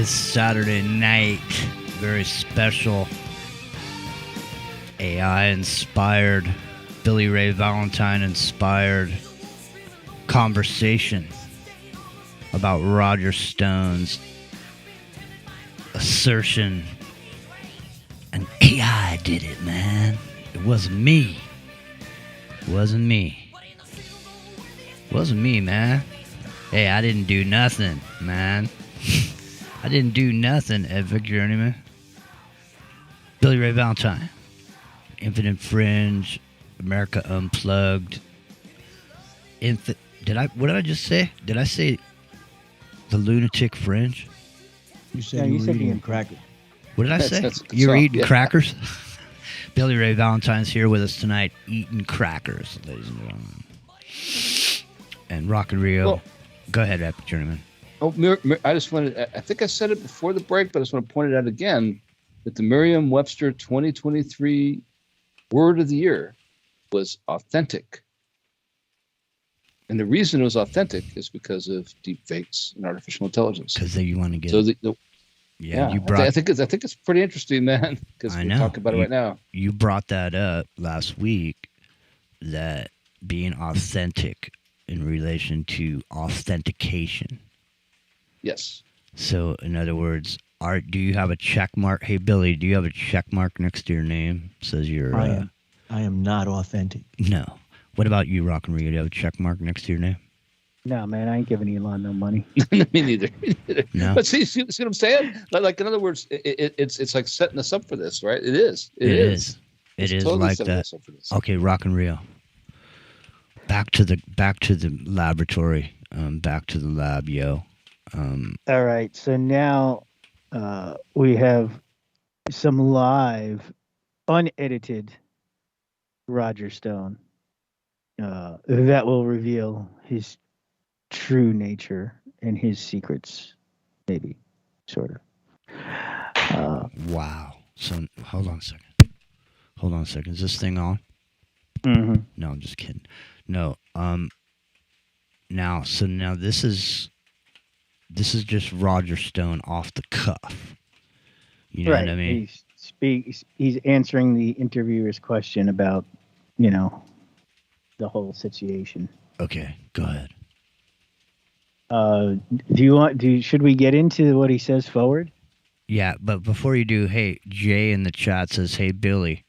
S13: this Saturday night. Very special AI-inspired, BillyRay Valintine-inspired conversation about Roger Stone's assertion. An AI did it, man. It wasn't me. It wasn't me. It wasn't me, man. Hey, I didn't do nothing, man. I didn't do nothing at Victor Journeyman. BillyRay Valentine. Infinite Fringe. America Unplugged. What did I just say? Did I say the Lunatic Fringe?
S16: You said you were eating crackers.
S13: What did I say? You're eating crackers? BillyRay Valentine's here with us tonight, eating crackers, ladies and gentlemen. And Rock and Rio. Well, go ahead, Epic Journeyman.
S14: Oh, I just wanted, I think I said it before the break, but I just want to point it out again that the Merriam-Webster 2023 word of the year was authentic. And the reason it was authentic is because of deep fakes and artificial intelligence.
S13: Because you want to get
S14: you brought. I think it's pretty interesting, man. Because we're talking about it right now.
S13: You brought that up last week, that being authentic in relation to authentication.
S14: Yes.
S13: So, in other words, do you have a check mark? Hey, Billy, do you have a check mark next to your name? Says you're.
S16: I am not authentic.
S13: No. What about you, Rock and Rio? Do you have a check mark next to your name?
S15: No, man, I ain't giving Elon no money.
S14: Me neither.
S13: No.
S14: But see what I'm saying? Like in other words, it's like setting us up for this, right? It is.
S13: It is. It is totally like that. Okay, Rock and Rio. Back to the laboratory. Back to the lab, yo.
S15: All right, so now we have some live, unedited Roger Stone that will reveal his true nature and his secrets, maybe, sort of.
S13: Wow. So hold on a second. Is this thing on?
S15: Mm-hmm.
S13: No, I'm just kidding. No. Now this is just Roger Stone off the cuff. You know what I mean?
S15: He's answering the interviewer's question about, the whole situation.
S13: Okay, go ahead.
S15: Should we get into what he says forward?
S13: Yeah, but before you do, hey, Jay in the chat says, hey, Billy,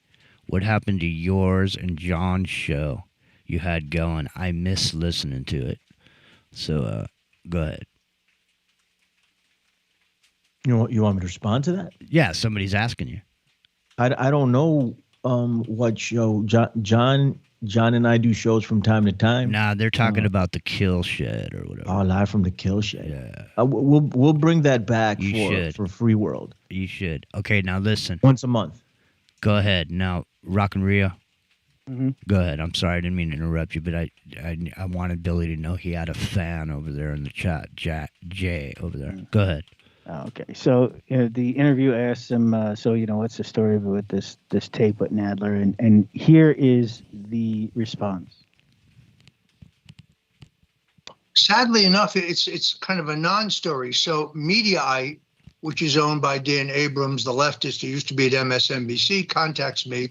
S13: what happened to yours and John's show you had going? I miss listening to it. So, go ahead.
S16: You want me to respond to that?
S13: Yeah, somebody's asking you.
S16: I don't know what show. John and I do shows from time to time.
S13: Nah, they're talking about the Kill Shed or whatever.
S16: Oh, live from the Kill Shed. Yeah. We'll bring that back for Free World.
S13: You should. Okay, now listen.
S16: Once a month.
S13: Go ahead. Now, Rock and Rio.
S15: Mm-hmm.
S13: Go ahead. I'm sorry, I didn't mean to interrupt you, but I wanted Billy to know he had a fan over there in the chat. Jay over there. Go ahead.
S15: Okay, so the interview asks him, what's the story with this tape with Nadler? And here is the response.
S4: Sadly enough, it's kind of a non-story. So Mediaite, which is owned by Dan Abrams, the leftist who used to be at MSNBC, contacts me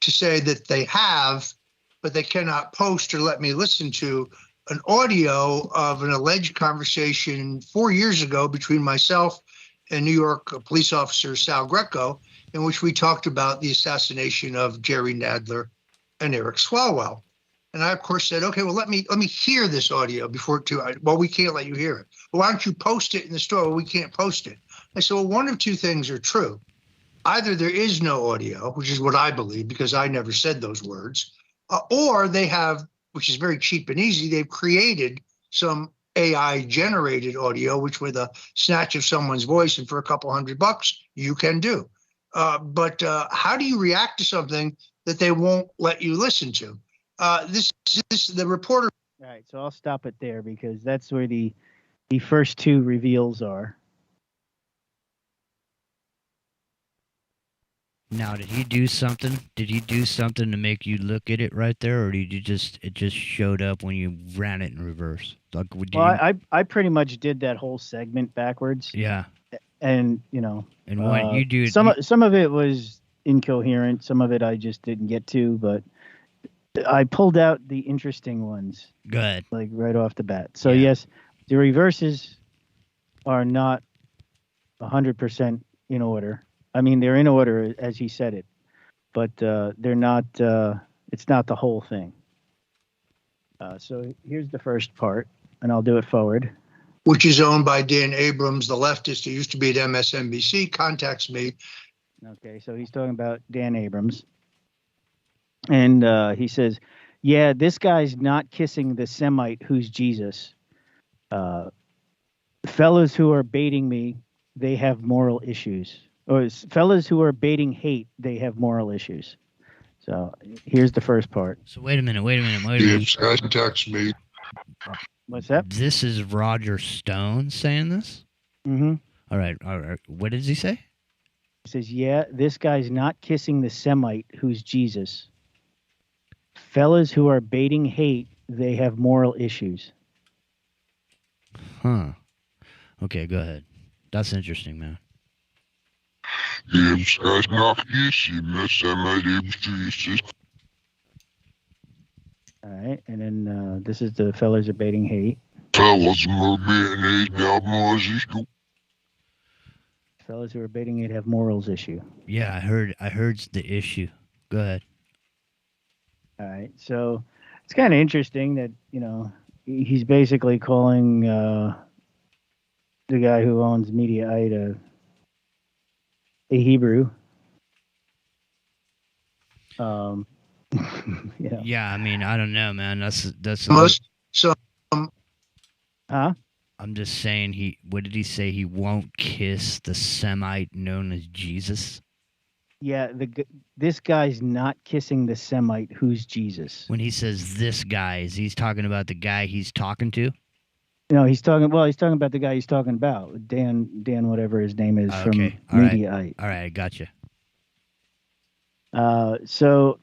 S4: to say that they have, but they cannot post or let me listen to an audio of an alleged conversation 4 years ago between myself and New York police officer Sal Greco, in which we talked about the assassination of Jerry Nadler and Eric Swalwell. And I, of course, said, okay, well, let me hear this audio before we can't let you hear it. Well, why don't you post it in the store? Well, we can't post it. I said, well, one of two things are true. Either there is no audio, which is what I believe, because I never said those words, or they have, which is very cheap and easy, they've created some AI-generated audio, which with a snatch of someone's voice and for a couple $100, you can do. But how do you react to something that they won't let you listen to? The reporter.
S15: All right, so I'll stop it there because that's where the first two reveals are.
S13: Now, did he do something? Did he do something to make you look at it right there, or did it just showed up when you ran it in reverse? Like,
S15: I pretty much did that whole segment backwards.
S13: Yeah.
S15: And
S13: And what you do?
S15: Some of it was incoherent. Some of it I just didn't get to, but I pulled out the interesting ones.
S13: Good.
S15: Like right off the bat. So yes, the reverses are not 100% in order. I mean, they're in order as he said it, but they're not. It's not the whole thing. So here's the first part, and I'll do it forward.
S4: Which is owned by Dan Abrams, the leftist who used to be at MSNBC, contacts me.
S15: Okay, so he's talking about Dan Abrams. And he says, yeah, this guy's not kissing the Semite who's Jesus. Fellas who are baiting me, they have moral issues. Or fellas who are baiting hate, they have moral issues. So here's the first part.
S13: So wait a minute.
S17: This guy contacts me.
S15: What's that?
S13: This is Roger Stone saying this?
S15: Mm-hmm.
S13: All right. What does he say?
S15: He says, yeah, this guy's not kissing the Semite who's Jesus. Fellas who are baiting hate, they have moral issues.
S13: Huh. Okay, go ahead. That's interesting, man.
S17: This guy's not kissing the Semite who's Jesus.
S15: All right, and then this is the fellas are baiting hate.
S17: Fellas who are baiting hate have morals issue.
S15: Fellas who are baiting hate have morals issue.
S13: Yeah, I heard the issue. Go ahead.
S15: All right, so it's kind of interesting that he's basically calling the guy who owns Mediaite a Hebrew.
S13: Yeah, I mean, I don't know, man. That's
S15: Huh?
S13: I'm just saying what did he say? He won't kiss the Semite known as Jesus?
S15: Yeah, this guy's not kissing the Semite who's Jesus.
S13: When he says this guy, is he talking about the guy he's talking to?
S15: No, he's talking about the guy he's talking about. Dan whatever his name is from Mediaite.
S13: All right, gotcha.
S15: So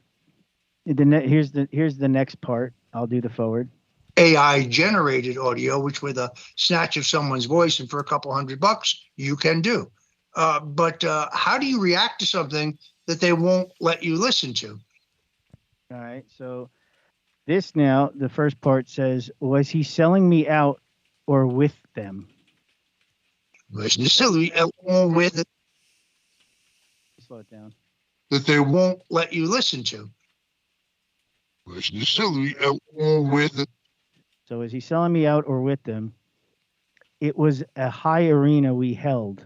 S15: here's the next part. I'll do the forward.
S4: AI generated audio, which with a snatch of someone's voice and for a couple $100 you can do. But how do you react to something that they won't let you listen to?
S15: All right. So this now, the first part says, was he selling me out or with them?
S4: With it.
S15: Slow it down.
S4: That they won't let you listen to.
S15: With it. So is he selling me out or with them? It was a high arena we held.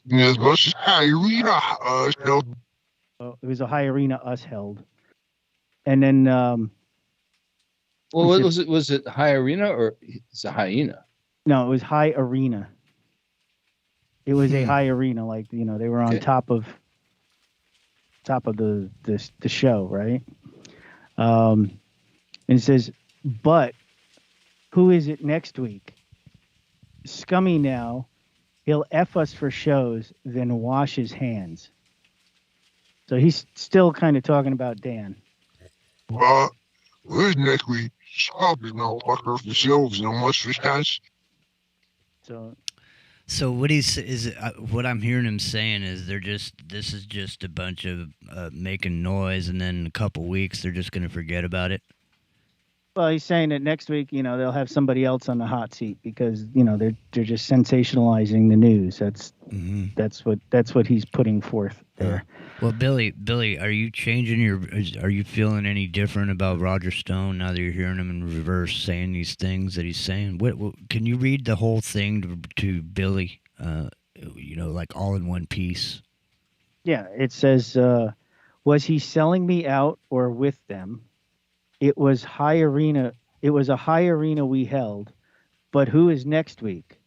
S17: Yes, it was a high arena us held.
S15: Oh, it was a high arena us held. And then
S14: was it high arena or it's a hyena?
S15: No, it was high arena. It was a high arena, like they were on top of the show, right? And it says, but who is it next week? Scummy now. He'll F us for shows, then wash his hands. So he's still kind of talking about Dan.
S17: Who's next week? Scummy now, fuck her for shows, then wash his hands.
S15: So
S13: what I'm hearing him saying is this is just a bunch of making noise, and then in a couple weeks they're just going to forget about it.
S15: Well, he's saying that next week, they'll have somebody else on the hot seat because they're just sensationalizing the news. That's what he's putting forth there.
S13: Well, Billy, are you are you feeling any different about Roger Stone now that you're hearing him in reverse saying these things that he's saying? What can you read the whole thing to Billy? Like all in one piece.
S15: Yeah, it says, was he selling me out or with them? It was high arena. It was a high arena we held, but who is next week?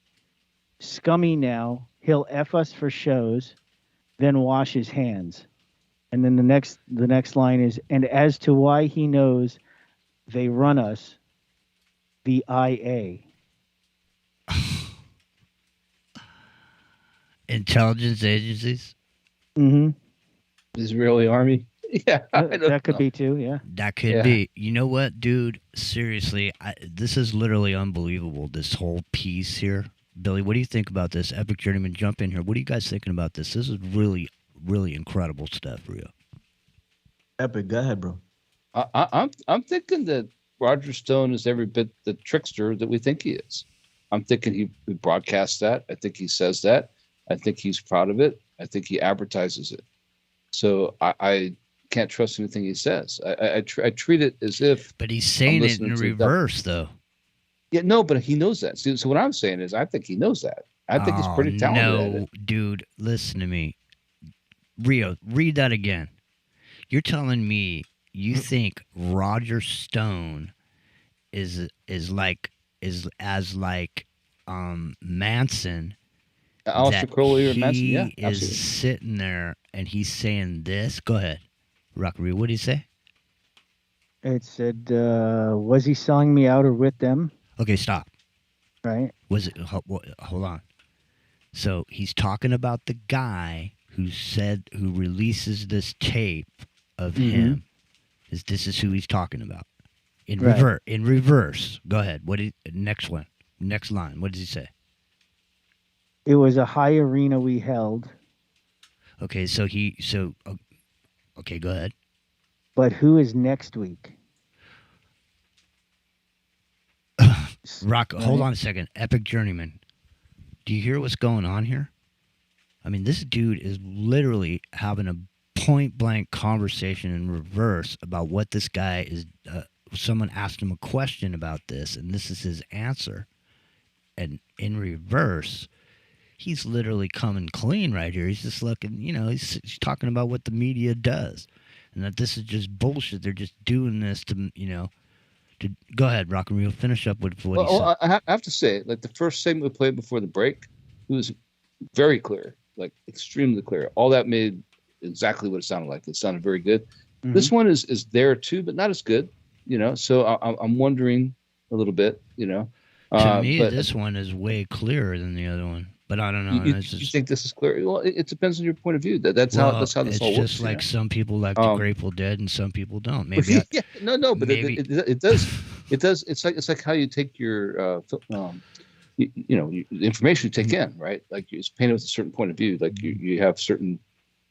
S15: Scummy now. He'll F us for shows, then wash his hands. And then the next line is, and as to why he knows they run us, the IA.
S13: Intelligence agencies?
S15: Mm-hmm.
S14: Israeli army? Yeah,
S15: that could be too. Yeah,
S13: that could be. You know what, dude? Seriously, this is literally unbelievable. This whole piece here. Billy, what do you think about this? Epic Journeyman, jump in here. What are you guys thinking about this? This is really, really incredible stuff, Rio.
S16: Epic, go ahead, bro.
S14: I'm thinking that Roger Stone is every bit the trickster that we think he is. I'm thinking he broadcasts that. I think he says that. I think he's proud of it. I think he advertises it. So I can't trust anything he says. I treat it as if.
S13: But he's saying it in reverse, though.
S14: Yeah, no, but he knows that. So what I'm saying is, I think he knows that. I think he's pretty talented at it.
S13: Dude, listen to me. Rio, read that again. You're telling me you think Roger Stone is like Manson.
S14: Alistair Crowley or Manson, yeah,
S13: He
S14: absolutely.
S13: is sitting there and he's saying this. Go ahead, Rockery. What did he say?
S15: It said, "Was he selling me out or with them?"
S13: Okay, stop.
S15: Right.
S13: Was it? Hold on. So he's talking about the guy who releases this tape of him. This is who he's talking about. In reverse. Go ahead. Next one? Next line. What does he say?
S15: It was a high arena we held.
S13: Okay, okay, go ahead.
S15: But who is next week?
S13: Rock, hold on a second. Epic Journeyman. Do you hear what's going on here? I mean, this dude is literally having a point-blank conversation in reverse about what this guy is. Someone asked him a question about this, and this is his answer. And in reverse, he's literally coming clean right here. He's just looking, he's talking about what the media does, and that this is just bullshit. They're just doing this to go ahead, Rock and Reel. Finish up with what he said.
S14: I have to say, like the first segment we played before the break, it was very clear, like extremely clear. All that made exactly what it sounded like. It sounded very good. Mm-hmm. This one is there too, but not as good. So I'm wondering a little bit.
S13: To me, this one is way clearer than the other one. But I don't know.
S14: You think this is clear? Well, it depends on your point of view. That's how this all works.
S13: It's just like some people like the Grateful Dead and some people don't. Maybe.
S14: But it does. It does. It's like how you take your the information you take in, right? Like it's painted with a certain point of view. Like you have certain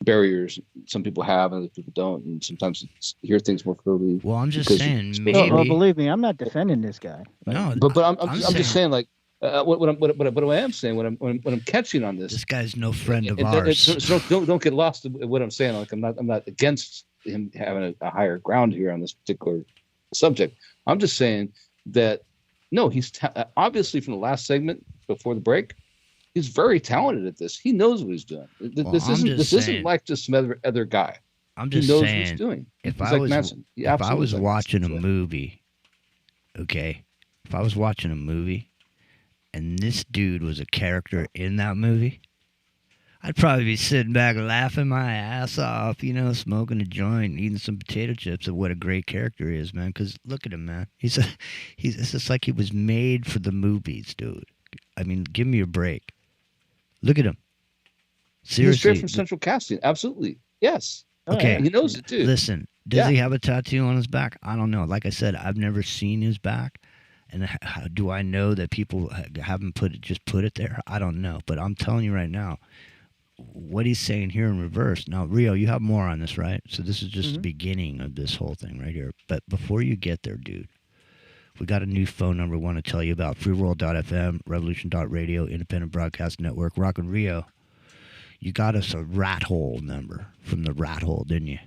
S14: barriers some people have and other people don't, and sometimes you hear things more clearly.
S13: Well, I'm just saying,
S15: maybe. Well, believe me, I'm not defending this guy.
S13: No,
S14: but I'm just saying, like. What I am saying, what I'm catching on this.
S13: This guy's no friend of ours.
S14: So don't get lost in what I'm saying. Like I'm not against him having a higher ground here on this particular subject. I'm just saying that no, he's obviously from the last segment before the break, he's very talented at this. He knows what he's doing. This isn't like just some other guy.
S13: I'm just
S14: he knows
S13: saying,
S14: what he's doing.
S13: If I was watching a movie, okay, if I was watching a movie. And this dude was a character in that movie, I'd probably be sitting back laughing my ass off, smoking a joint, eating some potato chips at what a great character he is, man. Because look at him, man. It's just like he was made for the movies, dude. I mean, give me a break. Look at him. Seriously.
S14: He's straight from Central Casting. Absolutely. Yes.
S13: Okay.
S14: He knows it, too.
S13: Listen, does he have a tattoo on his back? I don't know. Like I said, I've never seen his back. And how do I know that people haven't put it there? I don't know. But I'm telling you right now, what he's saying here in reverse. Now, Rio, you have more on this, right? So this is just the beginning of this whole thing right here. But before you get there, dude, we got a new phone number we want to tell you about. freeworld.fm, revolution.radio, independent broadcast network. Rock and Rio, you got us a rat hole number from the rat hole, didn't you?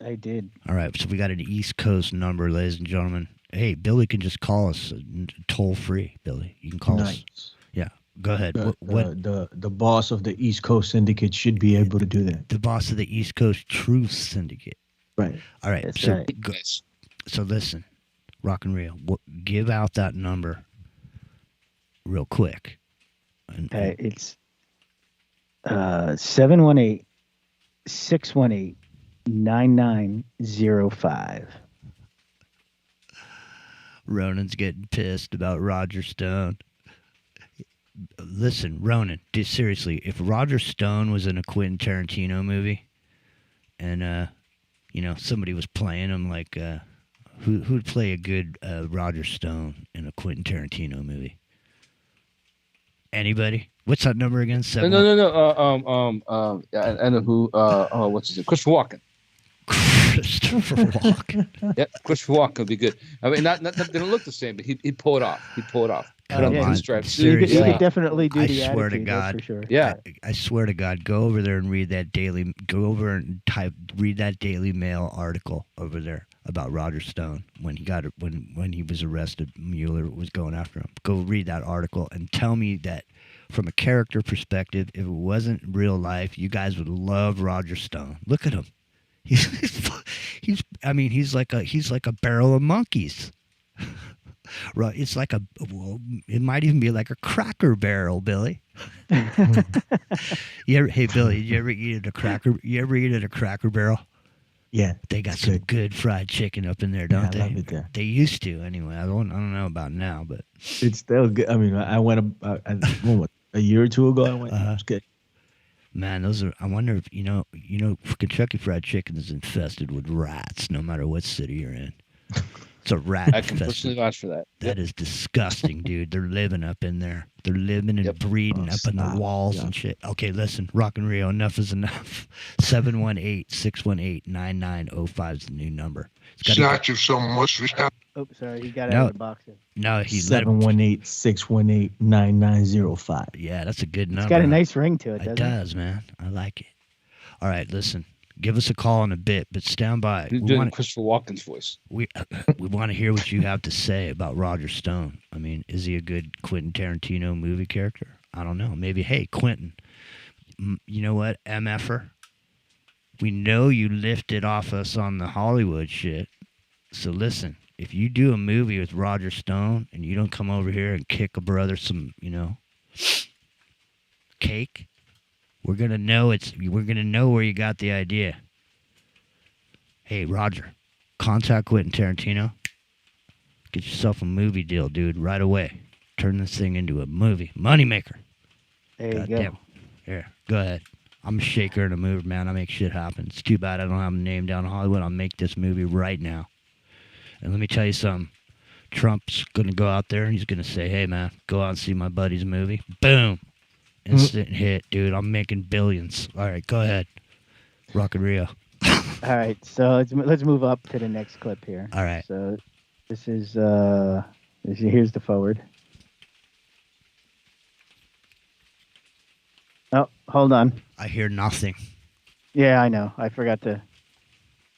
S15: I did.
S13: All right. So we got an East Coast number, ladies and gentlemen. Hey, Billy can just call us toll free. Billy, you can call us. Yeah, go ahead.
S16: The boss of the East Coast Syndicate should be able to do that.
S13: The boss of the East Coast Truth Syndicate.
S16: Right.
S13: All right.
S15: That's
S13: so,
S15: right.
S13: So listen, Rock and Rio, give out that number real quick.
S15: It's 718-618-9905.
S13: Ronan's getting pissed about Roger Stone. Listen, Ronan, seriously, if Roger Stone was in a Quentin Tarantino movie and, somebody was playing him, like, who'd play a good Roger Stone in a Quentin Tarantino movie? Anybody? What's that number again?
S14: No. Yeah, I know who. What's his name? Christopher Walken.
S13: Christopher Walken.
S14: Yep, Christopher Walken would be good. I mean, not they don't look the same, but he'd pull it off. He'd pull it off. Cut out the stripes.
S15: You could definitely do the
S13: swear to
S15: attitude,
S13: God,
S15: that's for sure.
S14: Yeah.
S13: I swear to God, go over there and read that Daily. Go over and read that Daily Mail article over there about Roger Stone when he was arrested. Mueller was going after him. Go read that article and tell me that from a character perspective, if it wasn't real life, you guys would love Roger Stone. Look at him. He's like a barrel of monkeys. Right, it's like it might even be like a Cracker Barrel, Billy. Hey Billy, you ever eat at a Cracker Barrel?
S16: Yeah,
S13: they got some good fried chicken up in there, don't they? I love it there. They used to, anyway. I don't know about now, but
S16: it's still good. I mean, I went a year or two ago. I went. It was good.
S13: Man, those are. I wonder if you know, Kentucky Fried Chicken is infested with rats, no matter what city you're in. It's a rat.
S14: I can personally vouch for that.
S13: That is disgusting, dude. They're living up in there. They're living and breeding up in the walls and shit. Okay, listen, Rock and Rio, enough is enough. 718-618-9905 is the new number.
S17: It's not you so much.
S15: Oh, sorry, he got out of the box.
S13: No, he
S16: 718-618-9905.
S13: Yeah, that's a good number.
S15: It's got a nice ring to it, doesn't it?
S13: It does, man. I like it. All right, listen. Give us a call in a bit, but stand by.
S14: You're doing Christopher Walken's voice.
S13: We want to hear what you have to say about Roger Stone. I mean, is he a good Quentin Tarantino movie character? I don't know. Maybe, hey, Quentin, you know what, MFer? We know you lifted off us on the Hollywood shit. So listen, if you do a movie with Roger Stone and you don't come over here and kick a brother some, cake, we're gonna know where you got the idea. Hey, Roger, contact Quentin Tarantino. Get yourself a movie deal, dude, right away. Turn this thing into a movie. Moneymaker.
S15: There you go.
S13: Here, go ahead. I'm a shaker and a mover, man. I make shit happen. It's too bad I don't have a name down in Hollywood. I'll make this movie right now. And let me tell you something. Trump's gonna go out there and he's gonna say, hey, man, go out and see my buddy's movie. Boom. Instant hit, dude. I'm making billions. All right, go ahead. Rock and Rio.
S15: All right, so let's move up to the next clip here.
S13: All right.
S15: So this is here's the forward. Oh, hold on.
S13: I hear nothing.
S15: Yeah, I know. I forgot to.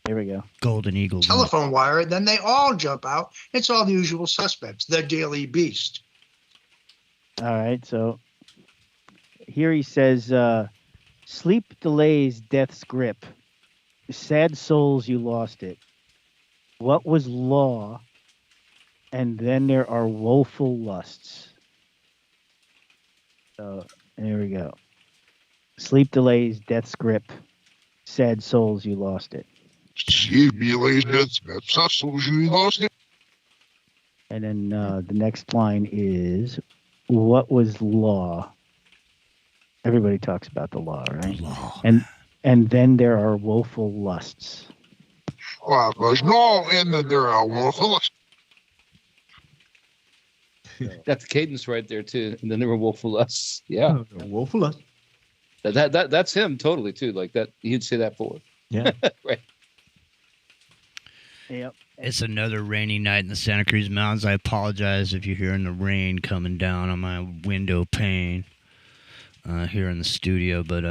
S15: Here we go.
S13: Golden Eagle.
S4: Telephone wire. Then they all jump out. It's all the usual suspects. The Daily Beast.
S15: All right, so. Here he says, sleep delays death's grip. Sad souls, you lost it. What was law? And then there are woeful lusts. So, there we go. Sleep delays death's grip. Sad souls, you lost it.
S17: Sleep delays death's souls, you lost it.
S15: And then the next line is, what was law? Everybody talks about the law, right?
S13: Law.
S15: And then there are woeful lusts.
S17: Well, there's no, and then there are woeful lusts.
S14: That's the cadence right there too. And then there were woeful lusts. Yeah,
S16: woeful lusts.
S14: That's him totally too. Like that, he'd say that forward.
S16: Yeah,
S14: right.
S15: Yep.
S13: It's another rainy night in the Santa Cruz Mountains. I apologize if you're hearing the rain coming down on my window pane. Here in the studio, but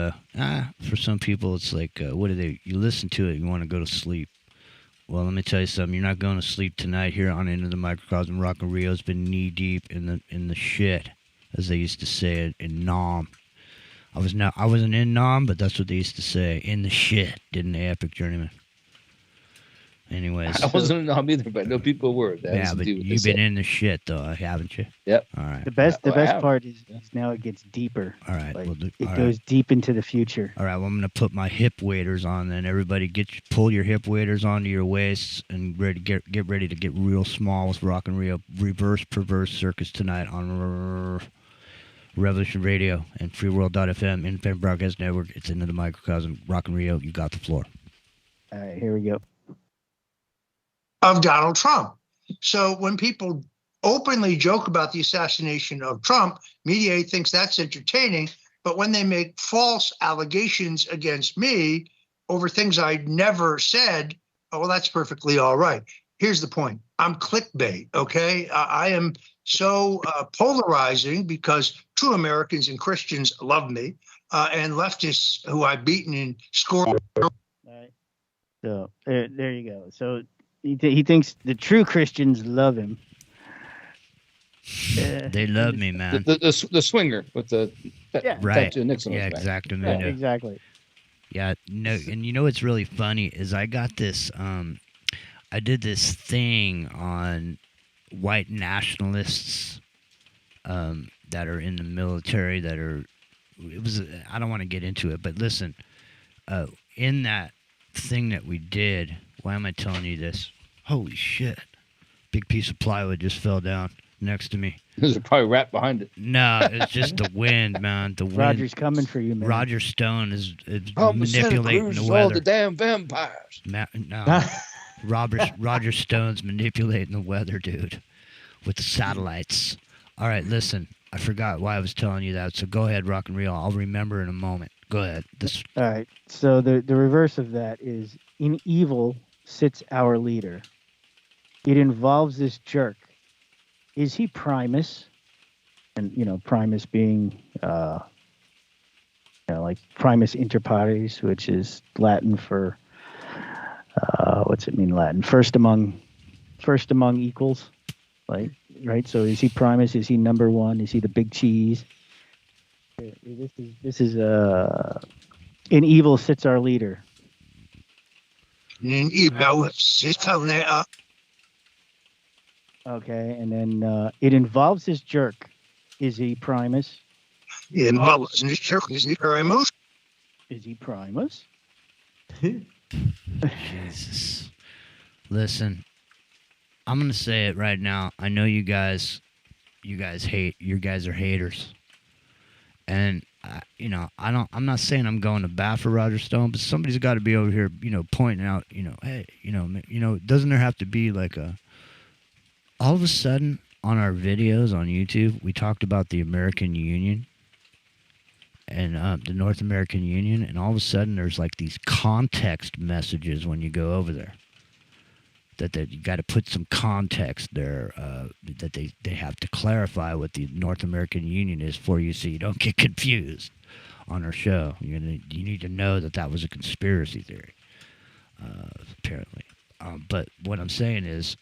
S13: for some people it's like, you listen to it, you want to go to sleep. Well, let me tell you something. You're not going to sleep tonight here on Into the Microcosm. Rock and Rio's been knee deep in the shit, as they used to say in Nam. I wasn't in Nam, but that's what they used to say. In the shit, didn't they, Epic Journeyman? Anyways,
S14: I wasn't in Nam either, but I know people were.
S13: Yeah, but you've been in the shit though, haven't you?
S14: Yep.
S13: All right.
S15: The best part is now it gets deeper.
S13: All right.
S15: Like, it goes deep into the future.
S13: All right. Well, I'm gonna put my hip waders on. Then everybody pull your hip waders onto your waists and get ready to get real small with Rock and Rio. Reverse Perverse Circus tonight on Revolution Radio and FreeWorld.fm, Independent Broadcast Network. It's Into the Microcosm. Rock and Rio, you got the floor.
S15: All right. Here we go.
S4: Of Donald Trump. So when people openly joke about the assassination of Trump, media thinks that's entertaining. But when they make false allegations against me over things I'd never said, oh, well, that's perfectly all right. Here's the point. I'm clickbait, okay? I am so polarizing because true Americans and Christians love me, and leftists who I've beaten in score.
S15: Right. So there you go. So he thinks the true Christians love him.
S13: They love me, man.
S14: The swinger with the
S13: right.
S14: tattoo Nixon.
S13: Yeah, exactly.
S15: Yeah, exactly.
S13: Yeah, no, and you know what's really funny is I got this. I did this thing on white nationalists that are in the military that are. It was. I don't want to get into it, but listen. In that thing that we did, why am I telling you this? Holy shit! Big piece of plywood just fell down next to me.
S14: There's probably a rat behind it.
S13: No, it's just the wind, man. The wind.
S15: Roger's coming for you, man.
S13: Roger Stone is manipulating the weather.
S14: All the damn vampires.
S13: No, Roger Stone's manipulating the weather, dude, with the satellites. All right, listen. I forgot why I was telling you that. So go ahead, Rock and Reel. I'll remember in a moment. Go ahead.
S15: All right. So the reverse of that is in evil sits our leader. It involves this jerk. Is he Primus? And, Primus being, like Primus inter pares, which is Latin for, what's it mean Latin? First among equals, like, right? So is he Primus? Is he number one? Is he the big cheese? This is in evil sits our leader.
S4: In evil sits our leader.
S15: Okay, and then it involves this jerk. Is he Primus?
S4: It involves this jerk. Is he Primus?
S15: Is he Primus?
S13: Jesus. Listen, I'm gonna say it right now. I know you guys hate. You guys are haters, and I'm not saying I'm going to bat for Roger Stone, but somebody's got to be over here, pointing out, hey, doesn't there have to be like a all of a sudden on our videos on YouTube, we talked about the American Union and the North American Union, and all of a sudden there's like these context messages when you go over there. That you got to put some context there, that they have to clarify what the North American Union is for you so you don't get confused on our show. You need to know that was a conspiracy theory, apparently. But what I'm saying is,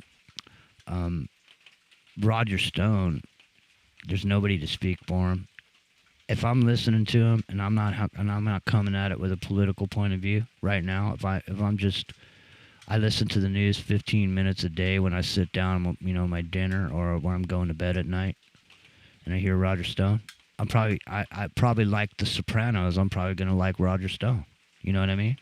S13: Roger Stone, there's nobody to speak for him. If I'm listening to him and I'm not coming at it with a political point of view right now, I listen to the news 15 minutes a day when I sit down, my dinner or when I'm going to bed at night, and I hear Roger Stone. I probably like The Sopranos. I'm probably gonna like Roger Stone. You know what I mean?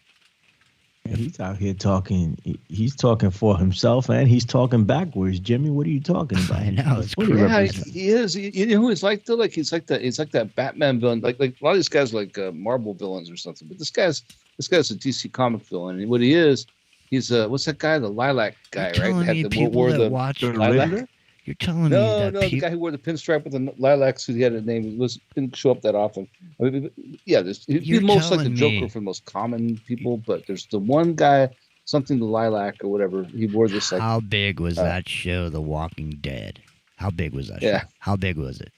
S16: He's out here talking. He's talking for himself, and he's talking backwards. Jimmy, what are you talking about?
S13: I know it's
S14: crazy. Yeah, he is. You know who he's like though? Like he's like that Batman villain. Like a lot of these guys are like Marvel villains or something. But this guy's a DC comic villain, and what he is, he's what's that guy? The Lilac guy,
S13: You're
S14: right?
S13: Telling me people that watch
S14: Lilac.
S13: You're telling me
S14: that the guy who wore the pinstripe with the lilac suit, he had a name. He didn't show up that often. I mean, yeah, he's most like the Joker for the most common people, but there's the one guy, something the lilac or whatever. He wore this. Like,
S13: how big was that show, The Walking Dead? How big was that show? How big was it?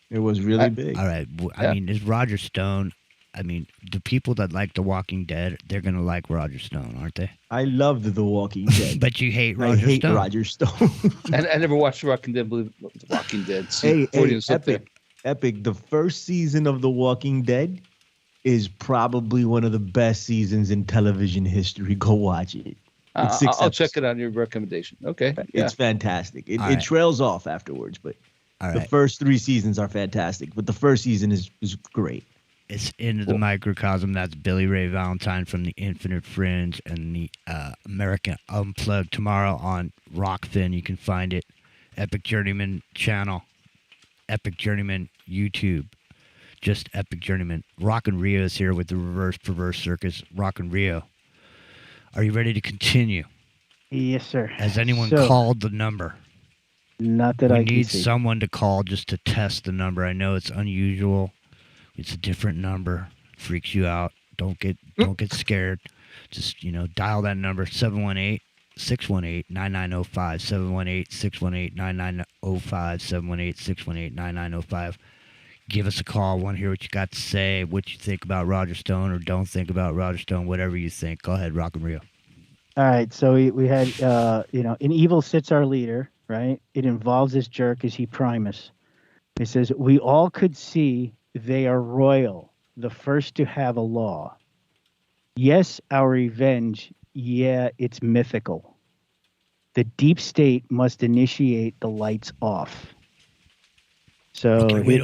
S16: It was really big.
S13: All right. I mean, is Roger Stone? I mean, the people that like The Walking Dead, they're going to like Roger Stone, aren't they?
S16: I loved The Walking Dead.
S13: But you hate Roger Stone. I hate
S16: Roger Stone.
S14: And I never watched The Walking Dead, believe The Walking Dead.
S16: Hey, Epic. The first season of The Walking Dead is probably one of the best seasons in television history. Go watch it.
S14: I'll check it on your recommendation. Okay.
S16: It's fantastic. It trails off afterwards, but the first 3 seasons are fantastic. But the first season is great.
S13: It's Into the Microcosm. That's BillyRay Valintine from the Infinite Fringe and the American Unplugged tomorrow on Rockfin. You can find it. Epic Journeyman channel. Epic Journeyman YouTube. Just Epic Journeyman. Rock and Rio is here with the Reverse Perverse Circus. Rock and Rio. Are you ready to continue?
S15: Yes, sir.
S13: Has anyone called the number?
S15: Not that I can
S13: need
S15: see.
S13: someone to call just to test the number. I know it's unusual. It's a different number. Freaks you out. Don't get scared. Just, dial that number 718-618-9905. 718-618-9905. 718-618-9905. Give us a call. Want to hear what you got to say, what you think about Roger Stone or don't think about Roger Stone, whatever you think. Go ahead, Rock and Rio.
S15: All right, so we had, in evil sits our leader, right? It involves this jerk. Is he Primus? It says, we all could see they are royal, the first to have a law. Yes, our revenge, yeah, it's mythical. The deep state must initiate the lights off. So
S13: okay, wait,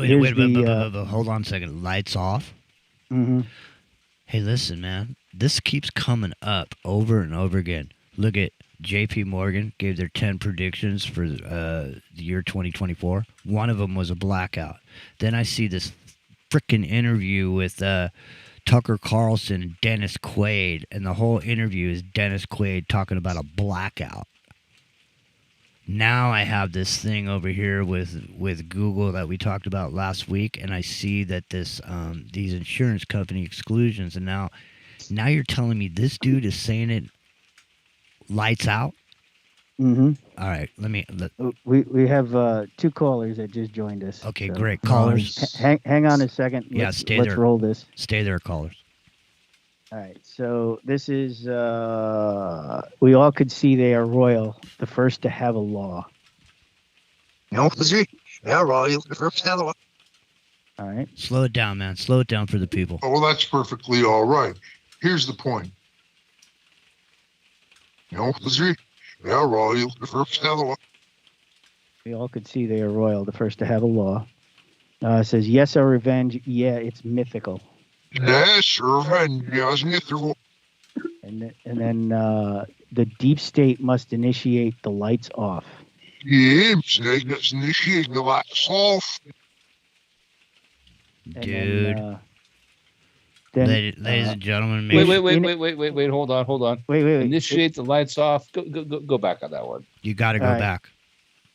S13: hold on a second. Lights off?
S15: Mm-hmm.
S13: Hey, listen, man. This keeps coming up over and over again. Look at J.P. Morgan gave their 10 predictions for the year 2024. One of them was a blackout. Then I see this freaking interview with Tucker Carlson and Dennis Quaid, and the whole interview is Dennis Quaid talking about a blackout. Now I have this thing over here with Google that we talked about last week, and I see that this these insurance company exclusions, and now you're telling me this dude is saying it lights out?
S15: Mm-hmm.
S13: All right,
S15: we have two callers that just joined us.
S13: Okay, so, great. Callers.
S15: Hang on a second.
S13: Let's
S15: roll this.
S13: Stay there, callers.
S15: All right, so this is, we all could see they are royal, the first to have a law.
S4: No, they're royal, the first to have a law.
S15: All right.
S13: Slow it down, man. Slow it down for the people.
S17: Oh, well, that's perfectly all right. Here's the point. No, they're royal, the first to have a law.
S15: We all could see they are royal, the first to have a law. It says, yes, our revenge, yeah, it's mythical.
S17: Yes, revenge, yes, mythical.
S15: And then the deep state must initiate the lights off.
S17: Yeah, state must initiate the lights off.
S13: Dude.
S15: Then,
S13: ladies and gentlemen,
S14: wait, hold on.
S15: Wait.
S14: Initiate the lights off. Go back on that one.
S13: You got to go back.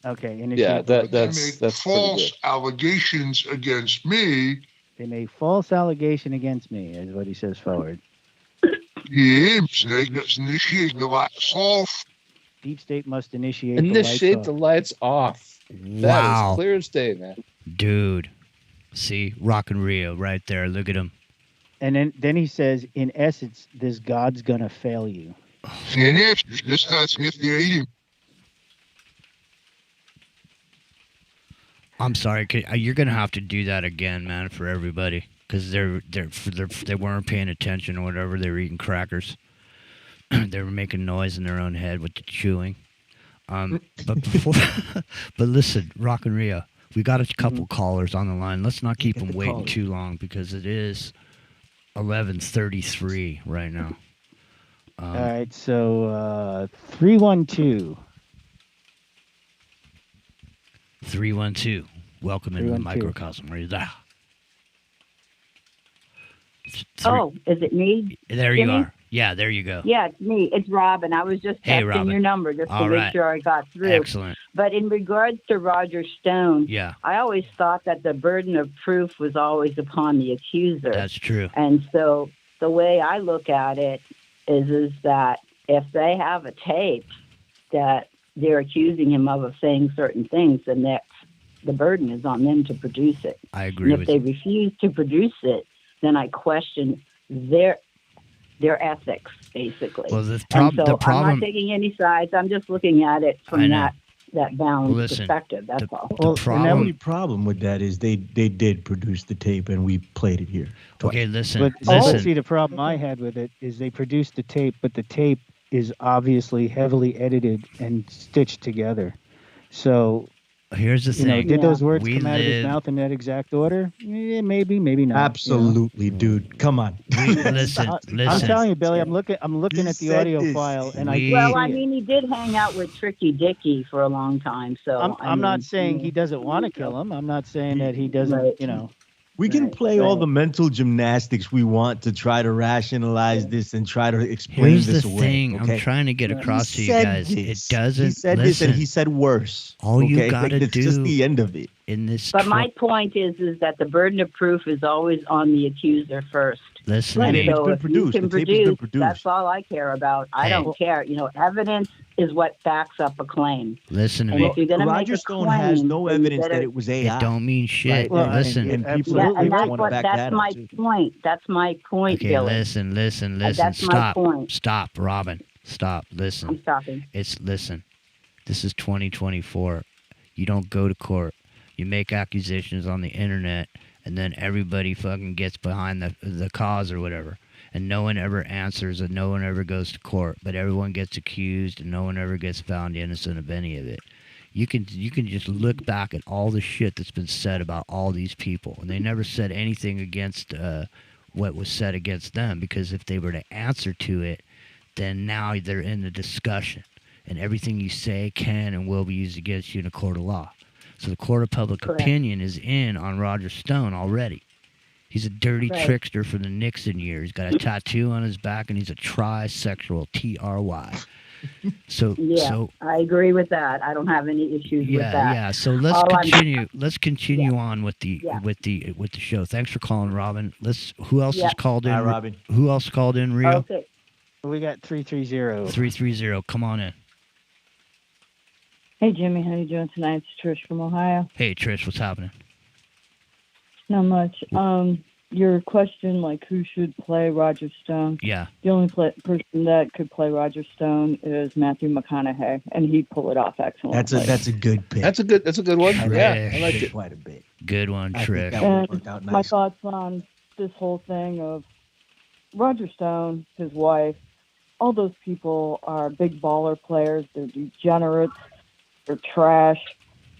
S15: Okay.
S14: Yeah, that's
S17: false allegations against me.
S15: They made false allegation against me, is what he says forward.
S17: Yeah, state must initiate the lights off.
S15: Deep state must initiate
S14: the lights off.
S13: Wow.
S14: That is clear as day, man.
S13: Dude. See, Rock and Rio right there. Look at him.
S15: And then he says, in essence, this God's gonna fail you.
S17: In essence, this God's gonna fail you.
S13: I'm sorry. You're gonna have to do that again, man, for everybody, because they weren't paying attention or whatever. They were eating crackers. They were making noise in their own head with the chewing. But listen, Rock and Rio, we got a couple callers on the line. Let's not keep them waiting too long because it is 11:33 right now.
S15: All right, so 312.
S13: 312. Welcome into the microcosm. Are you there?
S7: Oh, is it me?
S13: There
S7: Jimmy?
S13: you are. Yeah, there you go.
S7: Yeah, it's me. It's Robin. I was just texting your number just to make sure I got through.
S13: Excellent.
S7: But in regards to Roger Stone,
S13: yeah,
S7: I always thought that the burden of proof was always upon the accuser.
S13: That's true.
S7: And so the way I look at it is that if they have a tape that they're accusing him of saying certain things, then the burden is on them to produce it.
S13: I agree.
S7: And if they refuse to produce it, then I question their ethics, basically.
S13: Well,
S7: the problem, I'm not taking any sides. I'm just looking at it from that balanced perspective. That's all.
S16: The only problem with that is they did produce the tape and we played it here.
S13: Twice. Okay, listen.
S15: But also, see, the problem I had with it is they produced the tape, but the tape is obviously heavily edited and stitched together. So
S13: here's the thing.
S15: Did those words come out of his mouth in that exact order? Yeah, maybe not.
S16: Absolutely, dude. Come on.
S13: Listen.
S15: I'm telling you, Billy. I'm looking at the audio file, and
S7: I mean, he did hang out with Tricky Dicky for a long time. So
S15: I'm not saying he doesn't want to kill him. I'm not saying that he doesn't.
S16: We can
S7: Right,
S16: play all
S7: right.
S16: the mental gymnastics we want to try to rationalize this and try to explain
S13: Here's
S16: this
S13: the
S16: away.
S13: thing
S16: Okay?
S13: I'm trying to get across to you guys. It doesn't.
S16: He said
S13: listen,
S16: this and he said worse.
S13: All you
S16: okay?
S13: gotta
S16: It's
S13: do
S16: just the end of it.
S13: in this.
S7: But my point is that the burden of proof is always on the accuser first.
S13: Listen
S16: Right,
S13: to
S16: and
S13: me.
S16: it's been
S7: if you
S16: produced.
S7: can
S16: The tape has been produced.
S7: that's all I care about. I
S13: Hey.
S7: don't care. Evidence is what backs up a claim.
S13: Listen to
S7: And
S13: me.
S7: if you're going to make
S16: Roger
S7: a
S16: Stone
S7: claim,
S16: has no
S7: then you
S16: evidence that
S7: better-
S16: it was AI.
S13: It don't mean shit.
S16: Right?
S13: Listen.
S16: And people,
S7: Yeah,
S16: people
S7: and that's
S16: want to back
S7: that's
S16: that
S7: my
S16: up too.
S7: point. That's my point,
S13: Okay,
S7: Billy.
S13: listen.
S7: That's my
S13: Stop.
S7: point.
S13: Stop, Robin. Stop. Listen.
S7: I'm stopping.
S13: Listen. This is 2024. You don't go to court. You make accusations on the internet, and then everybody fucking gets behind the cause or whatever. And no one ever answers, and no one ever goes to court. But everyone gets accused, and no one ever gets found innocent of any of it. You can just look back at all the shit that's been said about all these people, and they never said anything against what was said against them, because if they were to answer to it, then now they're in the discussion, and everything you say can and will be used against you in a court of law. So the court of public
S7: Correct.
S13: opinion is in on Roger Stone already. He's a dirty
S7: Right.
S13: trickster from the Nixon years. He's got a tattoo on his back, and he's a trisexual, TRY. So,
S7: Yeah, I agree with that. I don't have any issues with that.
S13: yeah. So let's
S7: All I'm-
S13: continue. Let's continue on with the show. Thanks for calling, Robin. Who else has called in?
S16: Hi, Robin.
S13: Who else called in, Rio?
S7: Okay.
S15: We got 330.
S13: 330. Come on in.
S1: Hey, Jimmy, how you doing tonight? It's Trish from Ohio.
S13: Hey, Trish, what's happening?
S1: Not much. Your question, like, who should play Roger Stone?
S13: Yeah.
S1: The only person that could play Roger Stone is Matthew McConaughey, and he'd pull it off excellently.
S16: That's a good pick.
S14: That's a good one.
S16: I
S14: Yeah, I like it.
S16: quite a bit.
S13: Good one,
S16: I think
S13: Trish.
S16: that would
S1: And
S16: work out
S1: my
S16: nice.
S1: thoughts on this whole thing of Roger Stone, his wife, all those people are big baller players. They're degenerates. They're trash.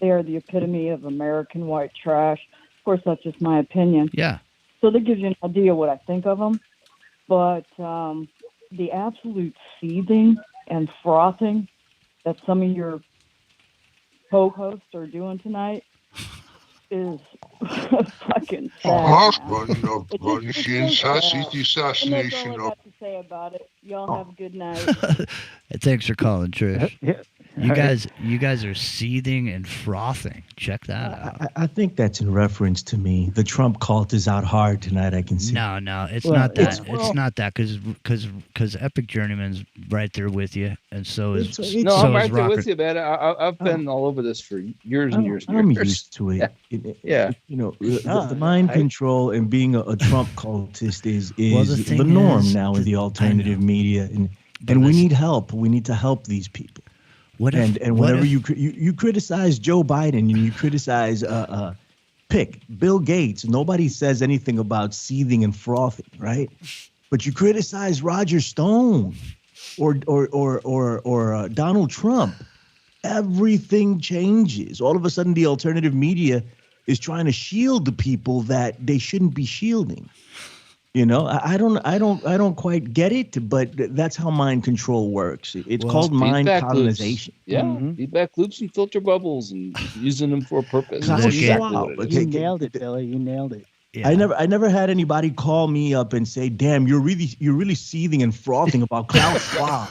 S1: They are the epitome of American white trash. Of course, that's just my opinion.
S13: Yeah.
S1: So that gives you an idea what I think of them. But the absolute seething and frothing that some of your co-hosts are doing tonight is fucking sad.
S17: Assassination
S1: And that's all I
S17: of
S1: got to say about it. Y'all have a good night.
S13: Thanks for calling, Trish.
S16: Yeah.
S13: You guys are seething and frothing. Check that out.
S16: I think that's in reference to me. The Trump cult is out hard tonight. I can see.
S13: No, it's
S16: Well,
S13: not that.
S16: it's-
S13: It's not that because Epic Journeyman's right there with you, and so is
S14: No,
S13: so
S14: I'm
S13: is
S14: right there
S13: Rocker.
S14: with you, man. I've been all over this for years and years and
S16: I'm
S14: years.
S16: used to it.
S14: Yeah.
S16: You know, the mind control and being a Trump cultist is
S13: Well, the
S16: the
S13: thing
S16: norm
S13: is,
S16: now in the alternative media, and we need help. We need to help these people.
S13: What if-
S16: and
S13: what
S16: whenever
S13: if-
S16: you criticize Joe Biden and you criticize pick Bill Gates, nobody says anything about seething and frothing, right? But you criticize Roger Stone or Donald Trump, everything changes. All of a sudden, the alternative media is trying to shield the people that they shouldn't be shielding. You know, I don't quite get it, but that's how mind control works. It's called mind
S14: Feedback
S16: colonization.
S14: Loops. Yeah, feedback loops and filter bubbles and using them for a purpose.
S16: That's
S14: That's exactly
S16: wow.
S14: what it is.
S15: You nailed it, Billy. You nailed it.
S16: I never had anybody call me up and say, "Damn, you're really seething and frothing about Klaus Schwab."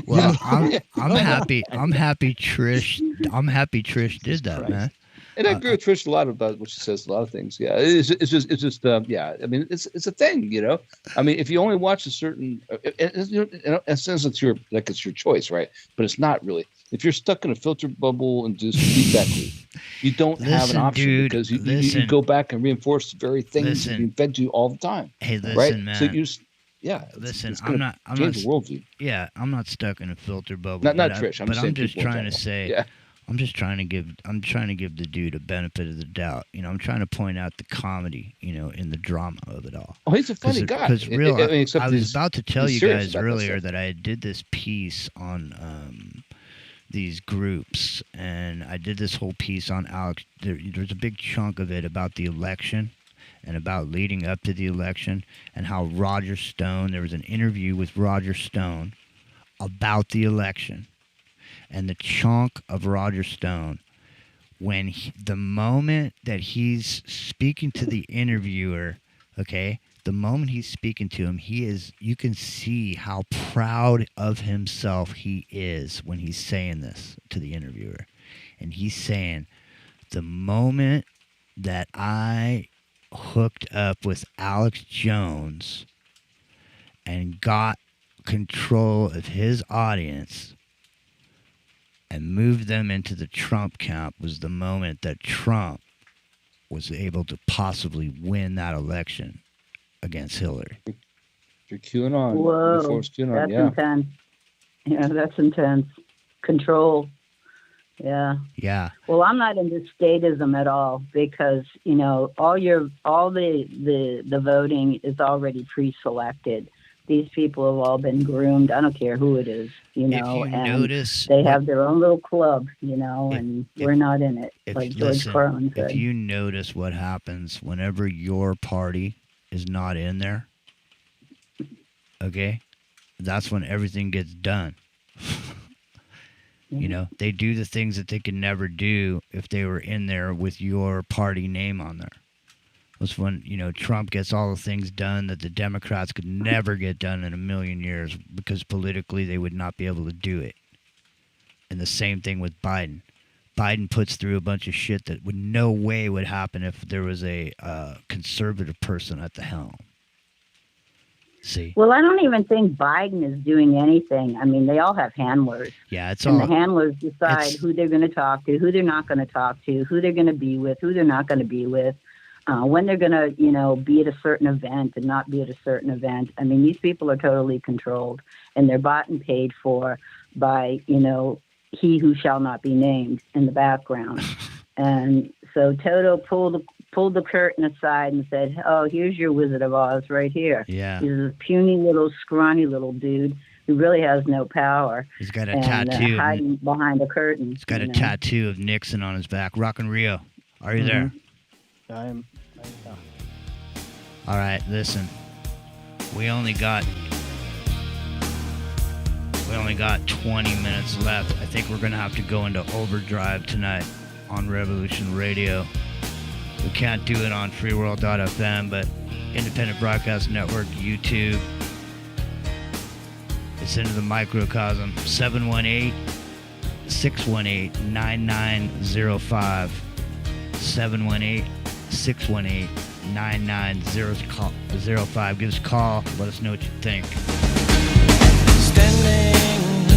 S13: Well, I'm happy. I'm happy Trish did that, man.
S14: And I agree with Trish a lot about what she says. A lot of things. Yeah, it's just yeah. I mean, it's a thing, you know. I mean, if you only watch a certain, it says it's your choice, right? But it's not really. If you're stuck in a filter bubble and just feedback loop, you don't have an
S13: Listen,
S14: option
S13: dude,
S14: because you
S13: listen.
S14: go back and reinforce the very things
S13: Listen.
S14: that being fed to you all the time.
S13: Hey, listen,
S14: right?
S13: man.
S14: So you, yeah.
S13: Listen,
S14: it's gonna
S13: I'm
S14: change
S13: not
S14: the worldview.
S13: Yeah, I'm not stuck in a filter bubble.
S14: Not
S13: but
S14: Trish. I'm
S13: but
S14: saying
S13: I'm just
S14: people in
S13: trying to
S14: general.
S13: say.
S14: Yeah.
S13: I'm trying to give the dude a benefit of the doubt. You know, I'm trying to point out the comedy, you know, in the drama of it all.
S14: Oh, he's a funny guy.
S13: Because real,
S14: I mean, except
S13: I was
S14: he's-
S13: about to tell
S14: he's
S13: you
S14: serious
S13: guys
S14: about that
S13: earlier
S14: stuff.
S13: that I did this piece on these groups, and I did this whole piece on Alex. There's a big chunk of it about the election and about leading up to the election and how Roger Stone. There was an interview with Roger Stone about the election, and the chunk of Roger Stone the moment that he's speaking to the interviewer, okay, the moment he's speaking to him, you can see how proud of himself he is when he's saying this to the interviewer. And he's saying, the moment that I hooked up with Alex Jones and got control of his audience and moved them into the Trump camp was the moment that Trump was able to possibly win that election against Hillary.
S14: You're QAnon.
S7: Whoa,
S14: Before QAnon,
S7: that's
S14: yeah.
S7: intense. Yeah, that's intense. Control. Yeah.
S13: Yeah.
S7: Well, I'm not into statism at all because, you know, all the voting is already pre-selected. These people have all been groomed. I don't care who it is, you know, they have their own little club, you know, and we're not in it, like George Carlin said.
S13: If you notice what happens whenever your party is not in there, okay, that's when everything gets done. You know, they do the things that they could never do if they were in there with your party name on there. Was when, you know, Trump gets all the things done that the Democrats could never get done in a million years because politically they would not be able to do it. And the same thing with Biden. Biden puts through a bunch of shit that would no way would happen if there was a conservative person at the helm. See?
S7: Well, I don't even think Biden is doing anything. I mean, they all have handlers.
S13: Yeah, it's
S7: and
S13: all.
S7: The handlers decide who they're going to talk to, who they're not going to talk to, who they're going to be with, who they're not going to be with, when they're going to, you know, be at a certain event and not be at a certain event. I mean, these people are totally controlled, and they're bought and paid for by, you know, he who shall not be named in the background. And so Toto pulled the curtain aside and said, "Oh, here's your Wizard of Oz right here.
S13: Yeah.
S7: He's a puny little, scrawny little dude who really has no power.
S13: He's got a tattoo.
S7: Hiding behind a curtain.
S13: He's got a tattoo of Nixon on his back. Rockin' Rio, are you there?
S15: I'm
S13: All right, listen. We only got 20 minutes left. I think we're going to have to go into overdrive tonight on Revolution Radio. We can't do it on freeworld.fm, but Independent Broadcast Network, YouTube. It's into the microcosm. 718-618-9905. 718-618-9905. Give us a call. Let us know what you think.
S10: Standing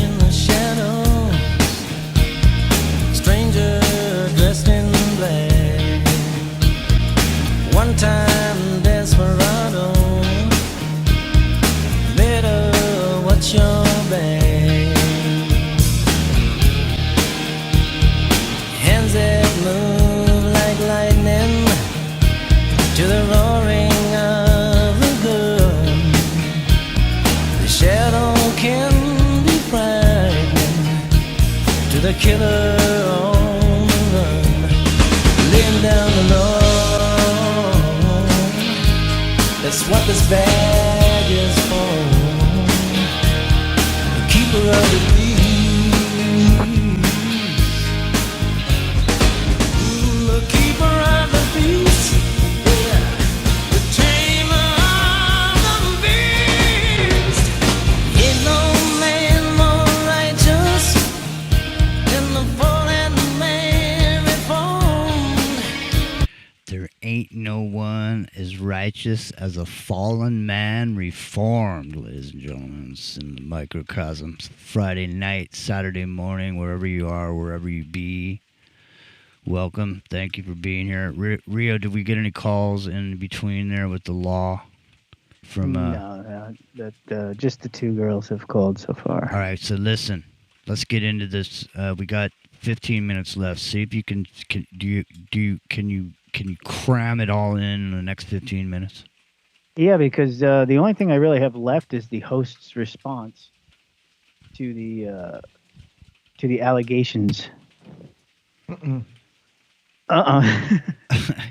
S10: in the shadows, stranger dressed in black, one-time desperado, better watch your back. Hands that move like lightning to the roaring of the gun. The shadow can be frightening to the killer on the run. Laying down the law, that's what this bag is for. The keeper of the peace, the keeper of the peace, yeah. The tamer of the beast. Ain't no man more righteous than the fallen man reformed.
S13: There ain't no one as righteous as a fallen man reformed, ladies and gentlemen. It's in the microcosms. Friday night, Saturday morning, wherever you are, wherever you be. Welcome. Thank you for being here. Rio, did we get any calls in between there with the law? From
S15: No, just the two girls have called so far.
S13: All right, so listen. Let's get into this. We got 15 minutes left. See if you can you cram it all in the next 15 minutes?
S15: Yeah, because the only thing I really have left is the host's response to the allegations.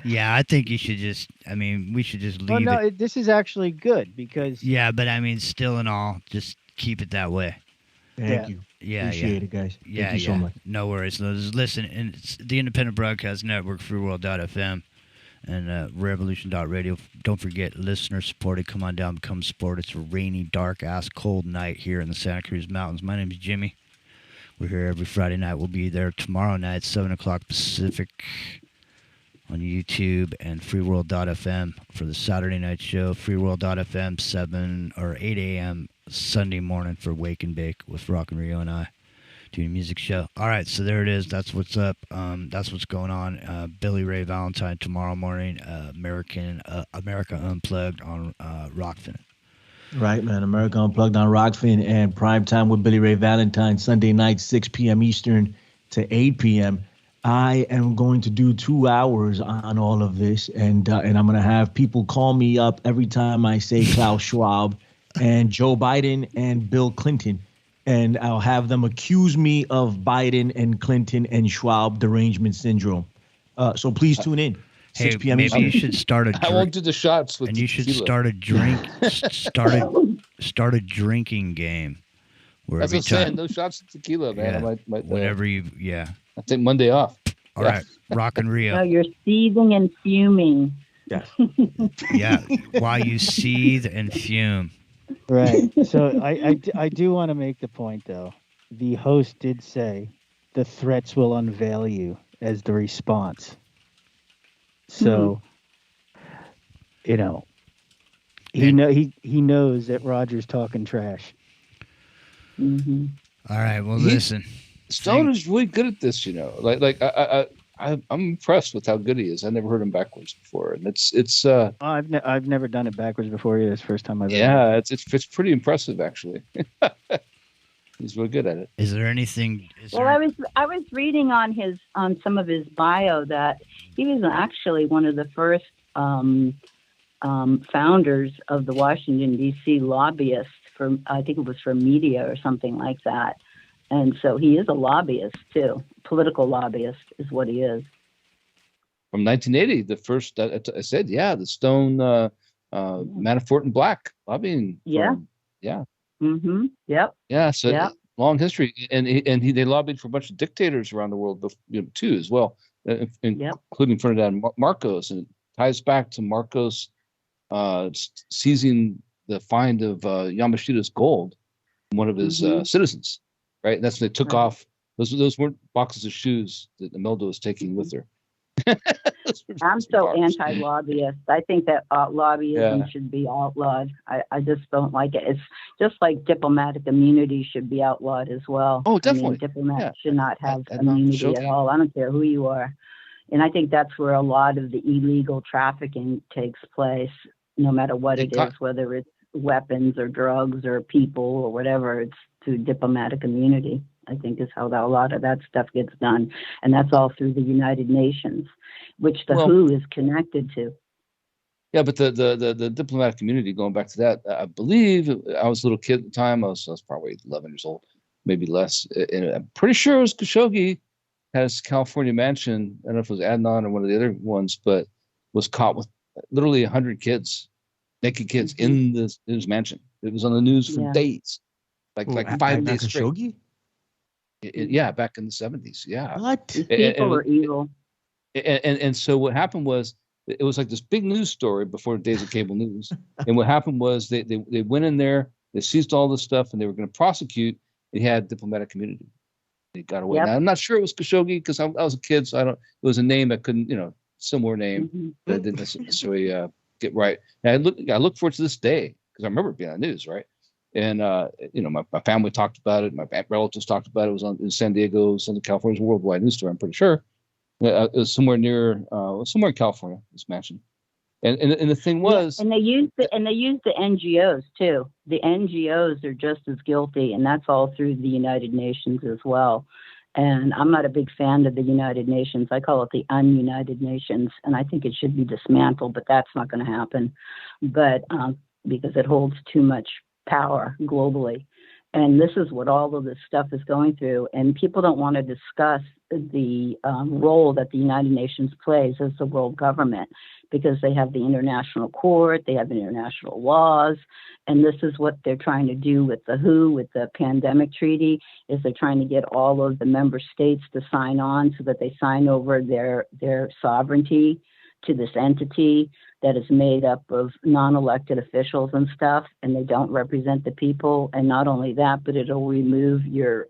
S13: Yeah, I think you should just. I mean, we should just leave
S15: Well, no,
S13: it.
S15: this is actually good because.
S13: Yeah, but I mean, still and all, just keep it that way.
S16: Thank you.
S13: Yeah,
S16: Appreciate it, guys. Thank you so much.
S13: No worries. Listen, and it's the Independent Broadcast Network, freeworld.fm, and revolution.radio. Don't forget, listener supported. Come on down, become support. It's a rainy, dark ass, cold night here in the Santa Cruz Mountains. My name is Jimmy. We're here every Friday night. We'll be there tomorrow night, 7 o'clock Pacific, on YouTube, and freeworld.fm for the Saturday night show. Freeworld.fm, 7 or 8 a.m. Sunday morning for Wake and Bake with Rock and Rio and I doing a music show. All right, so there it is. That's what's up. That's what's going on. BillyRay Valintine tomorrow morning. America Unplugged on Rockfin.
S16: Right, man. America Unplugged on Rockfin, and Prime Time with BillyRay Valintine, Sunday night, 6 p.m. Eastern to 8 p.m. I am going to do 2 hours on all of this, and I'm going to have people call me up every time I say Klaus Schwab and Joe Biden and Bill Clinton, and I'll have them accuse me of Biden and Clinton and Schwab derangement syndrome. So please tune in. 6 p.m.
S13: Maybe you should start a drink.
S14: I won't do the shots with
S13: and you should
S14: tequila.
S13: start a drink. start a drinking game. Where
S14: That's
S13: every
S14: what I'm saying.
S13: time,
S14: No shots of tequila, man.
S13: Yeah.
S14: I might,
S13: whenever you,
S14: I take Monday off.
S13: All right, Rock and Rio.
S7: No, you're seething and fuming.
S16: Yeah.
S13: Yeah, while you seethe and fume.
S15: Right. So I do want to make the point, though. The host did say the threats will unveil you as the response. So, you know, he knows that Roger's talking trash.
S7: Mm-hmm.
S13: All right. Well, listen.
S14: Stone is really good at this, you know. I'm impressed with how good he is. I never heard him backwards before, and it's.
S15: I've never done it backwards before. It's the first time I've.
S14: Yeah, it's pretty impressive actually. He's really good at it.
S13: Is there anything?
S7: I was reading on some of his bio that he was actually one of the first founders of the Washington D.C. lobbyists for, I think it was for media or something like that, and so he is a lobbyist too. Political lobbyist is what he is.
S14: From 1980, the first I said, the Stone, Manafort and Black lobbying.
S7: Yeah.
S14: Yeah.
S7: Mm-hmm. Yep.
S14: Yeah. So long history, and they lobbied for a bunch of dictators around the world, too, as well, including Ferdinand Marcos, and it ties back to Marcos seizing the find of Yamashita's gold from one of his citizens. Right. And that's when they took off. Those weren't boxes of shoes that Imelda was taking with her.
S7: I'm so anti-lobbyist. I think that lobbyism should be outlawed. I just don't like it. It's just like diplomatic immunity should be outlawed as well.
S14: Oh, definitely.
S7: Diplomats should not have immunity at all. I don't care who you are. And I think that's where a lot of the illegal trafficking takes place, no matter what it is, whether it's weapons or drugs or people or whatever. It's through diplomatic immunity, I think, is how a lot of that stuff gets done. And that's all through the United Nations, which WHO is connected to.
S14: Yeah, but the diplomatic community, going back to that, I believe I was a little kid at the time. I was probably 11 years old, maybe less. And I'm pretty sure it was Khashoggi had his California mansion. I don't know if it was Adnan or one of the other ones, but was caught with literally 100 kids, naked kids in his mansion. It was on the news for days, like 5 days straight. Yeah, back in the 70s. Yeah.
S7: What? These people are evil.
S14: And so what happened was, it was like this big news story before the days of cable news. And what happened was they went in there, they seized all this stuff, and they were going to prosecute. They had diplomatic community. They got away. Now, I'm not sure it was Khashoggi because I was a kid, so it was a name I couldn't, similar name that I didn't necessarily get right. And I look forward to this day because I remember it being on the news, right? And my family talked about it. My relatives talked about it. It was in San Diego, Southern California's worldwide news story, I'm pretty sure. It was somewhere in California, this mansion. And the thing was,
S7: and they used the NGOs too. The NGOs are just as guilty, and that's all through the United Nations as well. And I'm not a big fan of the United Nations. I call it the Ununited Nations, and I think it should be dismantled. But that's not going to happen, because it holds too much power globally. And this is what all of this stuff is going through. And people don't want to discuss the role that the United Nations plays as the world government, because they have the international court, they have international laws, and this is what they're trying to do with the WHO, with the pandemic treaty, is they're trying to get all of the member states to sign on so that they sign over their sovereignty to this entity that is made up of non-elected officials and stuff, and they don't represent the people. And not only that, but it'll remove your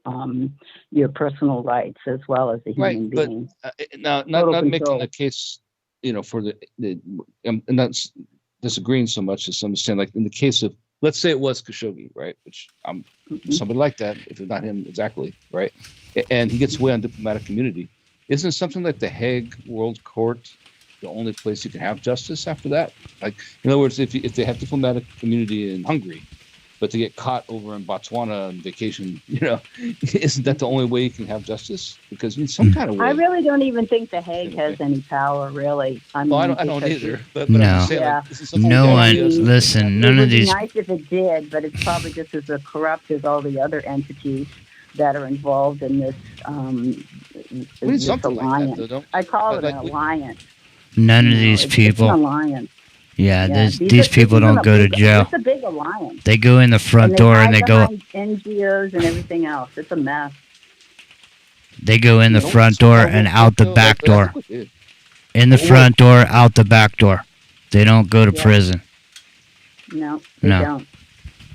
S7: personal rights as well as a human being.
S14: But now, not making the case, for the I'm not disagreeing so much as I'm saying, like in the case of, let's say it was Khashoggi, right? Which I'm somebody like that, if it's not him exactly, right? And he gets away on diplomatic immunity. Isn't something like the Hague World Court the only place you can have justice after that? Like, in other words, if they have diplomatic immunity in Hungary, but they get caught over in Botswana on vacation, isn't that the only way you can have justice? Because in some kind of way.
S7: I really don't even think the Hague has any power, really. I mean,
S14: I don't either. But
S13: no,
S14: I'm saying, like,
S13: no one. Listen, none of these.
S7: It would be nice if it did, but it's probably just as corrupt as all the other entities that are involved in this, this alliance.
S14: Like that,
S7: I call it an alliance.
S13: None of these people.
S7: It's an alliance.
S13: Yeah, these people don't go to jail.
S7: It's a big alliance.
S13: They go in the front door and they go.
S7: NGOs and everything else. It's a mess.
S13: They go in the front door and out the back door. In the front door, out the back door. They don't go to prison.
S7: No, they don't.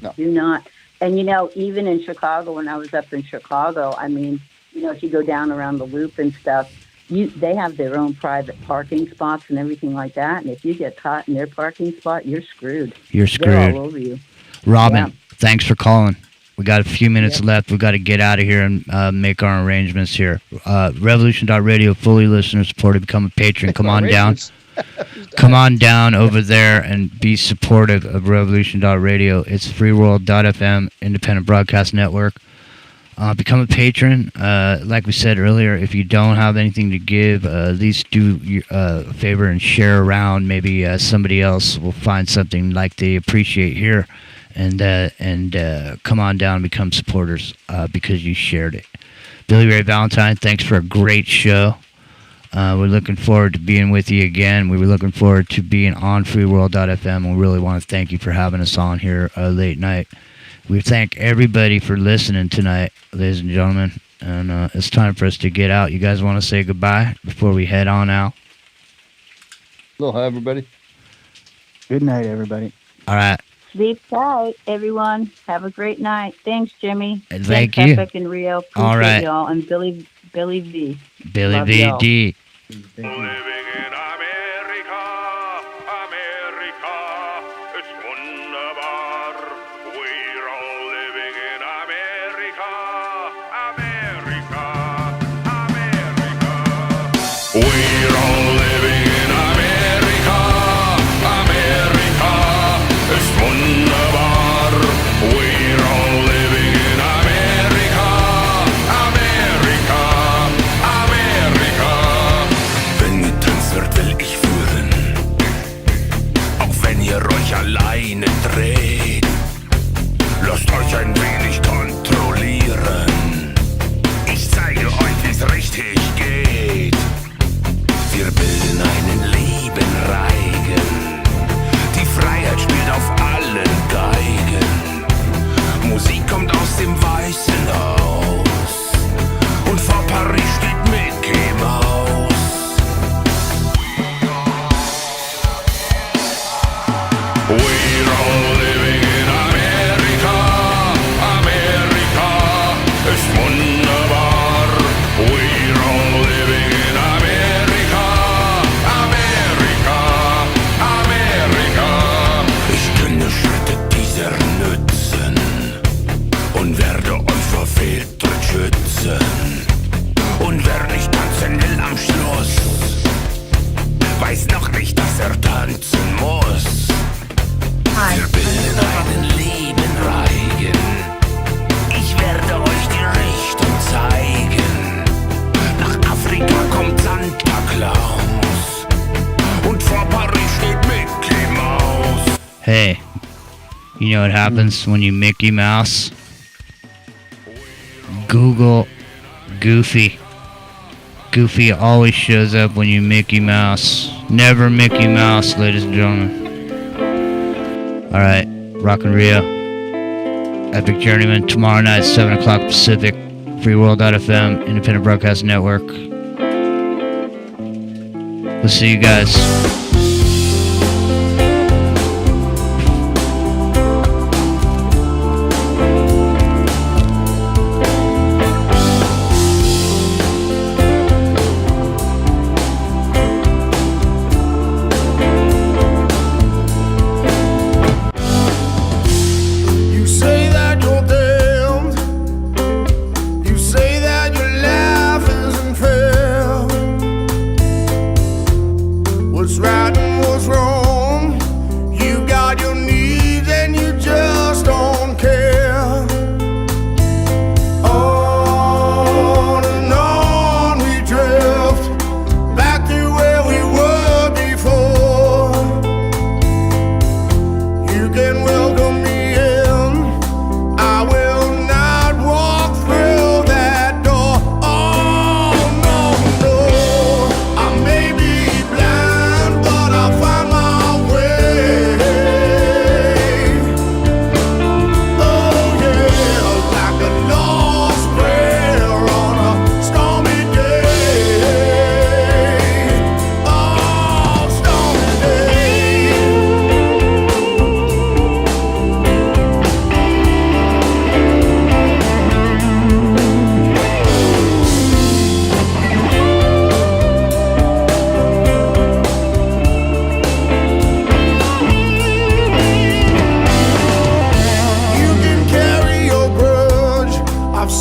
S7: No. Do not. And even in Chicago, when I was up in Chicago, I mean, if you go down around the loop and stuff, they have their own private parking spots and everything like that. And if you get caught in their parking spot, you're screwed.
S13: You're screwed.
S7: They're all over you.
S13: Robin, thanks for calling. We got a few minutes left. We got to get out of here and make our arrangements here. Revolution.radio, fully listener supported. Become a patron. Come on down. Come on down over there and be supportive of Revolution.radio. It's freeworld.fm, independent broadcast network. Become a patron. Like we said earlier, if you don't have anything to give, at least do a favor and share around. Maybe somebody else will find something like they appreciate here, and come on down and become supporters because you shared it. BillyRay Valintine, thanks for a great show. We're looking forward to being with you again. We were looking forward to being on freeworld.fm. We really want to thank you for having us on here late night. We thank everybody for listening tonight, ladies and gentlemen. And it's time for us to get out. You guys want to say goodbye before we head on out?
S14: Aloha, everybody.
S15: Good night, everybody.
S13: All right.
S7: Sleep tight, everyone. Have a great night. Thanks, Jimmy.
S13: Thank you.
S7: Epic and Rio. Appreciate
S13: all right.
S7: y'all. And Billy V.
S13: Billy V. D.
S7: Thank you.
S9: Alleine dreht. Lasst euch ein wenig kontrollieren. Ich zeige euch, wie's richtig geht. Wir bilden einen lieben Reigen. Die Freiheit spielt auf allen Geigen. Musik kommt aus dem Weißen Haus. Und vor Paris steht Mickey Mouse. We're all living in America, America ist wunderbar. We're all living in America, America, America. Ich kenne Schritte dieser nützen und werde euch vor Fehltritt schützen. Und wer nicht tanzen will am Schluss, weiß noch nicht, dass tanzen muss. Wir bilden einen lieben Reigen. Ich werde euch die Richtung zeigen. Nach Afrika kommt Santa Claus. Und vor Paris steht Mickey Mouse.
S13: Hey, you know what happens when you Mickey Mouse? Google Goofy. Goofy always shows up when you Mickey Mouse. Never Mickey Mouse, ladies and gentlemen. Alright, Rock and Rio. Epic Journeyman tomorrow night, 7 o'clock Pacific. FreeWorld.fm, Independent Broadcast Network. We'll see you guys.
S10: I've